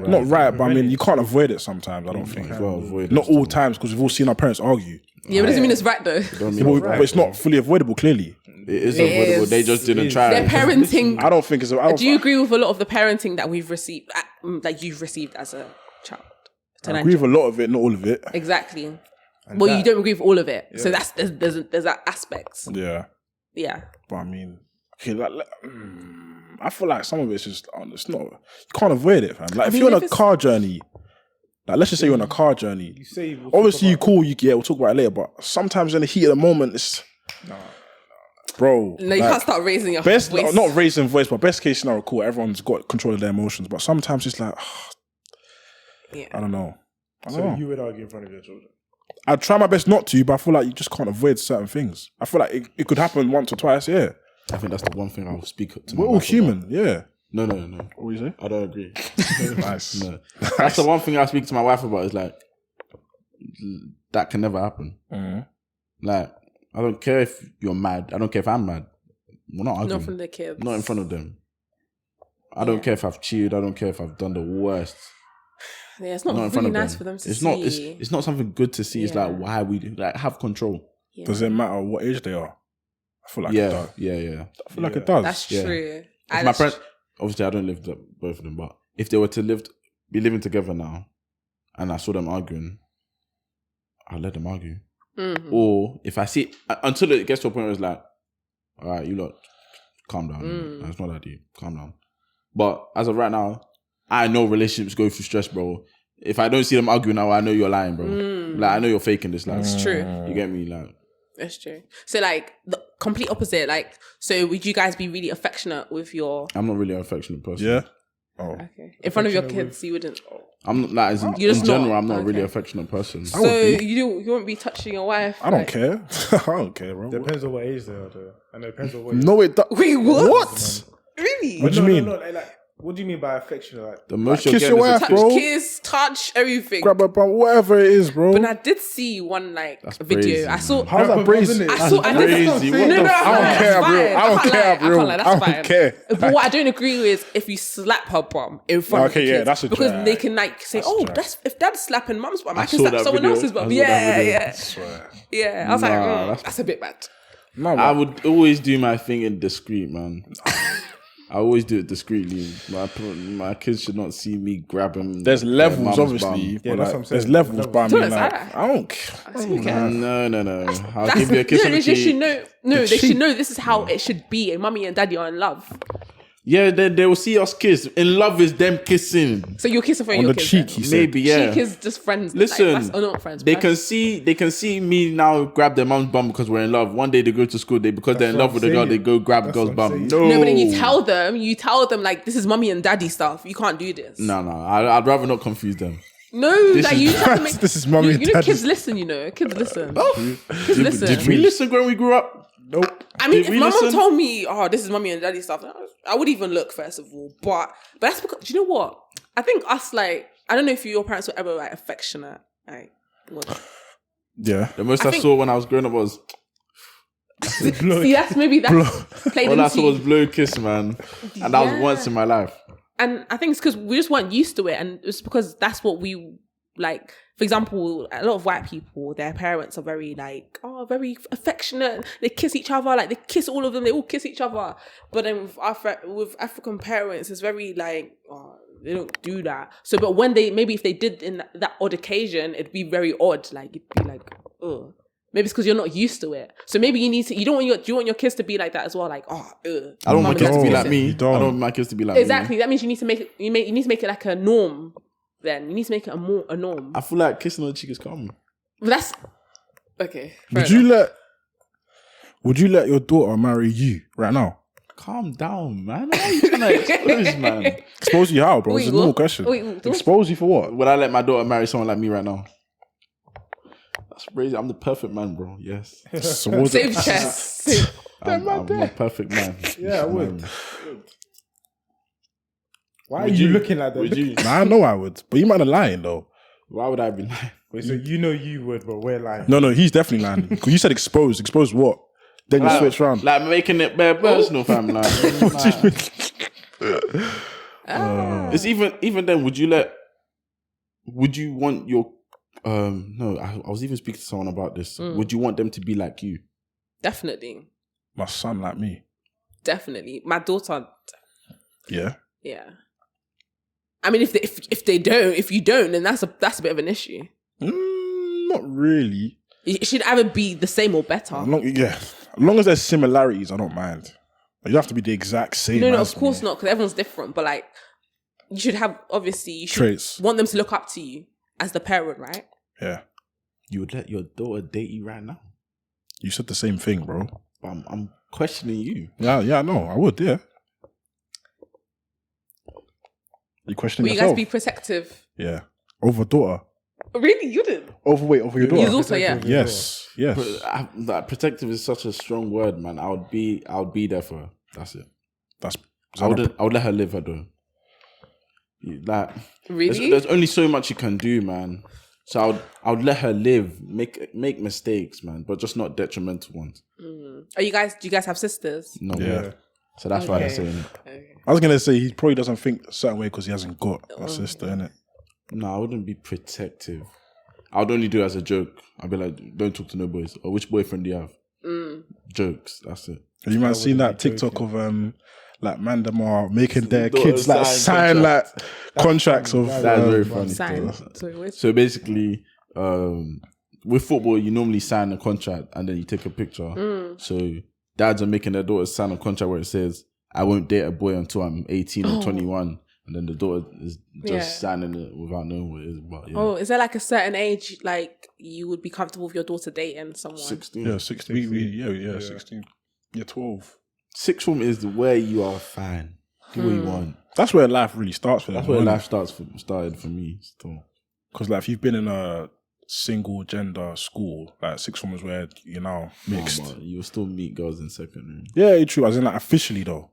Not right, but I mean you can't avoid it sometimes. I don't think. Well, avoid Not it. all times, because we've all seen our parents argue. Yeah, but it doesn't mean it's right though. Don't mean But it's not fully avoidable. Clearly, it is avoidable. is. They just didn't try. Their parenting. I don't think it's. Do you agree with a lot of the parenting that we've received, like you've received as a child? I agree with a lot of it, not all of it. Exactly. Well, you don't agree with all of it, so that's there's that aspect. Yeah, Yeah. but I mean, okay, I feel like some of it's just it's not. You can't avoid it, fam. Like if mean, you're on if a it's- car journey, like let's just say you're on a car journey. You say Obviously, you call. We'll talk about it later. But sometimes in the heat of the moment, it's bro. No, you like, can't start raising your Best, voice. not raising voice, but best case scenario, cool. Everyone's got control of their emotions, but sometimes it's like, Yeah. I don't know. So you would argue in front of your children. I try my best not to, but I feel like you just can't avoid certain things. I feel like it could happen once or twice. Yeah, I think that's the one thing I'll speak to. we're all human. Yeah. No. What you say? I don't agree. Nice. No. That's the one thing I speak to my wife about is like, that can never happen. Like, I don't care if you're mad. I don't care if I'm mad. We're not arguing. Not from the kids. Not in front of them. I don't care if I've cheated. I don't care if I've done the worst. Yeah, it's not Not in front really of nice them. for them to It's see. not. It's not something good to see. It's Yeah. like why we do. Like have control. Yeah. Does it matter what age they are? I feel like it Yeah, does. yeah. I feel like it does. That's Yeah. true. If my parents, obviously, I don't live with both of them, but if they were to be living together now, and I saw them arguing, I'll let them argue. Mm-hmm. Or if I see until it gets to a point where it's like, all right, you lot, calm down. It's not that deep. Calm down. But as of right now, I know relationships go through stress, bro. If I don't see them arguing now, I know you're lying, bro. Like I know you're faking this. Like It's true. You get me? Like That's true. So like the complete opposite. Like, so would you guys be really affectionate with your? I'm not really an affectionate person. Yeah. Oh. Okay. In front of your kids, you wouldn't. I'm not like as in, You're just in general. not? I'm not a really Okay. affectionate person. So would you won't be touching your wife. I don't like- care. I don't care, bro. Depends on what age they are, though. And it depends on what. No, it does. Wait, what? What? Really? What do you mean? No, like, what do you mean by affection? Like, The most Like, you're kiss getting your is a wife, kiss. bro. Kiss, touch, everything. Grab a bum, whatever it is, bro. But I did see one like That's video. crazy, I saw. man. How's that brazen? I saw. I did. crazy. What No, the no, fuck? I don't care, bro. I don't care, bro. I I don't care. But what I don't agree with is if you slap her bum in front of Okay, the yeah, kids, that's a because drag. they can like say, That's a "Oh, drag. that's if dad's slapping mum's bum, I can saw slap that someone video. else's I bum." saw that video. Yeah. Swear. Yeah, I was like, Nah, that's a bit bad. No, I man. would always do my thing in discreet, man. I always do it discreetly. My kids should not see me grabbing. There's their levels, mum's obviously. bum. But that's like, what I'm saying. there's levels, but I mean, That's like, alright. I don't care. Who cares? No. I'll That's, give you a kiss no, on the they should cheek. know. No, they cheek. should know this is how it should be. And mummy and daddy are in love. Yeah, then they will see us kiss. In love is them kissing. So you're kissing for On your the kiss. cheek, Then? he said. Maybe, yeah. Cheek is just friends. Listen, Not friends. they friends. can see me now grab their mom's bum because we're in love. One day they go to school, because they're in love with the girl, they go grab That's girl's what I'm bum. saying. No, but then you tell them like this is mommy and daddy stuff. You can't do this. No, I'd rather not confuse them. No, like you have to make. This is mommy and You know, daddy. kids listen. You know, kids listen. Kids listen. Did we listen when we grew up? Nope. I mean, Did if we my mom listen? told me, "Oh, this is mommy and daddy stuff," I would even look first of all. But that's because, do you know what? I think us like, I don't know if your parents were ever like affectionate. Like, what? Yeah. The most I I think- saw when I was growing up was See, that's played all I into saw you. was blow kiss, man, and that was once in my life. And I think it's because we just weren't used to it, and it's because that's what we like. For example, a lot of white people, their parents are very like, very affectionate. They kiss each other, like they kiss all of them. They all kiss each other. But then with African parents, it's very like, they don't do that. So, but when if they did in that odd occasion, it'd be very odd. Like it'd be like, ugh. Maybe it's because you're not used to it. So maybe you don't want your kids to be like that as well. Like, ugh. I don't want my kids to be like kissing. me. You don't. I don't want my kids to be like Exactly. me. That means you need to make it. You need to make it like a norm. Then you need to make it a norm. I feel like kissing on the cheek is common. But that's okay. Would you let your daughter marry you right now? Calm down, man. Why are you trying to expose, man? Expose you how, bro? It's a Wait, normal what? question. Wait, Expose you for what? Would I let my daughter marry someone like me right now? That's crazy. I'm the perfect man, bro. Yes. So what's Save it? chest. I'm a perfect man. Yeah, I would. Why Would are you you? looking like that? Would you? Nah, I know I would, but you might have lying though. Why would I be lying? Wait, so you know you would, but we're lying. No, he's definitely lying. Because you said expose. Expose what? Then you switch round. Like making it bare personal, fam. Like, What do you mean? it's even then. Would you want your no? I was even speaking to someone about this. Would you want them to be like you? Definitely. My son like me. Definitely. My daughter. Yeah. Yeah. I mean, if you don't, then that's a bit of an issue. Not really. It should either be the same or better. As long as there's similarities, I don't mind. But you have to be the exact same. No, as of course me. not, because everyone's different. But like, you should Traits. want them to look up to you as the parent, right? Yeah. You would let your daughter date you right now? You said the same thing, bro. But I'm questioning you. Yeah, no, I would, yeah. You questioning Will you yourself? guys be protective? Yeah. Over daughter. Really, you didn't. Over your daughter. Your daughter, yeah. Yes. That protective is such a strong word, man. I would be there for her. That's it. I would let her live her though. Like, Really? there's only so much you can do, man. So I would let her live, make mistakes, man, but just not detrimental ones. Do you guys have sisters? No. Yeah. So that's why they're Okay. saying it. Okay. I was gonna say he probably doesn't think a certain way because he hasn't got a sister, innit? No, I wouldn't be protective. I would only do it as a joke. I'd be like, don't talk to no boys. Or which boyfriend do you have? Jokes. That's it. Have you man seen that be TikTok joking. of like Mandamar making their Daughters kids like sign sign like contracts of That's very funny. Sign. still. So wait. So basically, with football, you normally sign a contract and then you take a picture. So dads are making their daughters sign a contract where it says, I won't date a boy until I'm 18 or 21. And then the daughter is just signing it without knowing what it is. But yeah. Oh, is there like a certain age like you would be comfortable with your daughter dating someone? 16. Yeah, 16. 16. Yeah, 12. Sixth form is where you are fine. Do what you want. That's where life really starts for them. That's where life started for me still. Because like if you've been in a single gender school, like sixth form is where you're now mixed. Oh, you will still meet girls in secondary. Yeah, true. As in like officially though.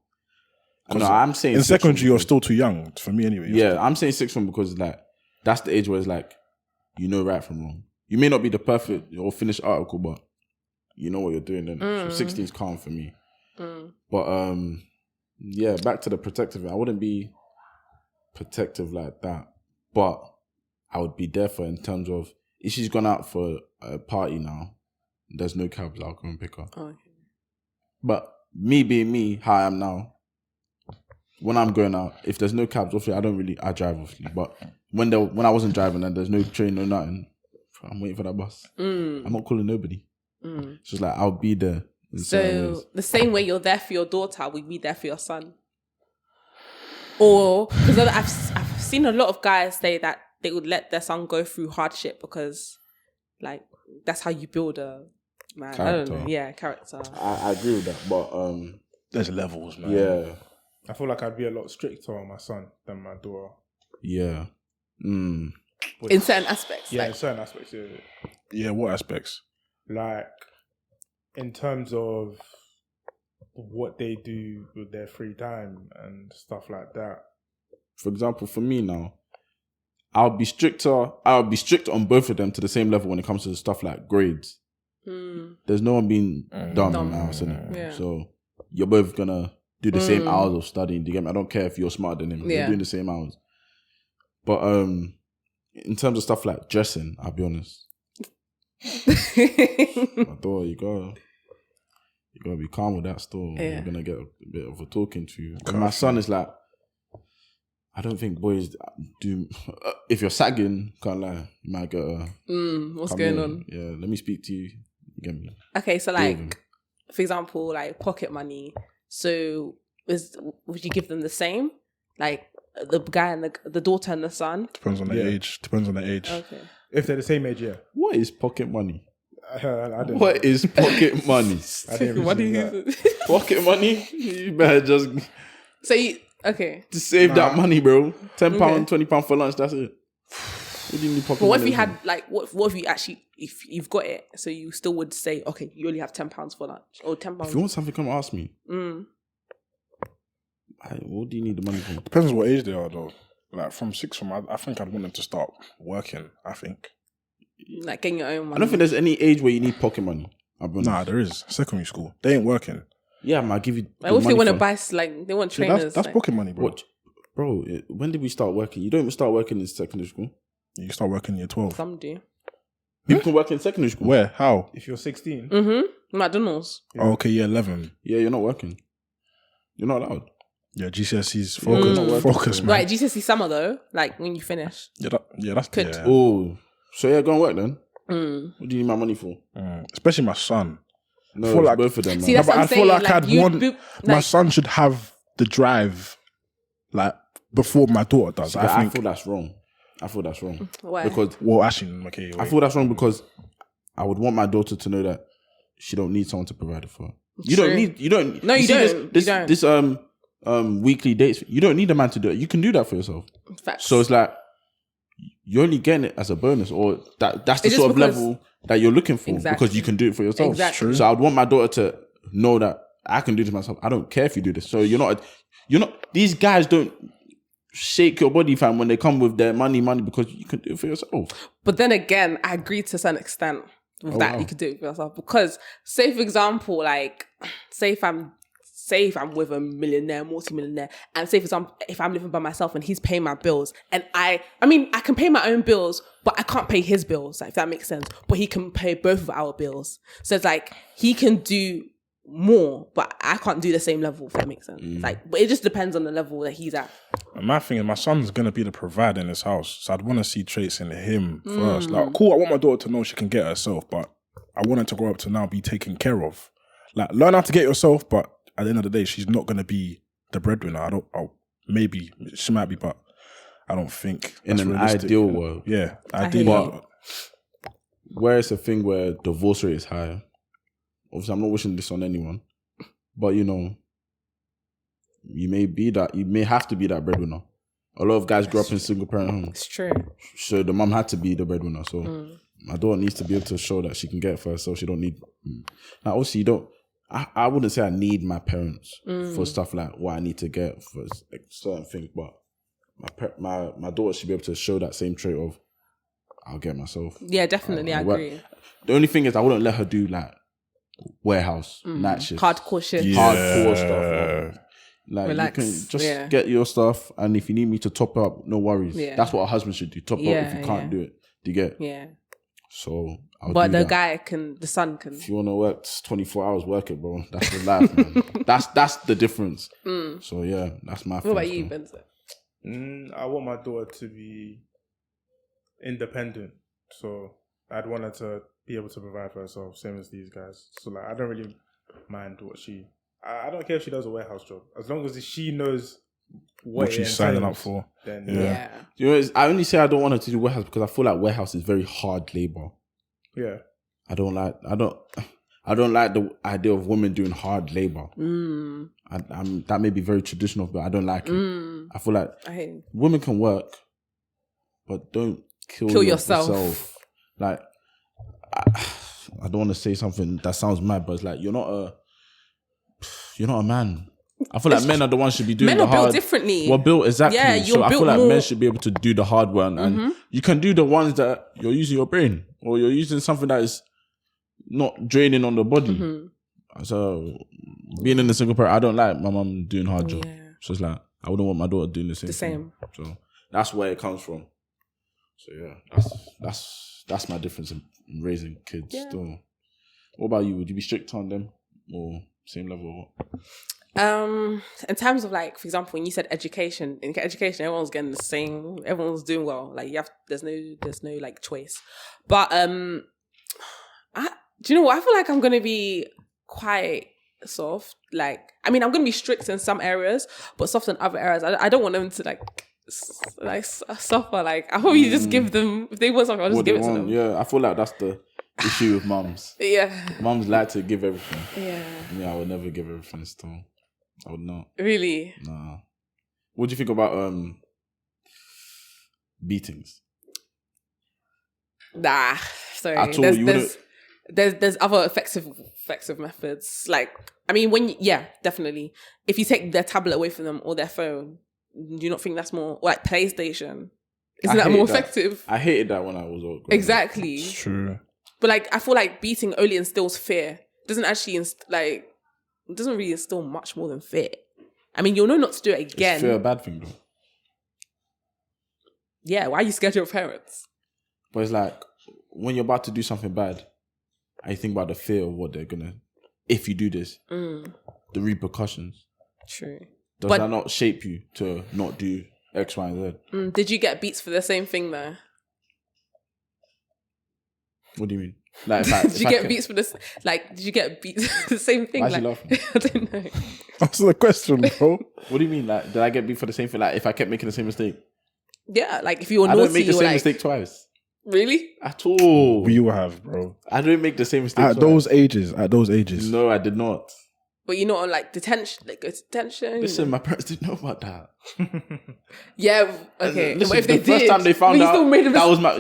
No, I'm saying In sixth form secondary you're because- still too young for me anyway. Yeah, I'm saying sixth form because like that's the age where it's like you know right from wrong. You may not be the perfect or finished article, but you know what you're doing. Then so 16 is calm for me. But yeah, back to the protective. I wouldn't be protective like that, but I would be there for her in terms of if she's gone out for a party now, there's no cabs, I'll go and pick her. Okay. But me being me, how I am now, when I'm going out, if there's no cabs, obviously I drive obviously, but when I wasn't driving and there's no train, no nothing, I'm waiting for that bus. I'm not calling nobody. It's just like I'll be there. in certain So ways. the same way you're there for your daughter, we'd be there for your son. Or because I've seen a lot of guys say that they would let their son go through hardship because, like, that's how you build a man. Character. I don't know. Yeah, character. I agree with that, but there's levels, man. yeah, I feel like I'd be a lot stricter on my son than my daughter. yeah. In certain aspects. Yeah, like, in certain aspects. Yeah. Yeah, what aspects? Like, in terms of what they do with their free time and stuff like that. For example, for me now, I'll be strict on both of them to the same level when it comes to stuff like grades. There's no one being dumb in the house, innit? Yeah. So you're both gonna do the same hours of studying. Do you get me? I don't care if you're smarter than him. Yeah. You're doing the same hours. But in terms of stuff like dressing, I'll be honest. My daughter, you gotta be calm with that store. Yeah. You're gonna get a bit of a talking to. And my son is like, I don't think boys do. If you're sagging, can't lie, you might get a. What's come going here. on? Yeah, let me speak to you. You get me? Okay, so Deal with him. like, for example, like pocket money. So would you give them the same? Like the guy and the daughter and the son? Depends on the age. Okay. If they're the same age, yeah. What is pocket money? I don't What know. is pocket money? I didn't What do receive you? that. Pocket money? You better just So you okay? save that money, bro. £10, Okay. £20 for lunch. That's it. What do you need pocket But what if money you for? had like what if you actually if you've got it, so you still would say okay, you only have £10 for lunch or £10. If you want something, come ask me. What do you need the money for? Depends on what age they are, though. Like from sixth form, I think I'd want them to start working. I think. Like getting your own money. I don't think there's any age where you need pocket money. I'll be honest. Nah, there is. Secondary school, they ain't working. Yeah, man, I'll give you. Like, what if they want to for- buy like they want Yeah, trainers? that's like, pocket money, bro. What, bro? When did we start working? You don't even start working in secondary school. You start working year 12. Some do. People can work in secondary school. Where? How? If you're 16, McDonald's. Oh, okay, year 11. Yeah, you're not working. You're not allowed. Yeah, GCSEs. Focus, man. Right, GCSE summer though, like when you finish. Yeah, that's Could. yeah. Oh, so yeah, go and work then. What do you need my money for? Especially my son. No, feel it's like- both of them, man. See, that's but what I'm I feel saying. like Like, I'd you want boop- my like- son should have the drive, like before my daughter does. I I think. feel that's wrong. Why? Because Well, actually, okay. I feel that's wrong because I would want my daughter to know that she don't need someone to provide it for her. You True. don't need. You don't. No, you see don't. This, You don't. this weekly dates. You don't need a man to do it. You can do that for yourself. Facts. So it's like you're only getting it as a bonus, or that's the It's sort of just because- level that you're looking for Exactly. because you can do it for yourself. Exactly. True. So I'd want my daughter to know that I can do this myself. I don't care if you do this. So you're not. These guys don't shake your body, fam, when they come with their money because you can do it for yourself. But then again, I agree to a certain extent with that. wow. You could do it for yourself because, say for example, like, say if I'm with a millionaire, multi-millionaire, and say for example, if I'm living by myself and he's paying my bills, and I can pay my own bills, but I can't pay his bills, like, if that makes sense. But he can pay both of our bills, so it's like he can do more, but I can't do the same level, if that makes sense. Like, but it just depends on the level that he's at. And my thing is, my son's gonna be the provider in this house, so I'd want to see traits in him first. Like, cool, I want my daughter to know she can get herself, but I want her to grow up to now be taken care of. Like, learn how to get yourself, but at the end of the day, she's not gonna be the breadwinner. Maybe she might be, but I don't think In that's an realistic. ideal world. Yeah, hear ideal you. world. Where it's a thing where divorce rate is higher. Obviously, I'm not wishing this on anyone, but you may have to be that breadwinner. A lot of guys grew up in single parent homes, It's true. so the mum had to be the breadwinner. So my daughter needs to be able to show that she can get it for herself. She don't need. Now, obviously, you don't. I wouldn't say I need my parents for stuff like what I need to get for like, certain things, but my daughter should be able to show that same trait of I'll get myself. Yeah, definitely, I agree. The only thing is I wouldn't let her do like warehouse night shifts, Hardcore shit. hardcore stuff. Bro. Like Relax, you can just yeah. get your stuff, and if you need me to top up, no worries. Yeah. That's what a husband should do. Top up if you can't do it. Do you get? Yeah. So I'll But do the that. the son can. If you want to work 24 hours, work it, bro. That's the life, man. That's the difference. So yeah, that's my. What about you, Benzo? I want my daughter to be independent. So I'd want her to be able to provide for herself, same as these guys. So like, I don't really mind what I don't care if she does a warehouse job, as long as she knows what she's signing up for. Then Yeah. You know, I only say I don't want her to do warehouse because I feel like warehouse is very hard labor. yeah. I don't like the idea of women doing hard labor. That may be very traditional, but I don't like it. I feel like women can work, but don't kill yourself. Like, I don't want to say something that sounds mad, but it's like you're not a man. I feel like men are the ones should be doing the hard. Men are built differently. Well, built exactly. Yeah, you're so I feel like more... men should be able to do the hard one, and you can do the ones that you're using your brain or you're using something that is not draining on the body. So being in a single parent, I don't like my mum doing hard job. So it's like I wouldn't want my daughter doing the same. Thing. So that's where it comes from. So yeah, that's my difference in raising kids. Yeah. Still, what about you? Would you be strict on them or same level? In terms of like, for example, when you said education, in education, everyone's getting the same. Everyone's doing well. Like there's no like choice. But do you know what? I feel like I'm gonna be quite soft. Like, I mean, I'm gonna be strict in some areas, but soft in other areas. I don't want them to like suffer. Like, I hope you just give them, if they want something, I'll just give it to them. Yeah, I feel like that's the issue with mums. Yeah, mums like to give everything. Yeah, I would never give everything. Still, I would not. Really? Nah. What do you think about beatings? Nah, sorry. At all, there's other effective methods. Like, I mean, definitely. If you take their tablet away from them or their phone, do you not think that's more, or like PlayStation? Isn't that more effective? I hated that when I was old. Exactly. It's true. But like, I feel like beating only instills fear. It doesn't actually it doesn't really instill much more than fear. I mean, you'll know not to do it again. Is fear a bad thing though? Yeah, why are you scared of your parents? But it's like, when you're about to do something bad, I think about the fear of what they're gonna, if you do this, the repercussions. True. Does that not shape you to not do X, Y, and Z? Did you get beats for the same thing though? What do you mean? Like, did you get beats for this? Like, did you get beats for the same thing? Why is he laughing? I don't know. Answer the question, bro. What do you mean? Like, did I get beat for the same thing? Like, if I kept making the same mistake? Yeah, like if you were naughty, I don't make the same mistake twice. Really? At all. You have, bro. I don't make the same mistake at those ages. No, I did not. But you're not on like detention, Listen, my parents didn't know about that. Yeah, okay. Listen, if they the first time they found out, still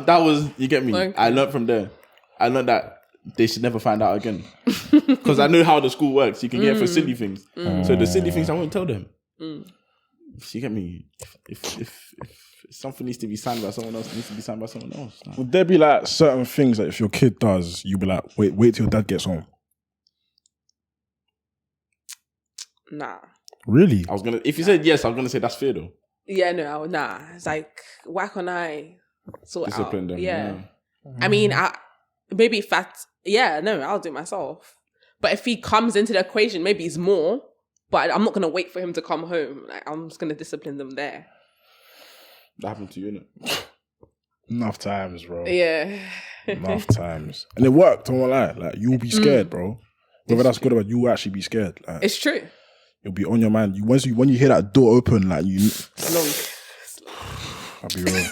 that was you get me. Okay. I learned from there. I learned that they should never find out again because I know how the school works. You can get it for silly things. So the silly things I won't tell them. You get me? If something needs to be signed by someone else, it needs to be signed by someone else. Nah. Would there be like certain things that if your kid does, you'd be like, wait till your dad gets home? Nah. Really? If you said yes, I was gonna say that's fair though. Yeah, no, nah. It's like, why can't I sort discipline out? Them? Yeah. I mean, I'll do it myself. But if he comes into the equation, maybe it's more. But I'm not gonna wait for him to come home. Like, I'm just gonna discipline them there. That happened to you, innit? Enough times, bro. Yeah. Enough times. And it worked, I won't lie. Like, you'll be scared, bro. Whether that's good or bad, you will actually be scared. Like, it's true. It'll be on your mind. When you hear that door open, like Slow. I'll be real.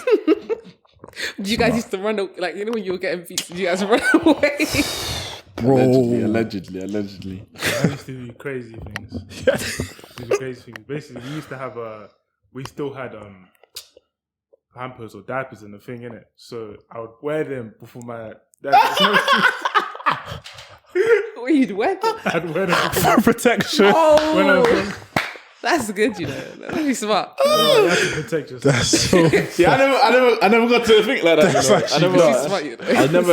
You guys used to run, like, you know when you were getting beats, you guys run away? Bro. Allegedly. I used to do crazy things. Basically, we used to have we still had Pampers or diapers in the thing, innit? So I would wear them before my dad. What you'd wear them? I'd wear them for protection. Oh, that's good, you know. That's really smart. That's to protect yourself. That's so. See, I never got to think like that. That's I never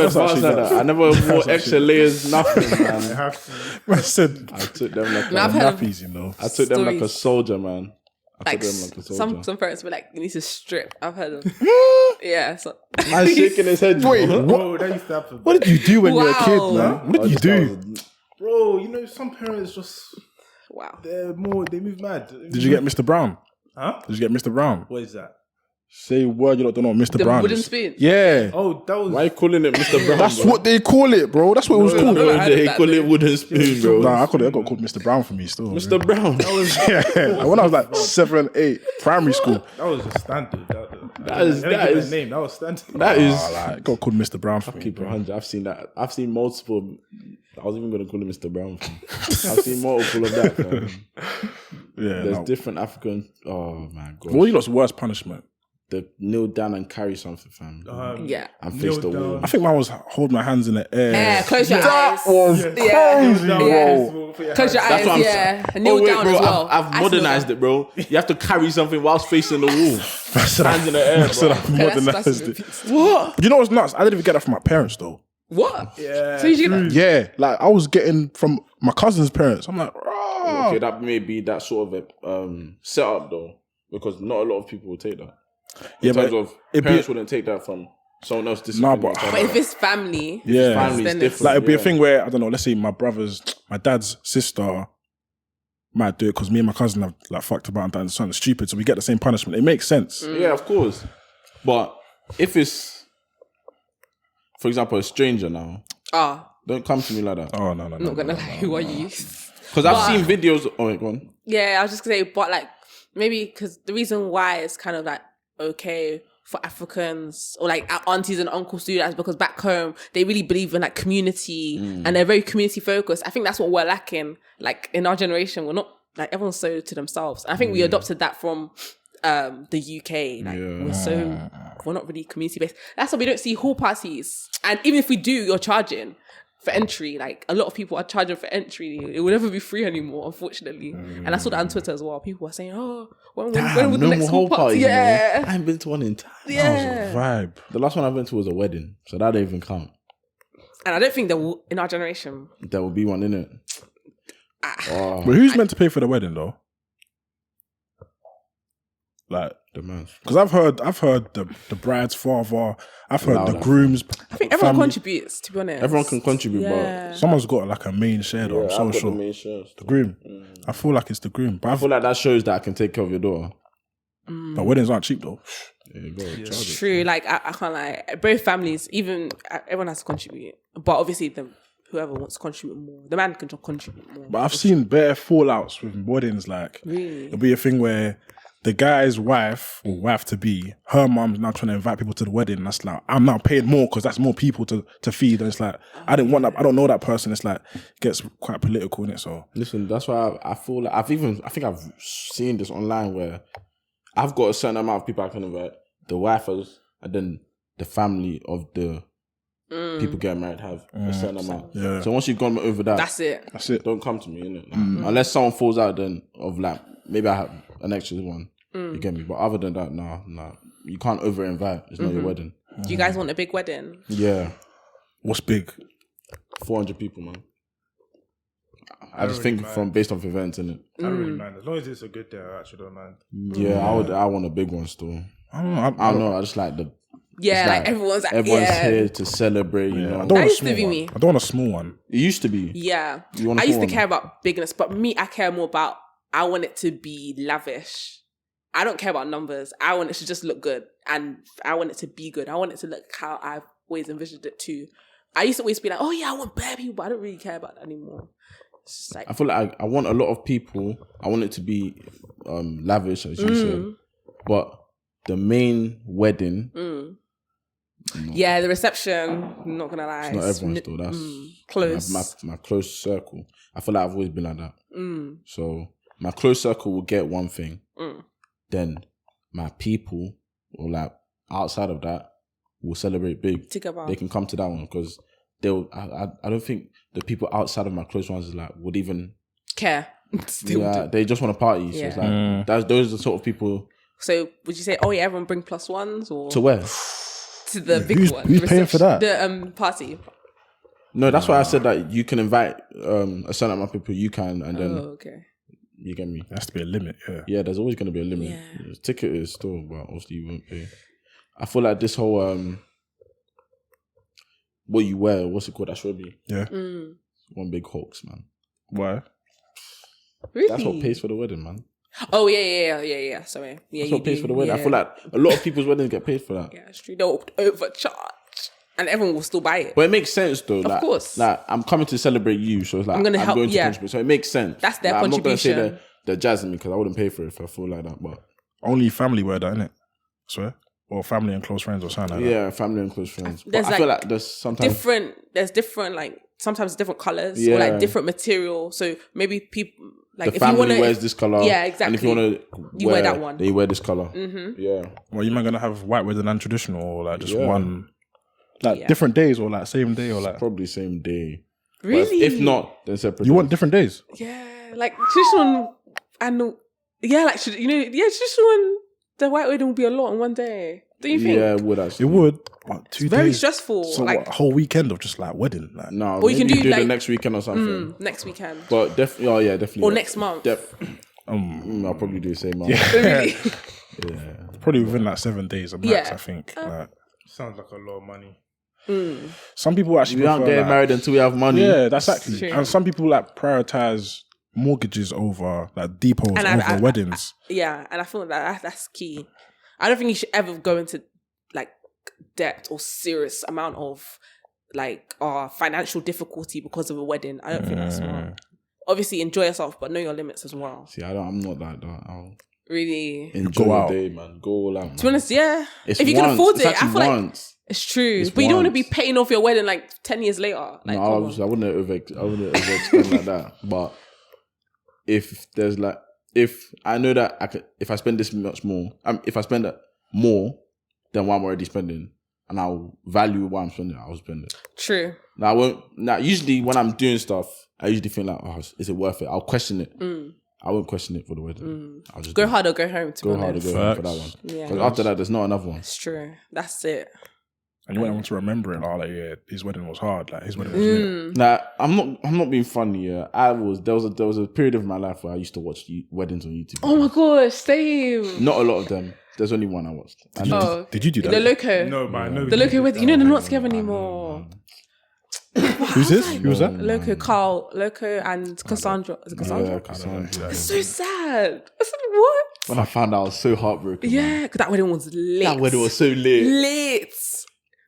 advanced like that. I never wore extra layers, nothing, man. I have to. I said, I took them like nappies, you know. I took them like a soldier, man. Like some parents were like, you need to strip. I've heard them. Yeah. So. I'm shaking his head. Wait, what? That used to happen. What did you do when you were a kid, man? What did you do? Bro, you know, some parents just... Wow. They move mad. Did you get Mr. Brown? Huh? Did you get Mr. Brown? What is that? Say word, you don't know what Mr. The Brown wooden is. spoon. Yeah. Oh, that was. Why you calling it Mr. Brown? That's bro? what they call it, bro. That's what it was No, called. no, No, they that, call though. it wooden spoon, bro. Nah, I got called Mr. Brown for me still. Mr. Brown. Yeah. When I was like 7, 8, primary school. That was a standard. That is- I didn't that give it is- a name. That was standard. That is. Like, got called Mr. Brown for me. Keep it 100. I've seen that. I've seen multiple. I was even going to call him Mr. Brown. I've seen multiple of that. Fam. Yeah. There's No. different African. Oh my god. What you lot's worst punishment? The kneel down and carry something, fam. Yeah. And face the kneel wall. down. I think mine was hold my hands in the air. Yeah, close your That eyes. was Yeah. crazy, Yeah. bro. Close your eyes, That's what I'm yeah. And kneel Oh, wait, down bro, as well. I've modernized it, bro. You have to carry something whilst facing the wall. Hands in the air, So bro. I've modernized That's it. what? But you know what's nuts? I didn't even get that from my parents though. What? Yeah. So you get Yeah, like I was getting from my cousin's parents. I'm like, oh. Okay, that may be that sort of a setup though, because not a lot of people will take that. Yeah, In terms but of it'd be- parents wouldn't take that from someone else. Nah, but- But if it's family, Yeah, Family's then different. like it'd be a yeah. thing where I don't know. Let's say my dad's sister might do it because me and my cousin have like fucked about and done something stupid, so we get the same punishment. It makes sense. Yeah, of course. But if it's, for example, a stranger now, don't come to me like that. Oh no, I'm not gonna lie, who are you? Because I've seen videos. Oh, wait, go on. Yeah, I was just gonna say, but like maybe because the reason why it's kind of like okay for Africans or like our aunties and uncles to do that is because back home they really believe in like community and they're very community focused. I think that's what we're lacking. Like in our generation, we're not like everyone's so to themselves. And I think we adopted that from the UK. Like we're not really community based. That's why we don't see hall parties. And even if we do, you're charging for entry. Like a lot of people are charging for entry. It will never be free anymore, unfortunately. And I saw that on Twitter as well. People were saying, "Oh, when will the next hall party?" Yeah, I haven't been to one in time. yeah. Vibe. The last one I went to was a wedding, so that don't even count. And I don't think there will in our generation. There will be one in it. Oh, But who's meant to pay for the wedding though? Like, the man. because I've heard the bride's father. I've heard Allowed the that. groom's. I think everyone family. contributes. To be honest, Everyone can contribute, Yeah. Someone's got like a main share though. I'm so sure. The groom. I feel like it's the groom. But I feel like that shows that I can take care of your daughter. but weddings aren't cheap though. Yeah, you gotta charge it. True. Like I can't lie. Both families, even everyone has to contribute. But obviously, whoever wants to contribute more, the man can contribute more. But I've seen bare fallouts with weddings. Like, Really? it'll be a thing where the guy's wife or wife to be, her mom's now trying to invite people to the wedding. And that's like, I'm now paying more because that's more people to feed. And it's like, I didn't want that. I don't know that person. It's like, it gets quite political in it. So Listen, that's why I feel like I think I've seen this online where I've got a certain amount of people I can invite. The wife has, and then the family of the people getting married have a certain amount. Yeah. So once you've gone over that, That's it. that's it. don't come to me, innit? Like, unless someone falls out then of like, maybe I have an extra one. You get me? But other than that, nah. You can't over invite. It's not your wedding. Do you guys want a big wedding? Yeah. What's big? 400 people, man. I just think based off events, innit? I don't really mind. As long as it's a good day, I actually don't mind. Yeah, I want a big one still. I don't know. I don't know. I just like the. Yeah, it's like everyone's here to celebrate. You know, I don't That want a used to small be one. me. I don't want a small one. it used to be. Yeah. You want a I used to small care about bigness, but me, I care more about, I want it to be lavish. I don't care about numbers. I want it to just look good. And I want it to be good. I want it to look how I've always envisioned it to. I used to always be like, oh yeah, I want bare people, but I don't really care about that anymore. It's just like, I feel like I want a lot of people. I want it to be lavish, as you said, but the main wedding. yeah, the reception, I'm not gonna lie. It's not everyone's though. That's close. my close circle. I feel like I've always been like that. So my close circle will get one thing. Then my people, or like outside of that, will celebrate big. They can come to that one because they'll. I don't think the people outside of my close ones is like would even care. Yeah, they just want to party. So it's like those are the sort of people. So would you say, oh yeah, everyone bring plus ones or To where? to the big Who's- one? who's the paying for that? The party. No, that's why I said that you can invite a certain amount of people. You can, and then Oh, okay. you get me. There has to be a limit. Yeah. Yeah, there's always going to be a limit. Yeah. The ticket is still, but obviously you won't pay. I feel like this whole what you wear, what's it called? That should be one big hoax, man. Why? Really? That's what pays for the wedding, man. Oh yeah. Sorry, yeah, That's you what pays do. for the wedding. Yeah. I feel like a lot of people's weddings get paid for that. Yeah, it's true. They'll overcharge, and everyone will still buy it. But it makes sense though. Of course. Like I'm coming to celebrate you, so it's like I'm gonna help, going to yeah. contribute. So it makes sense. That's their like, contribution. I'm not gonna say they're jazzing me because I wouldn't pay for it if I feel like that. But Only family wear that, innit? I swear. Or family and close friends or something like that. yeah, family and close friends. But There's I feel like there's sometimes There's different like sometimes different colors or Yeah. like different material. So maybe people like the if you family want to wears this color. Yeah, And if you exactly. want to You wear that one. then you wear this color. Yeah. Well, you might gonna have white wedding and traditional, or like just Yeah. one, like Yeah. different days, or like same day, or like Probably same day. But really if not, then separate. you days. want different days. yeah like traditional and yeah like traditional and the white wedding will be a lot in one day. Do you think? Yeah, it would actually. It would. What, 2 It's very days? stressful. So like what, a whole weekend of just like wedding, like No, Or you can maybe do, the like- next weekend or something. next weekend But definitely, oh yeah, definitely. or next month. I'll probably do the same month. Really? Yeah. probably within like 7 days of max. Yeah. I think. Like, Sounds like a lot of money. some people actually We aren't prefer, getting like- married until we have money. Yeah, that's actually. True. And some people like prioritize mortgages over like depots And over I- weddings. Yeah, and I feel that that's key. I don't think you should ever go into like debt or serious amount of like financial difficulty because of a wedding. I don't think that's smart. Obviously, enjoy yourself, but know your limits as well. See, I'm not like that. I'll Really, enjoy Go the out. day, man. Go all out. Man. to be honest, yeah. It's If you can once. afford It's it, I actually feel like once. it's true. It's But you don't want to be once. paying off your wedding like 10 years later. Like, No, come I wouldn't overextend like that. But if there's like, if I know that I could, if I spend this much more, if I spend more than what I'm already spending, and I'll value what I'm spending, I'll spend it. True. Now I won't. Now usually when I'm doing stuff, I usually think like, oh, is it worth it? I'll question it. I won't question it for the wedding. I'll just Go do it. hard or go home. To Go be hard or honest. go home for that one. Yeah, Because after that, there's not another one. it's true. That's it. And you want to remember it. Like, yeah, his wedding was hard. Like his wedding was lit. Nah, I'm not being funny. Yeah, there was a period of my life where I used to watch weddings on YouTube. Oh my gosh, same. Not a lot of them. There's only one I watched. And Oh, Did you do that? the loco. No, but I know The loco with you know they're not together anymore. Who's this? Who was that? Loco, Carl, Loco, and Cassandra. Is it Cassandra? Yeah, Cassandra. It's so sad. I said, what? When I found out, I was so heartbroken. man. Yeah, because that wedding was lit. That wedding was so lit. lit.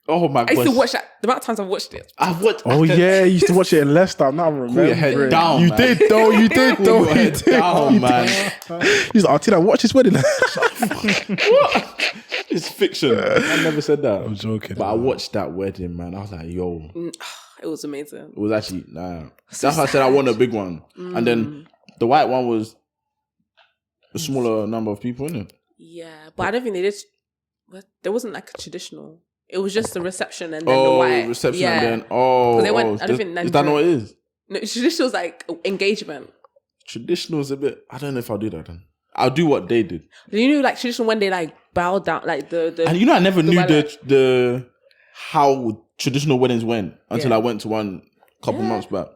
Oh my I used to gosh. watch that. The amount of times I've watched it. I've watched. Oh yeah, you used to watch it in Leicester. Now I remember. your head down, You man. did though. You did Pull though. your You head did. down, You man. did. He's like, Artina, watch this wedding. What? It's fiction. I never said that. I'm joking. But I watched that wedding, man. I was like, yo. It was amazing. It was actually That's why I said I want a big one, and then the white one was a smaller number of people in it. Yeah, but I don't think they did. There wasn't like a traditional. It was just the reception and then the white reception, yeah. and then They went- I don't think is that not what it is? No, traditional was like engagement. Traditional is a bit. I don't know if I'll do that then. I'll do what they did, You know, like traditional when they like bow down, like the and you know I never knew white the how traditional weddings went until Yeah. I went to one couple months back.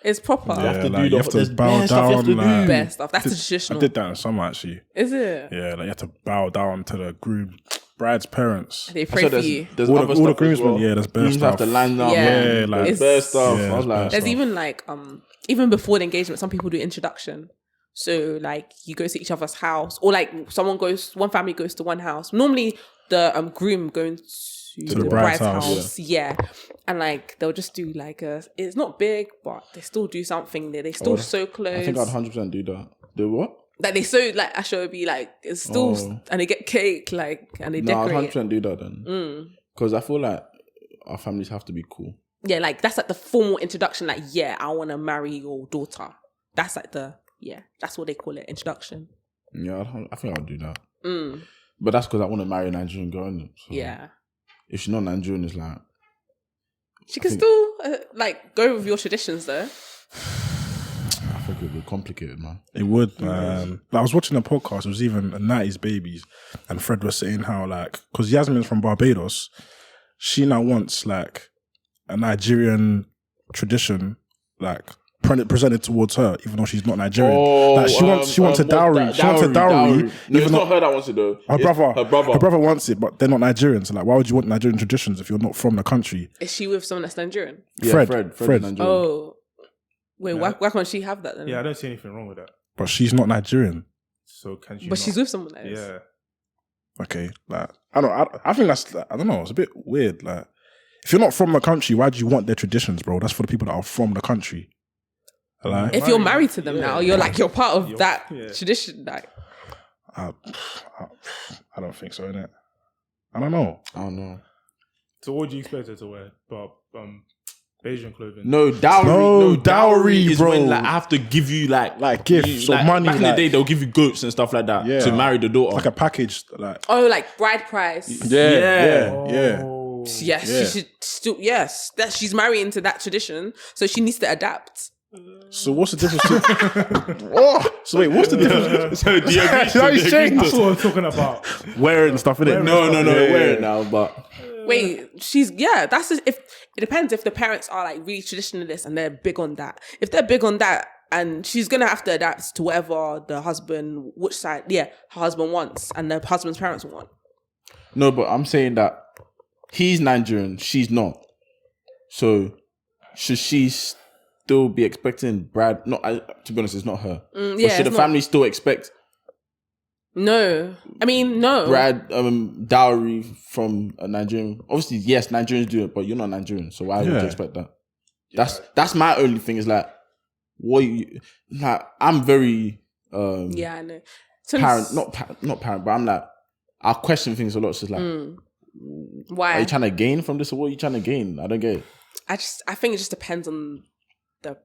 it's proper. You have to like, do you have to there's bow bare stuff you have to down, like- do. Bare stuff. That's the I traditional. did that in summer actually. Is it? Yeah, like you had to bow down to the bride's parents. They I pray said for there's, you. there's All the- other all the stuff as groomsmen, well. yeah, there's bare Grooms have stuff. to line up. Yeah. Yeah, like There's bare stuff. yeah, I was like, There's stuff. even like even before the engagement, some people do introduction. So like you go to each other's house, or like one family goes to one house. Normally the groom going to the bride's house. Yeah. And like they'll just do like it's not big, but they still do something there. They still sew clothes. I think I'd 100% do that. Do what? Like they sew like Asha would be like it's still and they get cake like and they No, I'd decorate. 100% do that then. Because I feel like our families have to be cool. Yeah, like that's like the formal introduction. Like, yeah, I want to marry your daughter. That's like that's what they call it, introduction. Yeah, I think I'll do that. But that's because I want to marry a Nigerian girl, innit? So Yeah, if she's not Nigerian, it's like... she can still like go with your traditions though. I think it would be complicated, man. It would, man. Like, I was watching a podcast. It was even a 90s Babies, and Fred was saying how like because Yasmin's from Barbados, she now wants like a Nigerian tradition like presented towards her, even though she's not Nigerian. Like she wants a dowry. She wants a dowry. No, it's not her that wants it though. Her brother. Her brother. Her brother wants it, but they're not Nigerian. So like, why would you want Nigerian traditions if you're not from the country? Is she with someone that's Nigerian? Yeah, Fred. is Nigerian. Oh, wait, why can't she have that then? Yeah, I don't see anything wrong with that. But she's not Nigerian. So can she? But she's with someone else. Yeah. Okay, like I think that's like, I don't know. It's a bit weird. Like, if you're not from the country, why do you want their traditions, bro? That's for the people that are from the country. Like, If you're married to them now, you're like you're part of that yeah. tradition. Like, I don't think so, innit? I don't know. So what do you expect her to wear? But Asian clothing. No dowry. Dowry, is bro. when like I have to give you like gifts or money. Back in the day, they'll give you goats and stuff like that to marry the daughter. Like a package, like like bride price. yeah. Yes, she should still. Yes, that she's marrying to that tradition, so she needs to adapt. So what's the difference? So wait, what's the difference? So do you agree? That's That's what I'm talking about. wearing stuff in it. No, wear it now, but. Wait, that's if it depends if the parents are like really traditionalists and they're big on that. If they're big on that, and she's gonna have to adapt to whatever the husband, her husband wants and the husband's parents want. No, but I'm saying that he's Nigerian, she's not. So should she still be expecting Brad? No, to be honest, it's not her. But should the family still expect? No, I mean no. Brad, dowry from a Nigerian. Obviously, yes, Nigerians do it, but you're not Nigerian, so why would you expect that? That's my only thing. Is like, I'm very I know. Parent, not parent, but I'm like, I question things a lot. So it's like, why are you trying to gain from this, or what are you trying to gain? I don't get it. I think it just depends on the.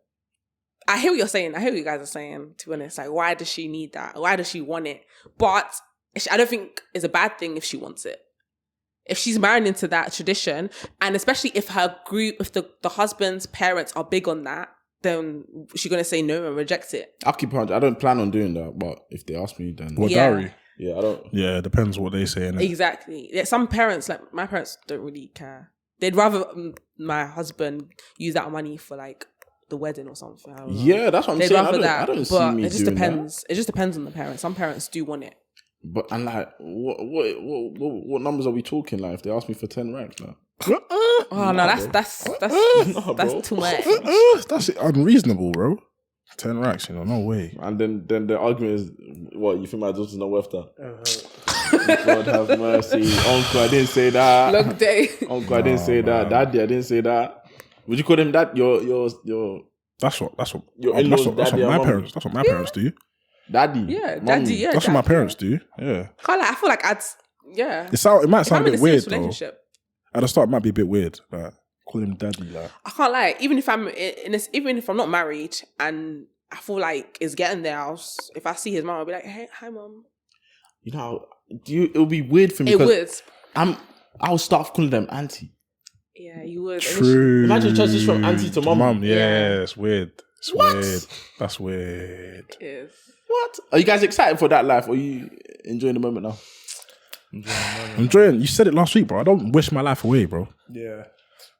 I hear what you're saying. I hear what you guys are saying. To be honest, like, why does she need that? Why does she want it? But I don't think it's a bad thing if she wants it. If she's married into that tradition, and especially if if the husband's parents are big on that, then she's gonna say no and reject it. I'll keep on. I don't plan on doing that, but if they ask me, then dowry? Yeah, I don't. Yeah, it depends what they say. Innit? Exactly. Yeah, some parents, like my parents, don't really care. They'd rather my husband use that money for like the wedding or something. Yeah, that's what I'm saying. I don't see me it just doing depends. It just depends on the parents. Some parents do want it. But I'm like, what numbers are we talking? Like, if they ask me for 10 racks, like, oh no, that's too much. That's unreasonable, bro. 10 racks, no way. And then the argument is, what, you think my daughter's not worth that? God have mercy, uncle. I didn't say that. Long day, uncle. I didn't say that. Daddy, I didn't say that. Would you call him that? Your That's what your that's what daddy my and parents. That's what my parents do. Daddy, daddy. Yeah, that's what my parents do. Yeah. I feel like it might sound a bit weird though. Relationship. At the start, it might be a bit weird. Like, call him daddy. Like, I can't lie. Even if I'm not married and I feel like it's getting there, if I see his mom, I'll be like, "Hey, hi, mom." You know, it'll be weird for me. It would. I'll start calling them auntie. Yeah, you would. True. Imagine transition from auntie to mum. Yeah, it's weird. It's what? Weird. That's weird. It is. What? Are you guys excited for that life, or are you enjoying the moment now? Enjoying. You said it last week, bro. I don't wish my life away, bro. Yeah.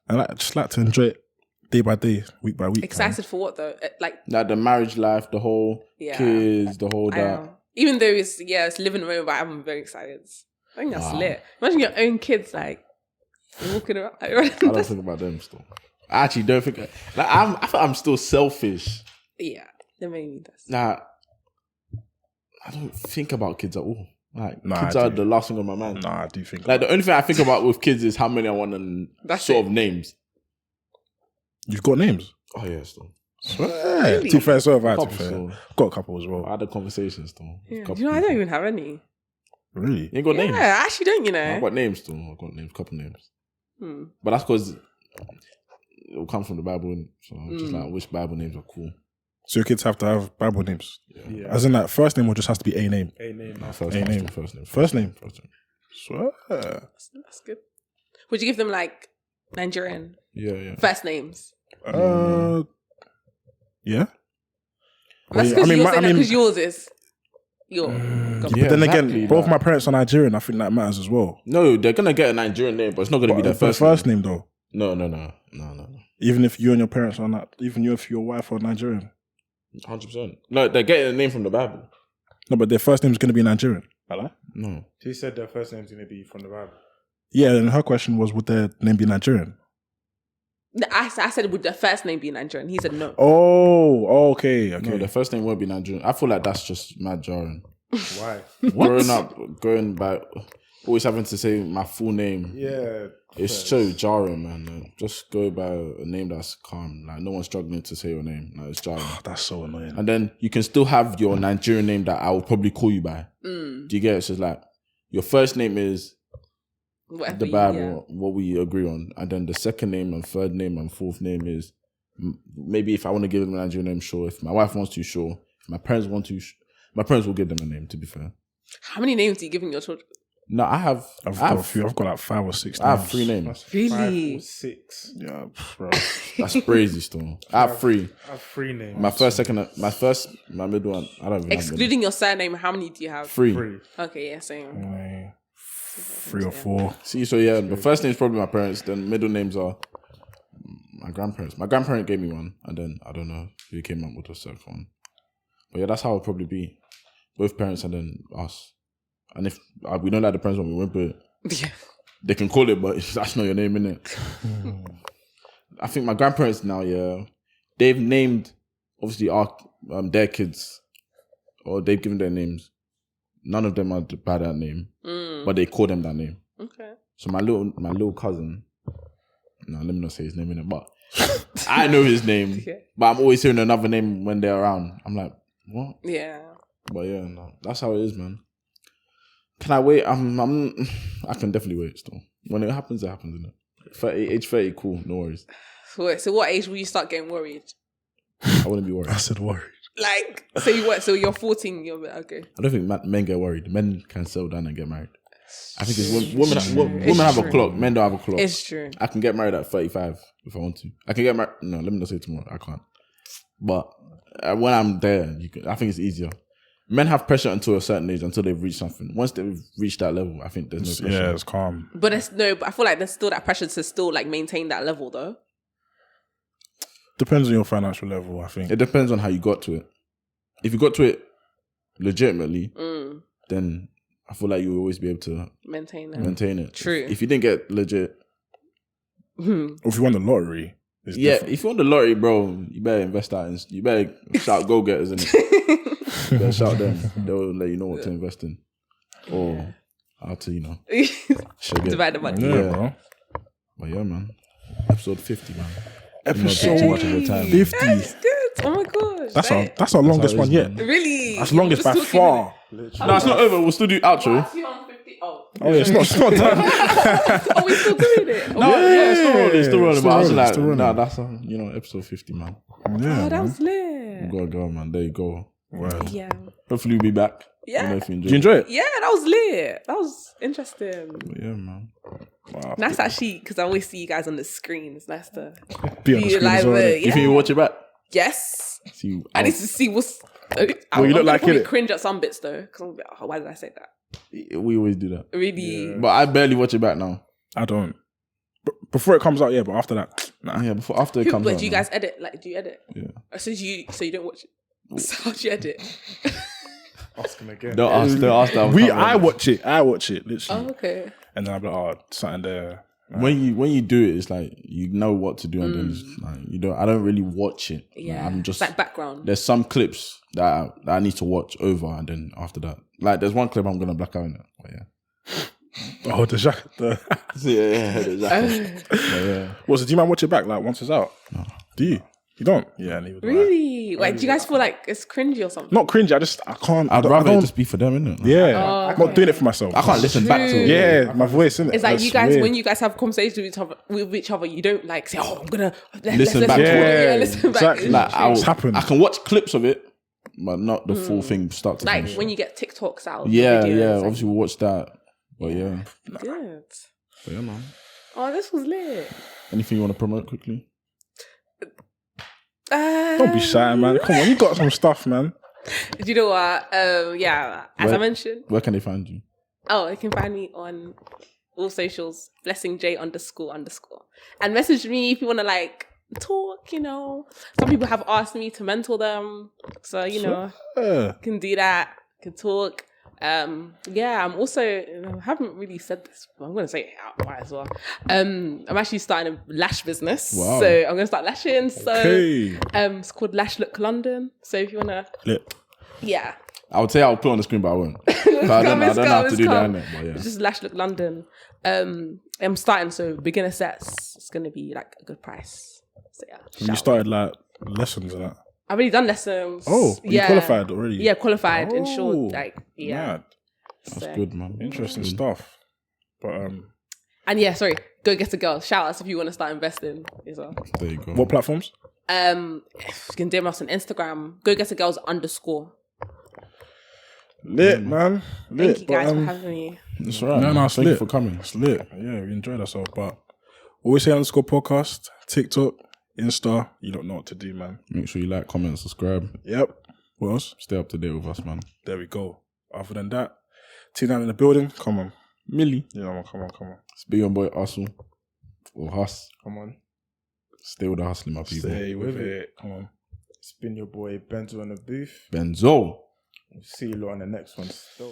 I just like to enjoy it day by day, week by week. Excited for what though? Like the marriage life, the whole kids, the whole that. Even though it's living room, but I'm very excited. I think that's lit. Imagine your own kids like walking around. I don't think about them still. I actually don't think. I think I'm still selfish. Yeah, then maybe that's. Nah, I don't think about kids at all. Like kids are the last thing on my mind. Nah, I do think. Like the only thing I think about with kids is how many I want and of names. You've got names? Oh yeah, still. Really? To be fair, so have I. Got a couple as well. I had a conversation still. Yeah. I don't even have any. Really? You ain't got names? Yeah, I actually don't. I've got names still. I've got names, couple names. But that's because it will come from the Bible, so just like which Bible names are cool. So your kids have to have Bible names? Yeah. As in, like, first name or just has to be a name? A name. First name. First name. Swear. That's good. Would you give them like Nigerian? Yeah. First names. Yeah. That's because yours is your. But then again, both my parents are Nigerian. I think that matters as well. No, they're gonna get a Nigerian name, but it's not gonna be their first name though. No. Even if you and your parents are not, even if your wife are Nigerian. 100%. No, they're getting a name from the Bible. No, but their first name is going to be Nigerian. No. She said their first name is going to be from the Bible. Yeah, and her question was, would their name be Nigerian? I said, would their first name be Nigerian? He said no. Oh, okay. No, their first name won't be Nigerian. I feel like that's just mad jarring. Why? Growing up, going by, always having to say my full name. Yeah. It's so jarring, man. Just go by a name that's calm. Like, no one's struggling to say your name. Like, it's jarring. That's so annoying. And then you can still have your Nigerian name that I would probably call you by. Do you get it? So it's like, your first name is Whatever the Bible, what we agree on. And then the second name and third name and fourth name is, maybe if I want to give them a Nigerian name, sure. If my wife wants to, sure. If my parents want to, my parents will give them a name, to be fair. How many names are you giving your children? No, I've got a few. I've got like 5 or 6 names. I have 3 names. Really? 5 or 6. Yeah, bro. That's crazy still. I have 3. I have 3 names. My middle one, I don't even have Excluding your surname, how many do you have? 3. 3. Okay, yeah, same. 3 or 4. See, so yeah, the first name's probably my parents, then middle names are my grandparents. My grandparent gave me one, and then I don't know who came up with the second one. But yeah, that's how it'll probably be. Both parents and then us. And if we don't like the parents when we whimper it, they can call it, but that's not your name, innit? I think my grandparents now, yeah, they've named, obviously, their kids, or they've given their names. None of them are by that name, but they call them that name. Okay. So my little cousin, no, let me not say his name, innit? But I know his name, but I'm always hearing another name when they're around. I'm like, what? Yeah. But yeah, no, that's how it is, man. Can I wait? I can definitely wait still. When it happens, innit? Age 30, cool, no worries. So what age will you start getting worried? I wouldn't be worried. I said worried. Like, so you're 14, you're okay. I don't think men get worried. Men can settle down and get married. I think it's women have a clock. Men don't have a clock. It's true. I can get married at 35 if I want to. I can get married. No, let me not say tomorrow. I can't. But when I'm there, I think it's easier. Men have pressure until a certain age, until they've reached something. Once they've reached that level, I think there's no pressure. Yeah, it's calm. But I feel like there's still that pressure to still like maintain that level though. Depends on your financial level, I think. It depends on how you got to it. If you got to it legitimately, then I feel like you'll always be able to maintain it. True. If you didn't get legit. Or if you won the lottery. It's different. If you won the lottery, bro, you better invest that. You better shout go-getters, innit? You better shout them. They'll let you know what to invest in. Or how to, divide the money. Yeah, bro. But yeah, man. Episode 50, man. Episode too much of your time. 50. That's good. Oh my gosh. That's our longest one yet. Really? That's longest by far. No, it's not over. We'll still do outro. Oh, yeah, it's not done. oh, we still doing it? No, yeah, it's still rolling. But I was like, rolling. nah, that's episode 50, man. Yeah, Oh, that was lit. Go, man. There you go. Word. Yeah. Hopefully we'll be back. Yeah. I don't know if you Did you enjoy it? Yeah, that was lit. That was interesting. But yeah, man. Wow. Nice actually, because I always see you guys on the screen. It's nice to Be on the screen as well, innit? You think you watch it back? Yes. See, I need to see what's. Well, you look like probably it. cringe at some bits though, because I'm like, oh, why did I say that? we always do that. Really? But I barely watch it back now. I don't. Before it comes out, yeah, but after that, nah. Yeah, after it comes out. But do you guys edit? Like, do you edit? Yeah. So you don't watch it? So how do you edit? Ask him again. Don't ask that. I watch it, literally. Oh, okay. And then I'm like, oh, something there. When you do it, it's like you know what to do, and then it's like, you don't. I don't really watch it. Yeah, I'm just it's like background. There's some clips that I need to watch over, and then after that, like there's one clip I'm gonna black out in it. But yeah. Oh, the jacket. yeah, exactly. Yeah. Well, so do you mind watch it back like once it's out? No. Do you? You don't? Yeah, neither do I. Really? Like, do you guys feel like it's cringy or something? Not cringy. I can't. I'd rather it just be for them, innit? Yeah, I'm not doing it for myself. I can't listen back to it. Yeah, my voice, innit? It's like That's you guys, weird. when you guys have conversations with each other, you don't like say, "Oh, I'm gonna Listen back to it. listen back." Exactly. Like It's happened. I can watch clips of it, but not the full thing start to Like finish. when you get TikToks out. Yeah. videos, like, Obviously, we'll watch that. But yeah. Good. But yeah, man. Oh, this was lit. Anything you want to promote quickly? Don't be shy, man. Come on, you got some stuff, man. Do you know what? Yeah, as I mentioned. Where can they find you? Oh, you can find me on all socials, blessingj__. And message me if you want to like talk, Some people have asked me to mentor them. So, Yeah. can do that, can talk. I'm also, I haven't really said this, but I'm going to say it out might as well. I'm actually starting a lash business. Wow. So I'm going to start lashing. So Okay. it's called Lash Look London. So if you want to, Lit. yeah. I would say I'll put it on the screen, but I won't. So I don't have to do that, innit? But yeah. It's just Lash Look London. I'm starting, so beginner sets. It's gonna be like a good price. So yeah. You started like lessons and that. I've already done lessons. Oh, you qualified already? Yeah, qualified in short. Like, yeah. Mad. That's good, man. Interesting stuff. But and yeah, sorry, Go Get a Girl. Shout outs if you want to start investing as well. There you go. what platforms? You can DM us on Instagram. Go Get a Girls _ Lit, man. Lit. Thank you guys for having me. That's right. No, it's Thank you lit. for coming. It's lit. Yeah, we enjoyed ourselves. But always say _ podcast, TikTok, Insta. You don't know what to do, man. Make sure you like, comment, subscribe. Yep. What else? Stay up to date with us, man. There we go. Other than that, T9 in the building. Come on. Millie. Yeah, come on. It's big on boy Hustle. Or Hus. Come on. Stay with the hustling, my people. Stay with it. Come on. It's been your boy Benzo in the booth. Benzo. See you lot on the next one. Still.